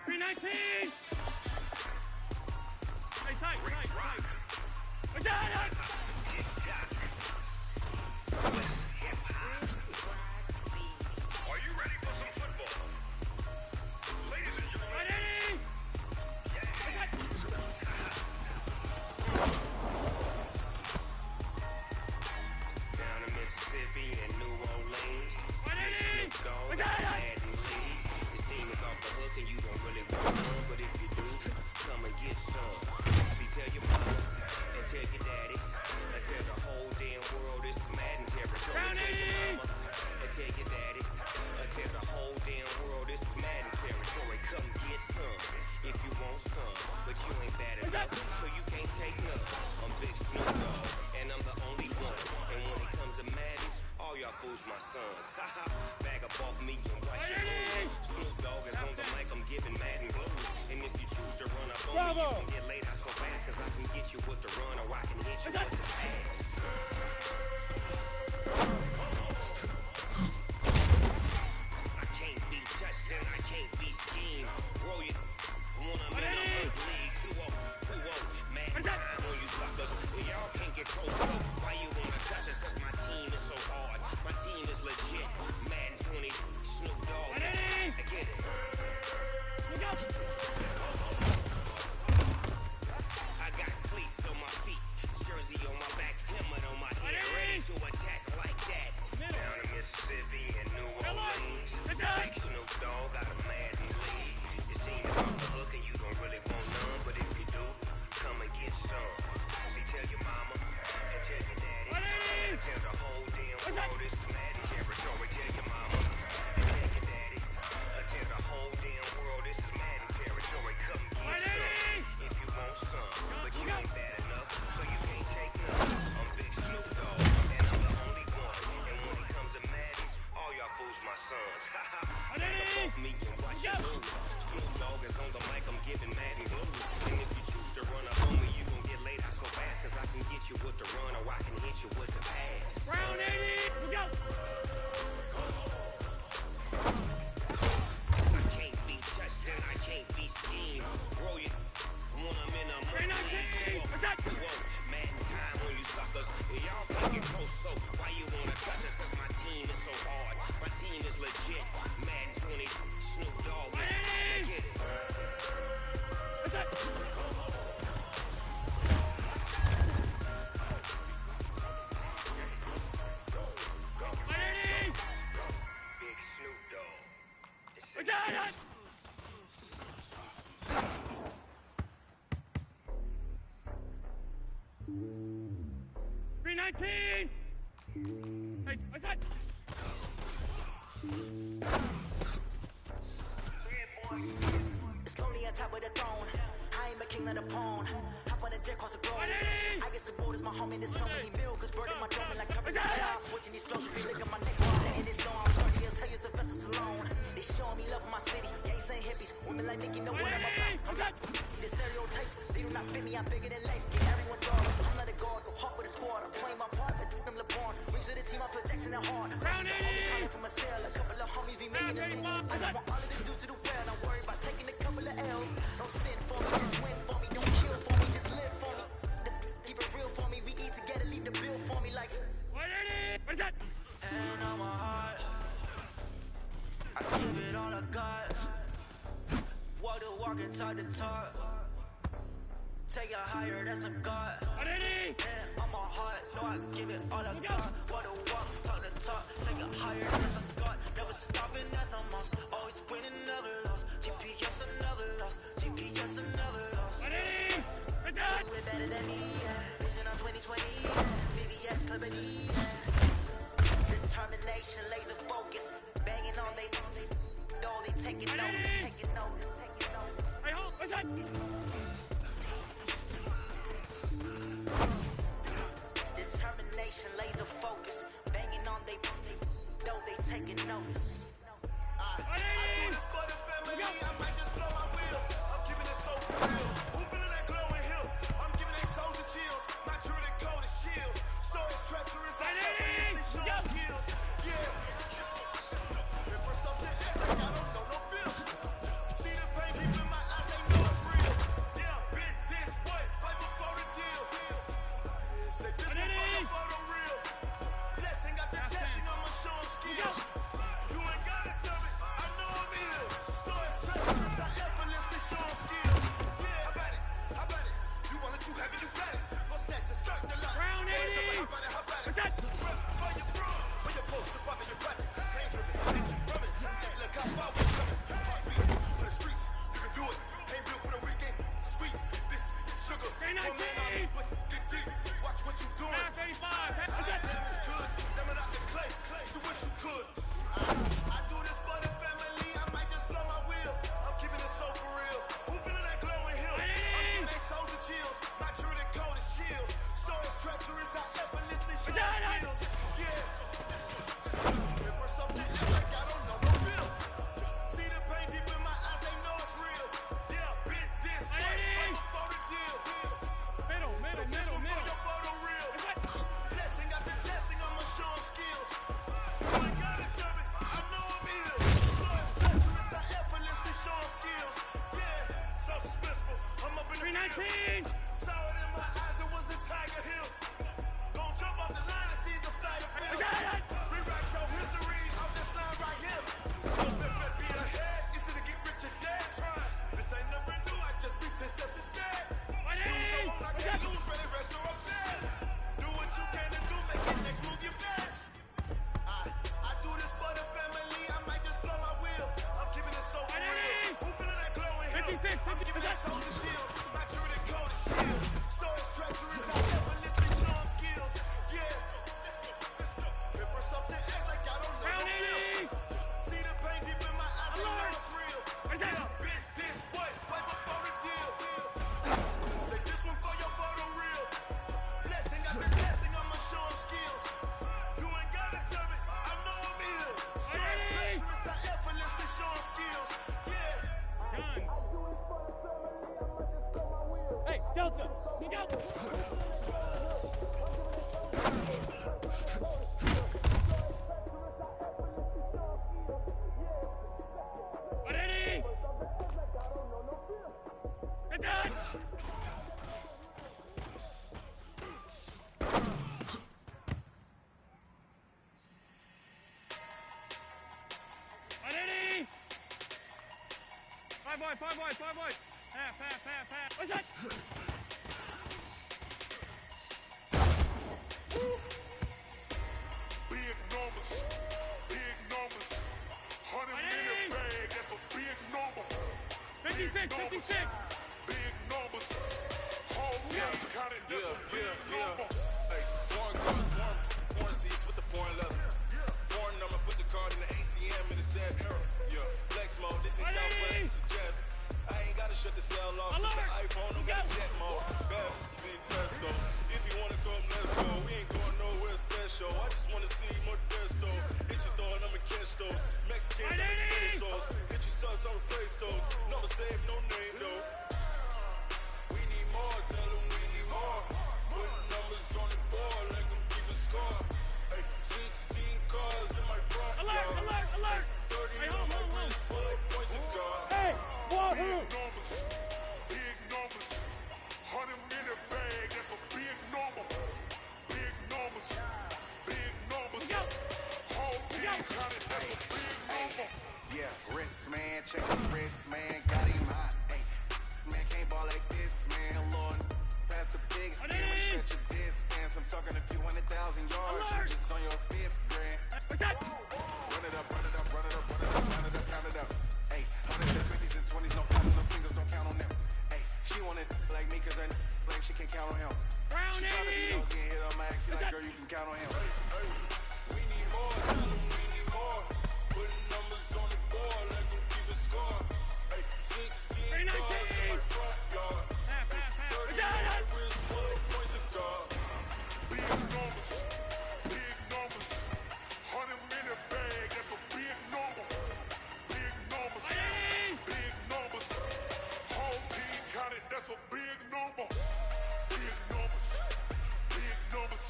.319. Hey, tight. We got it. Are you ready for some football? Ladies and gentlemen. Down in Mississippi and New Orleans, Snoop Dogg, Madden League. This team is off the hook and you don't really want one, but if you do, come and get some. See, tell your mama and tell your daddy and tell the whole damn world this is Madden territory. Tell your mama and tell your daddy and tell the whole damn world this is Madden territory. Come get some if you want some, but you ain't bad enough, so you can't take none. I'm Big Snoop Dogg and I'm the only one. And when it comes to Madden, all y'all fools my sons. Haha, bag up off me and watch your moves. Snoop Dogg is on the mic, I'm giving Madden blues. And if you choose to run up on me, you gon' get laid out so fast, cause I can get you with the run or I can hit you with the pass. I can't be touched and I can't be schemed. Roll it when I'm in a big league. 2-0, Madden time on you suckers. Y'all can't get close, so why you wanna touch us? Cause my team is so hard. My team is legit. Madden 20, Snoop Dogg. I get it. I got cleats on my feet, jersey on my back, helmet on my head, ready to attack like that. Down in Mississippi and New Orleans, Big Snoop Dogg got a Madden league. Your team is off the hook and you don't really want none, but if you do, come and get some. See, tell your mama and tell your daddy and tell the whole damn world this is Madden territory. Tell your mama and tell your daddy and tell the whole damn world this is Madden territory. Come get some if you want some, but you ain't bad enough, so you can't take none. I'm Big Snoop Dogg and I'm the only one. And when it comes to Madden, all y'all fools my sons. Haha, bag up off me and watch your moves. Snoop Dogg is on the mic, I'm giving Madden blues. And if you choose to run up on me, you gon' get laid out so fast, cause I can get you with the run or I can hit you with the pass. Round 80. We go. I can't be touched and I can't be schemed. Roll it when I'm in a league. 2-0, Madden time on you suckers. Y'all can't get close, so why you wanna touch us? Cause my team is so hard. My team is legit. Madden 20, Snoop Dogg. I get it. Big Snoop Dogg. We got it. .319. Hey, what's that? It's lonely on top of the throne. I ain't the king of the pawn. Hop on a jet across the globe. I guess the board is my home and there's so many milk. Bird in my dome and like covered in chaos. Switching these flows, be licking my neck. And it's slow, I'm sturdy as hell, it's a vessel alone. They showing me love in my city. Gangs ain't hippies. Women like Nicki know what I'm about. I'm like, the stereotypes, they do not fit me. I'm bigger than life. Get everyone dog. I'm not a guard, go hard with a squad. I'm playing my part, I do them LeBron. Wings of the team, I put Jackson and hard. Homie calling from a cell. A couple of homies be making it. I just want all of the dudes to do well. Don't worry about taking a couple of L's. Don't sin for me, just win for me. Don't kill for me, just live for me. Keep it real for me. We eat together, leave the bill for me like. What is that? And on my heart, I give it all I got. Walk the walk and talk the talk. Take it higher, that's a God. And on my heart, no, I give it all I got. Walk the walk, talk the talk. Take it higher, that's a God. Never stopping, that's a must. Always winning, never lost. GPS, I never lost. GPS, I never lost. We're better than me, yeah. Vision on 2020, yeah. VVS, Company, yeah. Determination, laser focus, banging on they taking notice, taking notice, taking notice. Hey, hold, what's that? Determination, laser focus, banging on they taking notice. I do this for the family, I might just blow my wheel. I'm giving it so for real. Who feeling that glowing hill? I'm giving they soldier chills. My truly code is chill. Stories treacherous, I effortlessly show skills. Yeah. First up the edge, like I don't know no bill. See the pain deep in my eyes, they know it's real. Yeah, bit this, what? Right before the deal. Say this one for the real. Blessing got the testing, I'ma show them skills. You ain't gotta tell me, I know I'm ill. Stories treacherous, I effortlessly show them skills. Yeah, how about it? How about it? You want it, you have it, you got it. Go snatch it, start the line. Brownie! How about it? How about it? Where you from? Where you post up in your projects? Pain driven, attention from it. Look how far we coming. Heartbeat for the streets. You can do it. Ain't built for the weekend. Sweet. This sugar. One man on me, but get deep. Watch what you doing. I got damaged goods. Them it out the clay. You wish you could. I do this for the family. I might just blow my wheel. I'm keeping it so for real. Who feeling that glowing hill? I'm giving they soldier chills. My truly code is chill. Stories treacherous. I effortlessly show skills. Yeah. It burst up the edge like I don't know no bill. See the pain deep in my eyes, they know it's real. Yeah, bit this way, right before the deal. Middle. Your photo real. Blessing got the testing, I'ma show them skills. You ain't gotta tell me, I know I'm ill. Stories treacherous, I effortlessly show them skills. Yeah, so suspenseful, I'm up in the 319. Saw it in my eyes, it was the Tiger Hill. Gon' jump off the line and see the flight of film. Rewrite your history on this line right here. Don't let be ahead, easy to get rich or dead trying. This ain't never new, I just be 10 steps instead. Snooze so long I can't lose, ready, rest or up there. Do what you can to do, make it next move your best. I do this for the family, I might just blow my wheel. I'm keeping it so for real. Who feeling that glowing hill? I'm giving that soldier chills. My truly code is chill. Stories treacherous, I effortlessly show them skills. Yeah. It burst up the edge like I don't know no bill. See the pain deep in my eyes, they know it's real. Yeah, bit this way, right before the deal. Say this one for your photo real. Blessing got the testing, I'ma show them skills. You ain't gotta tell me, I know I'm ill. Stories treacherous, I effortlessly show them skills. Yeah. Hey, Delta, look out! Ready? Attack! Ready? Five boy. Half. What's that? Big numbers. 100-minute bag, that's a big number. 56. Big numbers. Whole game counted, that's a big number. Hey, foreign cars, foreign seats with the foreign leather. Foreign number, put the card in the ATM in the sad era. Yeah, flex mode, this is Southwest. gotta shut the cell off. Cause the iPhone don't got a jet mode. Bad big presto. If you wanna come, let's go. We ain't going nowhere special. I just wanna see more desto. Hit your thought, I'ma catch those. Mexican, pesos. Hit your sons, I'ma replace those. Never save no name though. We need more, tell them we need more. Put numbers on the board, let them keep a score. Hey, 16 cars in my front yard. Alert! 30 on my wrist, bullet points of guard. Hey, Big numbers, big numbers. 100 in a bag, that's a big number. Big numbers, big numbers. Whole team counted, that's a big number. Yeah, wrist man, check the wrist man, got him hot. Hey, man can't ball like this, man. Lord, pass the big spin, when you stretch your distance. I'm talking a few 100,000 yards, you just on your 5th grand. Run it up, run it up, run it up, run it up, count it up, count it up. Hey, 100s and 50s and 20s, no passes, no singles, don't count on them. Hey, she wanted like me cause I like she can't count on him. She try to be nosy and hit her max, she like girl you can count on him. We need more, tell them we need more. Putting numbers on the board, let them keep a score. Hey, 16 cars in my front yard. Hey, 30 on my wrist, bullet points of guard. Big numbers, big numbers. 100 in a bag, that's a big number. Big numbers, big numbers. Whole team counted, that's a big number. Big numbers, big numbers.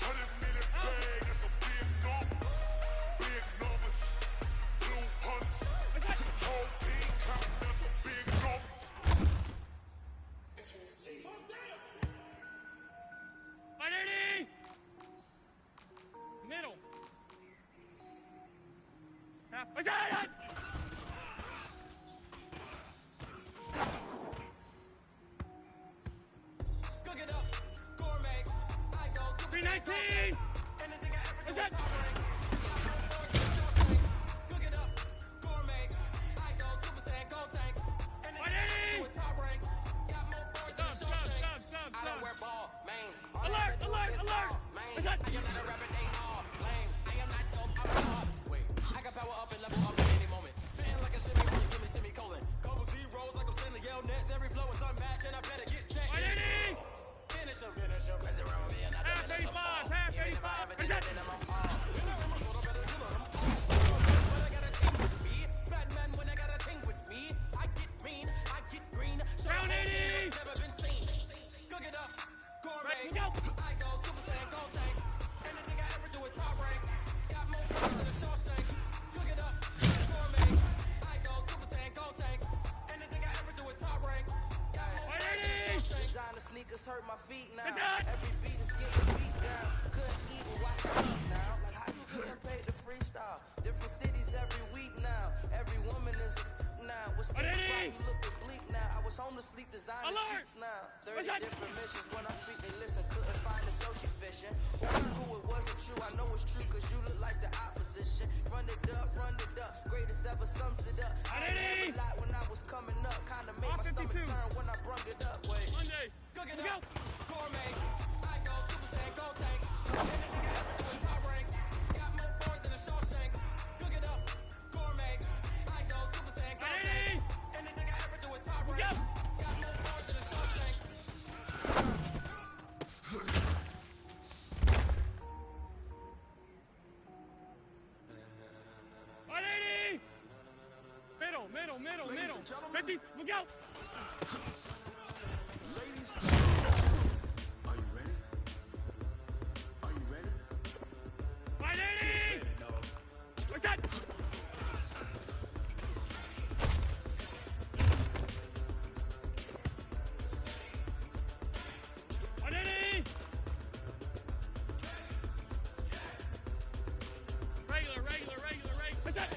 100 in a bag, that's a big number. Big numbers, blue hunts. Whole team counted, that's a big number. Middle. I got it! Cook it up, gourmet. I go super 319. Anything I ever do is top rank. Got more boards than Shawshank. Cook it up, gourmet. I go super saiyan, gold tank. Anything I ever do is top rank. Got more boards than Shawshank. I don't wear ball, mains. All I ever do is ball, mains. I am not a rapper, they all lame. I am not dope, I'm hard. Wait, I can power up and level up at any moment. Spitting like a semi-colon, give me semicolon. Couple zeros like I'm sending yell nets. Every flow is unmatched and I better get set. Finish him, finish him. Mess around with me and I half 85, half 85. You know I'm better, you know them all. But I got a team with me. Batman when I got a thing with me. I get mean, I get green. Round 80. Never been seen. Cook it up, gourmet. I go super saiyan, gold tank. Anything I ever do is top rank. Got more boards than a Shawshank. Cook it up, gourmet. I go super saiyan, gold tank. Anything I ever do is top rank. Got more boards than a Shawshank. Designer sneakers hurt my feet now. Every beat is getting beat down. Couldn't eat and watch me eat now. Like how you getting paid to freestyle? Different cities every week now. Every woman is a now. What's that? You looking bleak now. I was home to sleep designer sheets now. 30 different missions. When I speak, they listen. Couldn't find the social fishing. Who it wasn't true. I know it's true cause you look like the opposition. Run it up, run it up. Greatest ever sums it up. I ain't a lot when I was coming up. Kinda made my stomach turn when I brung it up. Wait. Cook it up, gourmet. I go super saiyan, gold tank. Anything I ever do is top rank. Got more boards than a Shawshank. Cook it up, gourmet. I go super saiyan, gold tank. Anything I ever do is top rank. Got more boards than a Shawshank. Middle. 50, look out! Ladies, are you ready? Are you ready? 580! What's that? Regular. What's that?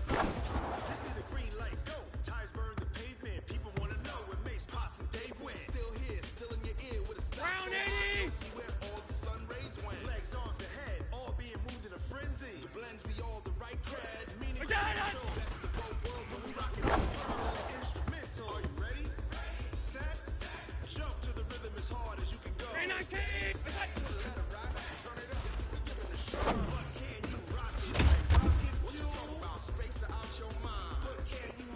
Give me the green light, go. Tires burn the pavement. People want to know when Mace, Pops, and Dave win. Still here, still in your ear with a stop. Round so 80. See where all the sun rays went. Legs, arms, and head, all being moved in a frenzy. The blends be all the right cred. Meaning What's that? that's the whole world when we rock it. Instrumental. Are you ready? Set. Jump to the rhythm as hard as you can go. 319. What's that? Let it rock. Turn it up. We're giving a show. But can you rock it? Like rocket fuel? What you talking about? Space out your mind. But can you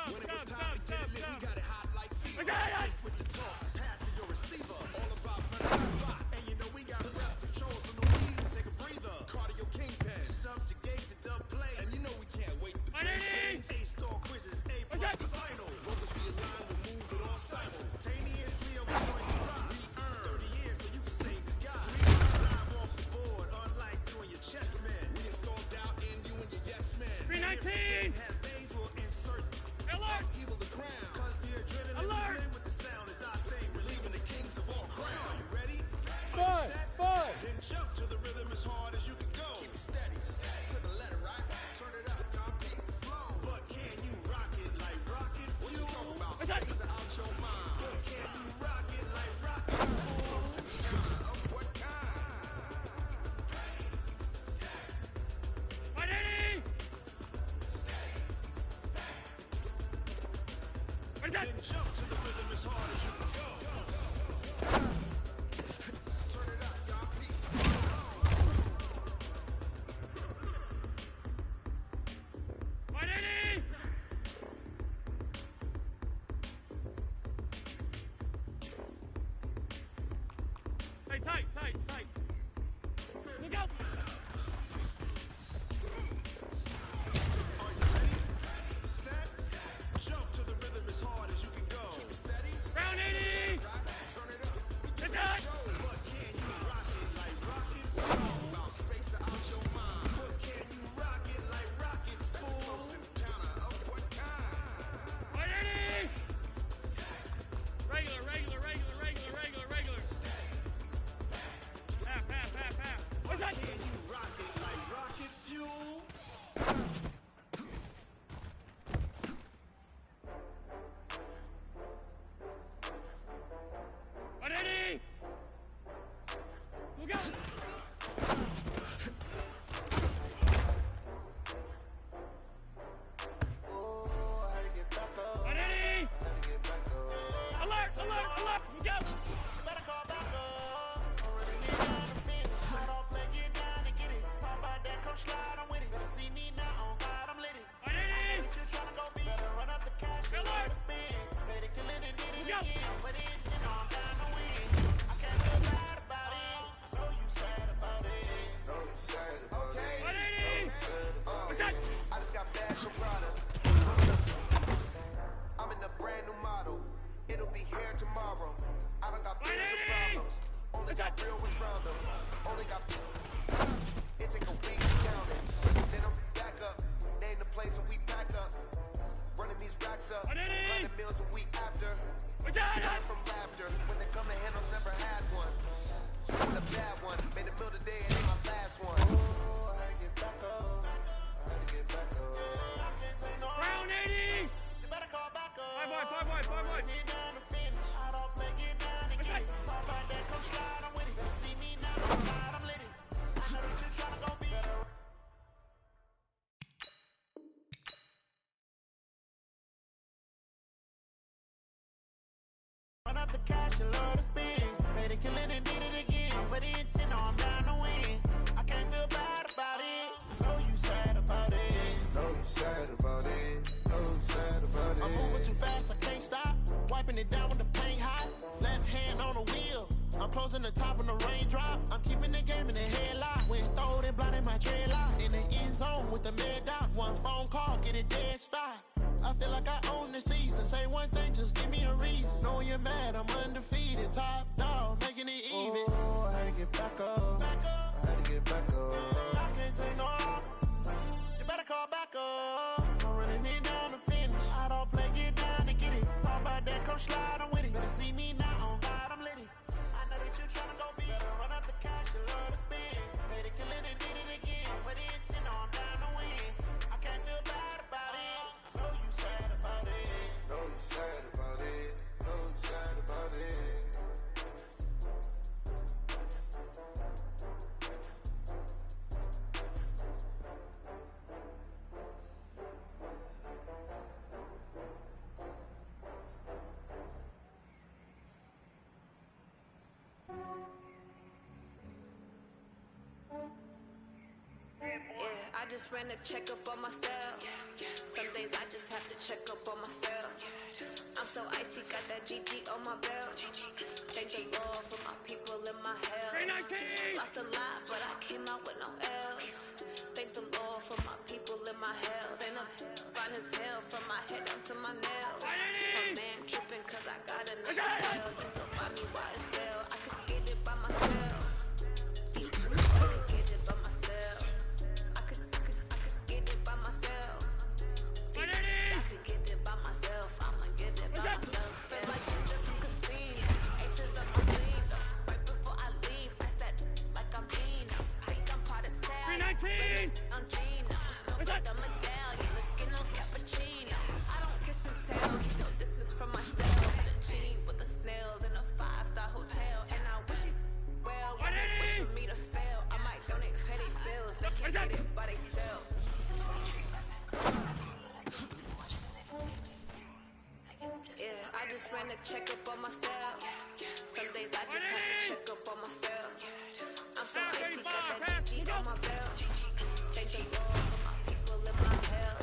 When it was time to get it lit, we got it hot like fever. Sick with the talk, passing your receiver. All about running the spot. And you know we got rep control, so no need to take a breather. Cardio kingpin, subjugate the dub play. And you know we can't wait to play. A-star quizzes, A+ the final. Focus we align, we'll move it all simultaneously. I'm going to rock. We earn 30 years so you can say we got. Live off the board, unlike you and your chess man. We installed doubt in you and your yes man. 319! Have veins will insert alert! Evil the crown. Cause the adrenaline alert! with the sound is octane, relieving the kings of all crown. You ready? Five, five. Then jump to the rhythm as hard as you can go. Keep it steady, to the letter, right? Turn it up, y'all beat the flow. But can you rock it like rocket fuel? What you talking about? Space out your mind. But can you rock it like rocket fuel? Of what kind? 180! Then jump to the rhythm as hard as you can go. Turn it up, y'all beat the flow. 180! Hey, tight. Look out! Are you ready? Set. Jump to the rhythm as hard as you can go. Keep it steady. Round 80! Turn it up. Get that! But can you rock it like rocket fuel? About space out your mind. But can you rock it like rockets full? Close encounter of what kind? 180! Regular. Half. What's that? Can you rock it like rocket fuel? Look out! Oh, I had to get back up. 180! I had to get back up. Alert! Look out! Better call back up. Already been down the finish. I don't play, get down and get it. Talk about that, come slide, I'm with it. Better see me now, on God, I'm lit it. 180! You tryna go big. Better run up the cash and let it spin. Better kill it and did it again. But it's in on down to win. I can't feel bad about it. I know you sad about it. Know you sad about it. 180! What's that? I just got bags from Prada. I'm in a brand new model. It'll be here tomorrow. I done got bills and problems. Only got real ones round them. Only got. It take a week to count it. Then I'm back up. Name the place and we back up. Running these racks up. 100 meals a week after. Coming from laughter. When they come to handles, never had one. With a bad one. Made a meal today and ain't my last one. Oh, I had to get back up. I had to get back up. I can't take no. Round 80! You better call back up. Five boy. Get down to finish. I don't play, get down and get it. Talk about that, come slide, I'm with it. Better see me now, on God, I'm lit it. I know that you're tryna go big. Run up the cash, you love to spin. Better kill it and did it again. But the intent, no, I'm down to win. I can't feel bad about it. I know you sad about it. Know you sad about it. Know you sad about it. I'm moving too fast, I can't stop. Wiping it down with the paint hot. Left hand on the wheel. I'm closing the top when the raindrop. I'm keeping the game in the headlock. When throwed and blinded my dreadlock. In the end zone with the mad dot. One phone call, get it dead stop. I feel like I own the season. Say one thing, just give me a reason. Knowing you're mad, I'm undefeated. Top dog, making it even. Oh, I had to get back up. I had to get back up. I can't take no. You better call back up. I'm running it down to finish. I don't play, get down and get it. Talk about that, come slide, I'm with it. Better see me now, on God, I'm lit it. I know that you're tryna go big. Better run up the cash, you love to spin. Better kill it and did it again. But the intent, no, I'm down to win. I can't feel bad about it. I know you sad about it. Know you sad about it. Know you sad about it. Yeah, I just ran a checkup on myself. Some days I just have to check up on myself. hell from my head down to my nails. My man tripping cause I got another cell. Just to buy me YSL. I could get it by myself. I could get it by myself. I could get it by myself. I could get it by myself. I'ma get it by myself. Feel like ginger from casino. Aces up my sleeve though. Right before I leave, I said like I'm Dino. Think I'm part of town. 319. I'm Gino. Smells like a medallion. The skin on cappuccino. I don't kiss and tell. You know this is from myself. Fettuccine with the snails in a 5-star hotel. And I wish he's well. When they wish for me to fail, I might donate petty bills. They can't get it by themselves. Yeah, I just ran a checkup on myself. Some days I just have to check up on myself. I'm so icy, got that GG on my belt. Thank the Lord for my people in my hell.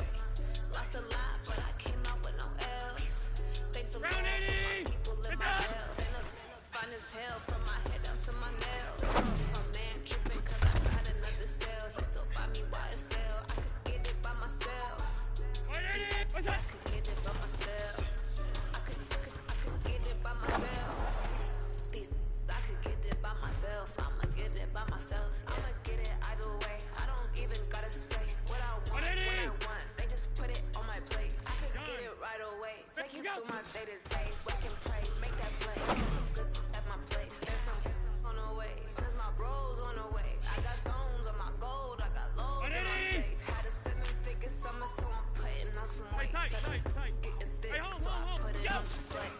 Lost a lot, but I came out with no L's. Thank the Lord for my people in my hell. Then I'm fine as hell from my head down to my nails. My man tripping cause I got another cell. He still buy me YSL. I could get it by myself. I could get it by myself. I could get it by myself. I could get it by myself. I'ma get it by myself. I'ma get it either way. I don't even gotta say what I want when I want. They just put it on my plate. I could get it right away. Take you through my day to day. Wake and pray, make that play. I'm good at my place. There's some on the way, cause my bro's on the way. I got stones on my gold. I got loads in my safe. Had a 7-figure summer, so I'm putting on some weight. Getting thick, so I put it on display.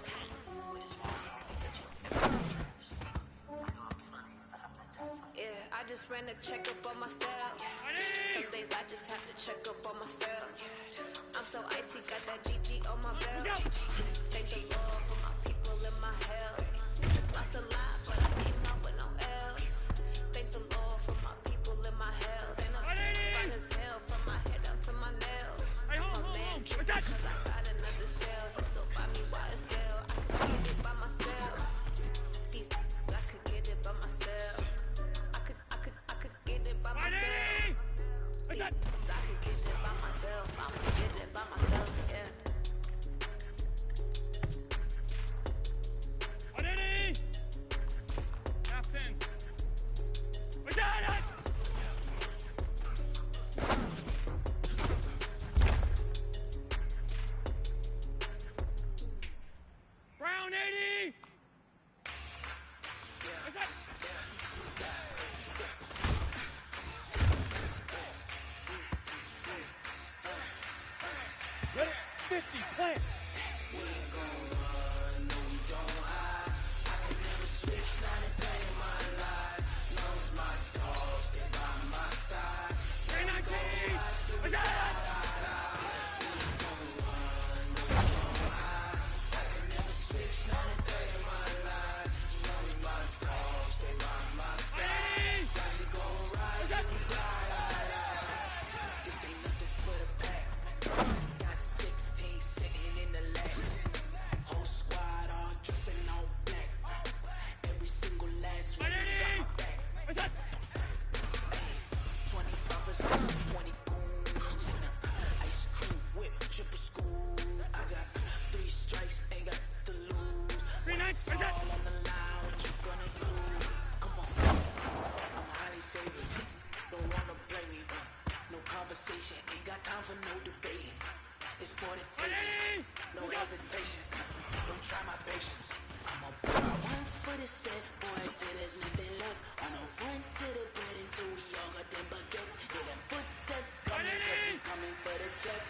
Yeah, I just ran a checkup on myself. Some days I just have to check up on myself. I'm so icy, got that GG on my belt. Thank the Lord for my people in my hell. Lost a lot, but I came out with no L's. Thank the Lord for my people in my hell. Then I'm fine as hell from my head down to my nails. My man tripping cause I got another cell. He still buy me YSL. I could get it by myself. I could get it by myself. I could get it by myself. I could get it by myself. I'ma get it by myself, yeah. Captain. We got it! Brown 80! Ready? 50, play! We ain't gon' run, no we don't hide. I can never switch, not a day in my life. Knows my dogs, they by my side. 319! We got it! We ain't gon' run, no we don't hide. I can never switch, not a day in my life. Knows my dogs, they by my side. Yeah, we gon' ride till we die. This ain't nothing for the pack. Got 16 sitting in the lab. Whole squad all dressing all black. Every single last one got my back. 20 officers, 20 goons. Ice cream whip, triple school. I got 3 strikes, ain't got to lose. When it's all on the line, what you gonna do? Come on, I'm highly favored. Don't wanna blame me. No conversation, ain't got time for no debating. It's for the taking, no hesitation. Don't try my patience. I'm a boy, one for the set, boy, till there's nothing left. On a run to the bed until we all got them baguettes. Hear them footsteps coming, cause we coming for the jet.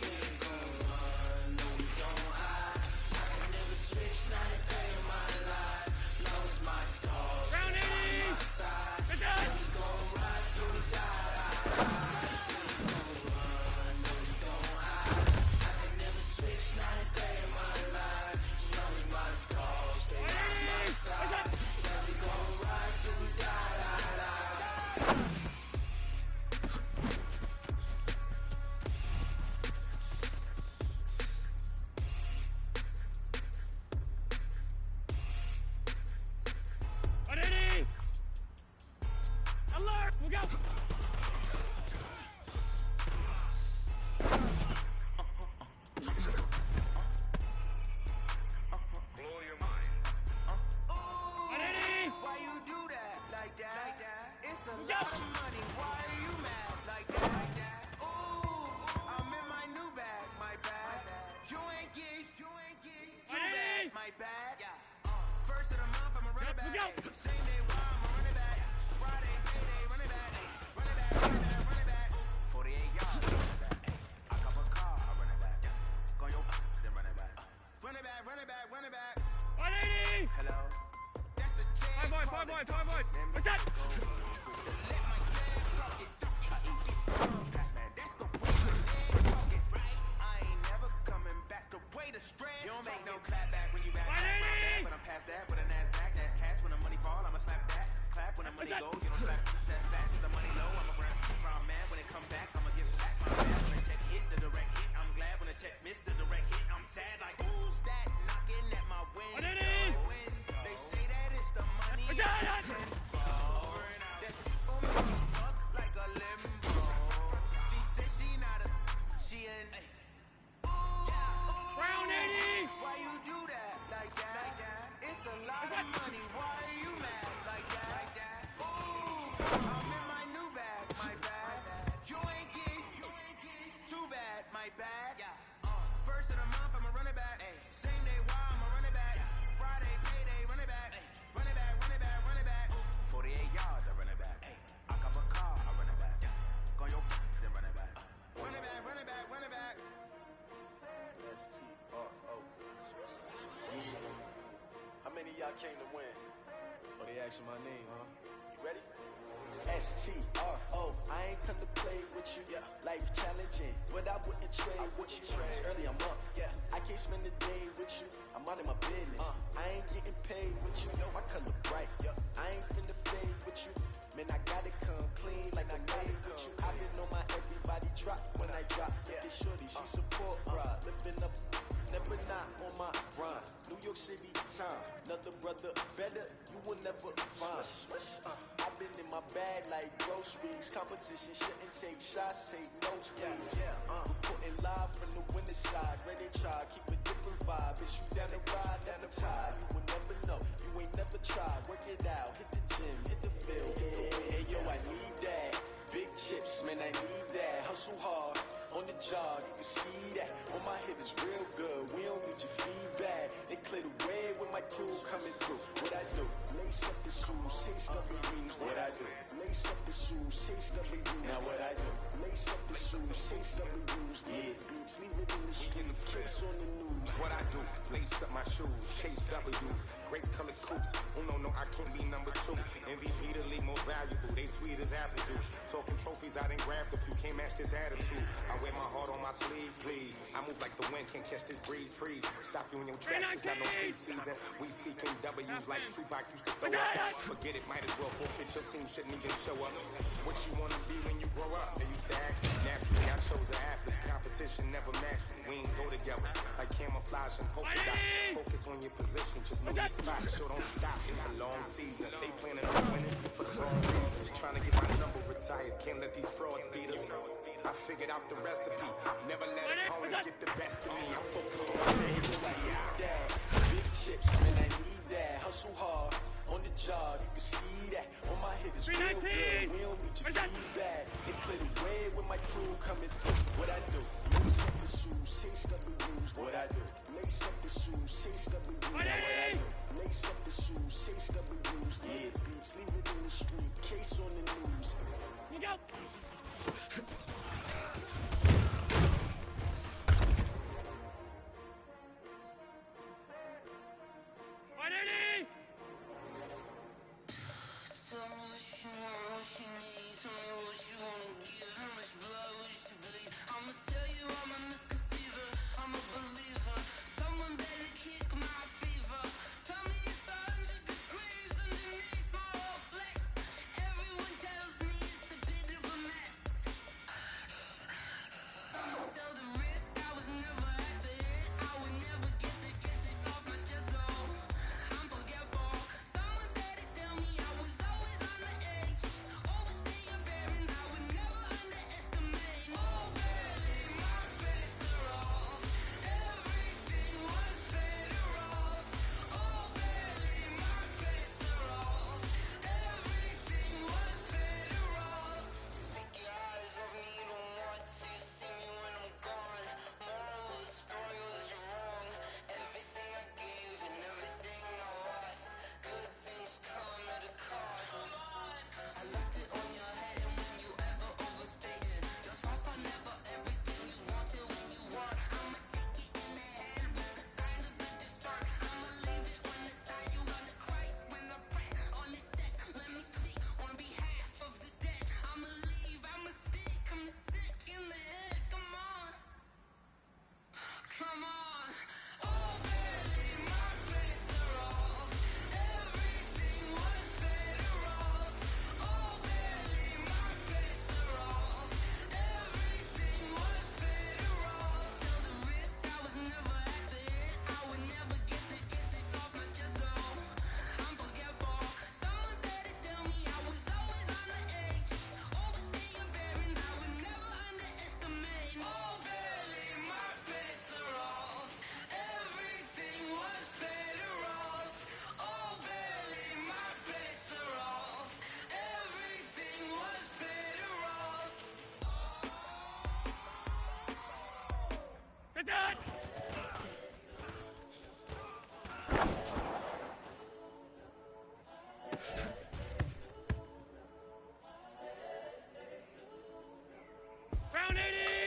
We ain't gon' run, no we don't hide. I can never switch, not a day in my life. Knows my dogs, they by my side. And we gon' ride till we die. Not a day in my life. Knowing my dogs, they by my side. Yeah, we gon' ride till we die. Same day, why I'm a running back. Friday, payday, running back. Running back, running back, running back. 48 yards, running back. I cop a car, I run it back. Go your then run it back. Running back, running back, running back. 180! Hello. That's the jam. 5 wide. What's that? Let my jam talk it. Pac-Man, that's the way the land talk it. I ain't never coming back the way the strands. You don't make no clap back when you back. My bad, but I'm past that with a NASDAQ. That's cash when the money fall, I'ma slap that. Clap when the money goes, you don't slap. That's fast, the money low. I'm a ground man. When it come back, I'ma give back my bad. When the check hit, the direct hit. I'm glad when the check missed the direct hit. I'm sad like who's that knocking at my window? They say that it's the money. That's people make you fuck like a limbo. She said she not a, she an. Round 80! Why you do that like that? It's a lot of money. Why are you mad like that? Ooh, I'm in my new bag, my bad. You ain't getting too bad, my bad. First of the month, I'ma run it back. Same day, why I'ma run it back. Friday, payday, run it back. Run it back, run it back, run it back. 48 yards, I run it back. I cop a car, I run it back. Go your then run it back. Run it back, run it back, run it back. S-T-R-O. How many of y'all came to win? Oh, they asking my name, huh? You ready? S-T-R-O. I ain't come to play with you. Life challenging, but I wouldn't trade with you. It's early, I'm up. I can't spend the day with you. I'm out of my business. I ain't getting paid with you. My color bright. I ain't finna fade with you. Man, I gotta come clean like I made with you. I've been on my everybody drop when I drop. This shorty, she support, lifting up. Never not on my grind. New York City time. Another brother better, you will never find. I've been in my bag like groceries. Competition shouldn't take shots, take no tweets. Reporting live from the winter side. Ready to try, keep a different vibe. Bitch, you down the ride, never tired. You will never know, you ain't never tried. Work it out, hit the gym, hit the field, hit the win. Hey yo, I need that. Big chips, man, I need that. Hustle hard, on the job, you can see that. On my hit is real good, we don't need your feedback. They clear the way with my crew coming through. What I do? Lace up the shoes, chase up the rings. What I do? Lace up the shoes, chase up the rings. Now what I do? Lace up the shoes, chase up the rings. Yeah, beats, leave it in the street, case on the news. What I do? Lace up my shoes, chase W's, great colored coops. Oh no, I can't be number 2. MVP the league, more valuable. They sweet as apple juice. Talking trophies, I didn't grab the few. Can't match this attitude. I wear my heart on my sleeve, please. I move like the wind, can't catch this breeze, freeze. Stop you in your tracks, it's not no pre-season. We seeking W's like Tupac used to throw up. Forget it, might as well forfeit. Your team shouldn't even show up. What you wanna be when you grow up? They used to ask me. Naturally, I chose an athlete. Competition never matched me. We ain't go together like camouflage and polka dots. Focus on your position, just know your spot. So don't stop, it's a long season. They planning on winning for the wrong reasons. Trying to get my number retired, can't let these frauds beat us. I figured out the recipe. Never let opponents get the best of me. I'm focused on my fingers. I need that. Big chips, man, I need that. Hustle hard, on the job, you can see that. On my hit is real good, we don't need your feedback. They clear the way with my crew coming through. What I do? Lace up the shoes, chase up the rules. What I do? Lace up the shoes, chase up the rules. Now what I do? Lace up the shoes, chase up the rules. Yeah, beats, leave it in the street, case on the news. You go. Tell me what you want, what you need. Tell me what you wanna give. How much blood would you bleed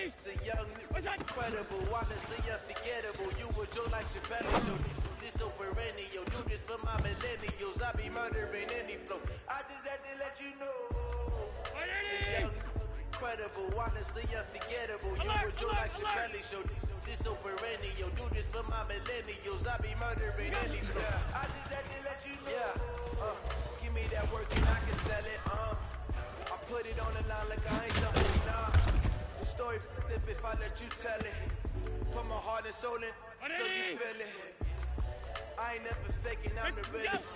It's the young, incredible, honestly unforgettable. You were Joe like your belly show. This so perennial, do this for my millennials. I be murdering any flow. I just had to let you know. It's the young, incredible, honestly unforgettable. You were Joe like your belly show. This so perennial, do this for my millennials. I be murdering any flow. I just had to let you know. Give me that work and I can sell it. I put it on the line like I ain't something. Nah, the story flip if I let you tell it. Put my heart and soul in till you feel it. I ain't never faking, I'm the realest.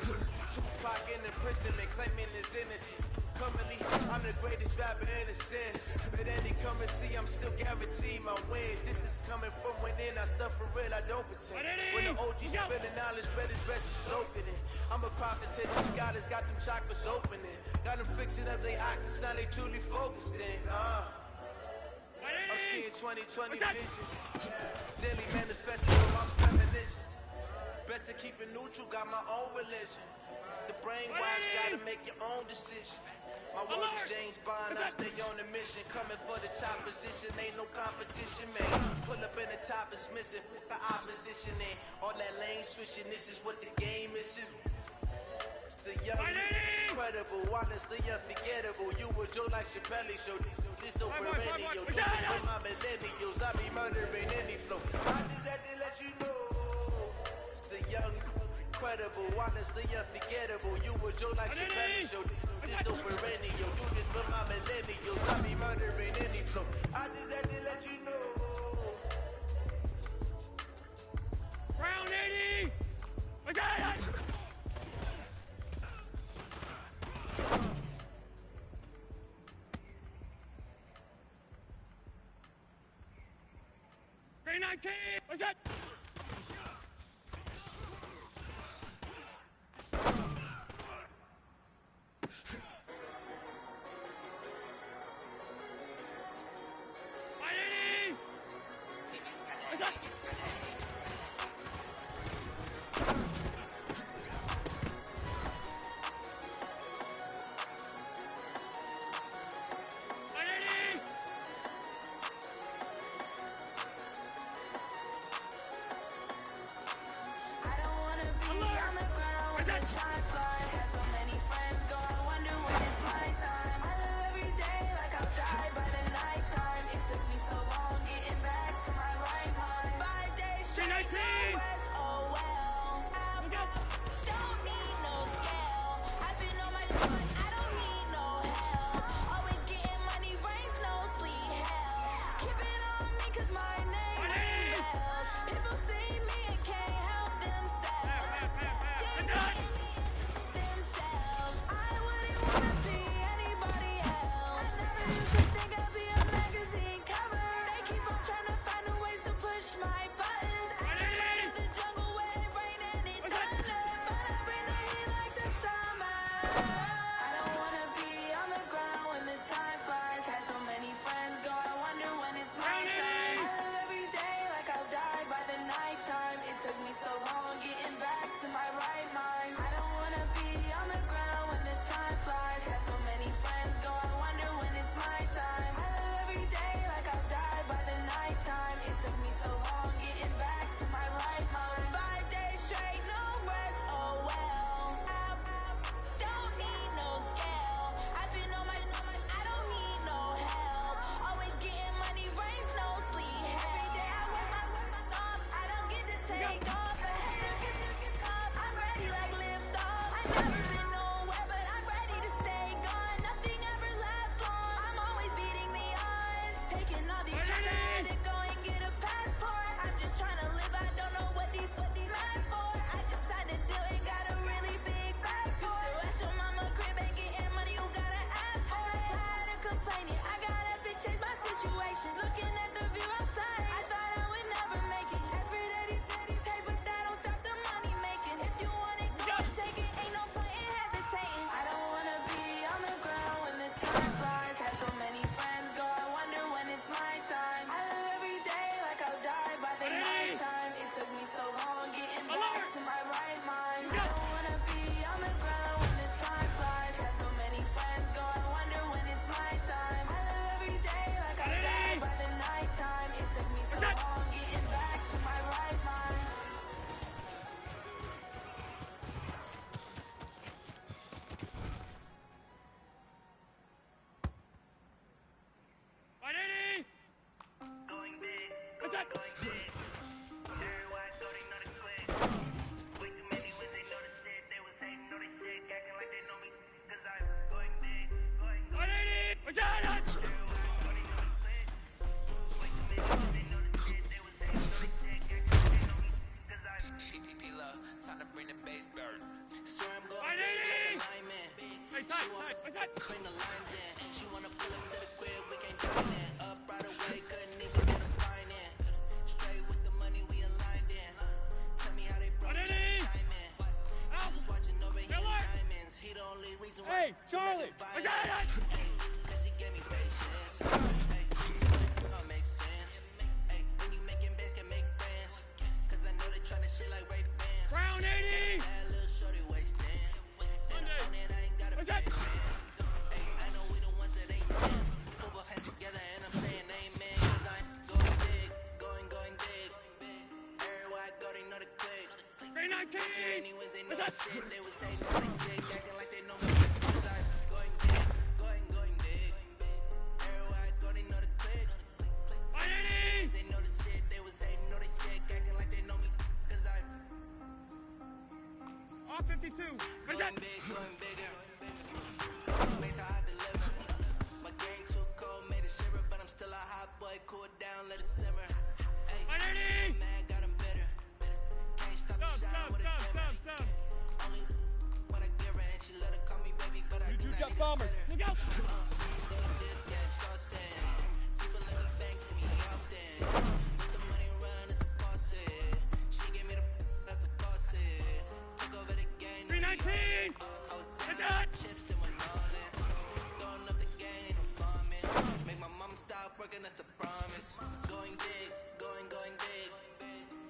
Tupac in the prison, they claiming his innocence. Currently, I'm the greatest rapper in a sense. But any come and see, I'm still guaranteed my wins. This is coming from within, I stuff for real, I don't pretend. When the OG spilling knowledge, bet his best is soaking it. I'm a prophet to the sky that's got them chakras opening. Got them fixing up their octaves, now they truly focused in. I'm seeing 2020 visions. Daily manifesting with my premonitions. Best to keep it neutral, got my own religion. The brainwash, gotta make your own decision. My word is James Bond, I stay on a mission. Coming for the top position, ain't no competition, man. Pull up in the top is missing, the opposition in. All that lane switching, this is what the game is. It's the young, incredible, honestly unforgettable. You were Joe like your belly show. This so perennial, do this for my millennials. I be murdering any flow. I just had to let you know. It's the young, incredible, honestly unforgettable. You were Joe like your belly show. This so perennial, do this for my millennials. I be murdering any flow. I just had to let you know. Round 80! What's that? 19! What's that? No shit. They was hating, now they sick, acting like they know me. Cause I'm going big, going big. Everywhere I go, they know the click. They know the shit. They was hating, know they sick, acting like they know me. Cause I'm off 52. Going big, going bigger. Space how I deliver. My game too cold, made it shiver, but I'm still a hot boy. Cool it down, let it simmer. Hey, man, got him bitter. Can't stop the shine with a dimmer. Only what I give her, and she let her call me baby, but I do not need a sitter. Look out! So we did that, so sin. People in the bank see me often. Let the money run, it's a faucet. She gave me the that's the bosses. Took over the game. 319! I was down with chips, then went all in. Throwing up the game, ain't no bombing. Make my mama stop working, that's the promise. Going big, going big.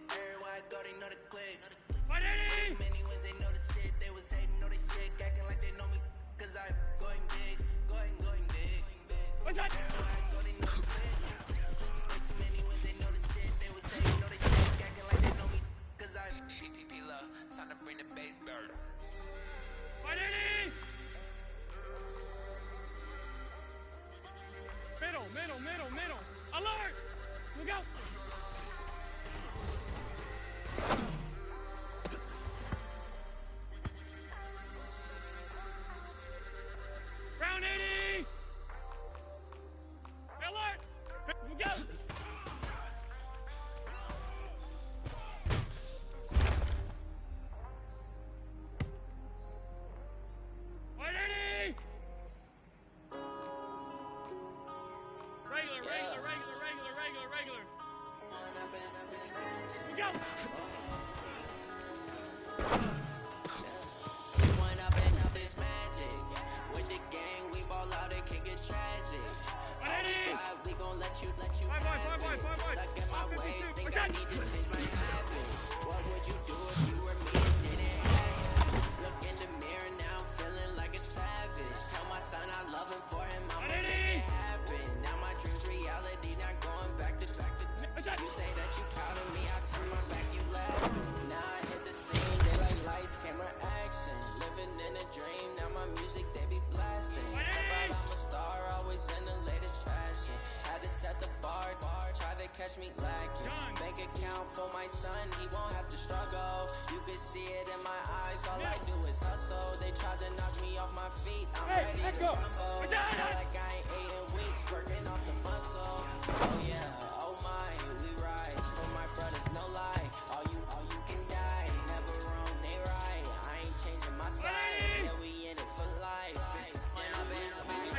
Everywhere I go, they know the click. Too many wins, they know the shit. They was hating, know they sick, acting like they know me. Cause I'm going big, going big. What's that? Everywhere I go, they know the click. Way too many wins, they know the shit. They was hating, know they sick, acting like they know me. Cause I'm time to bring the bass bird. Middle. Alert! Look out! Round 80! Alert! Look out! Regular. Look out! One up and up is magic. With the gang, we ball out, it can get tragic. We gon' let you have it. Stuck in my ways, think I need to change my habits. What would you do if you were me and didn't have it? Look in the mirror now, feeling like a savage. Tell my son I love him, for him I'ma make it happen. Now my dreams reality, not going back to you say that you proud of me, I turn my back, you laugh. Now I hit the scene, daylight lights, camera action. Living in a dream, now my music they be blasting. Step out, I'm a star, always in the latest fashion. Had to set the bar, try to catch me lacking. Bank account for my son, he won't have to struggle. You can see it in my eyes, all I do is hustle. They tried to knock me off my feet, I'm ready to rumble. Feel like I ain't ate in weeks, working off the muscle. Oh yeah, oh my. We ride for my brothers, no lie. All you can die. Never wrong, they right. I ain't changing my side. Yeah, we in it for life. And I've been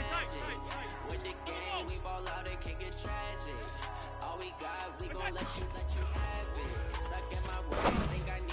magic. With the gang, we ball out, it can get tragic. All we got, we gon' let you have it. Stuck in my ways, think I need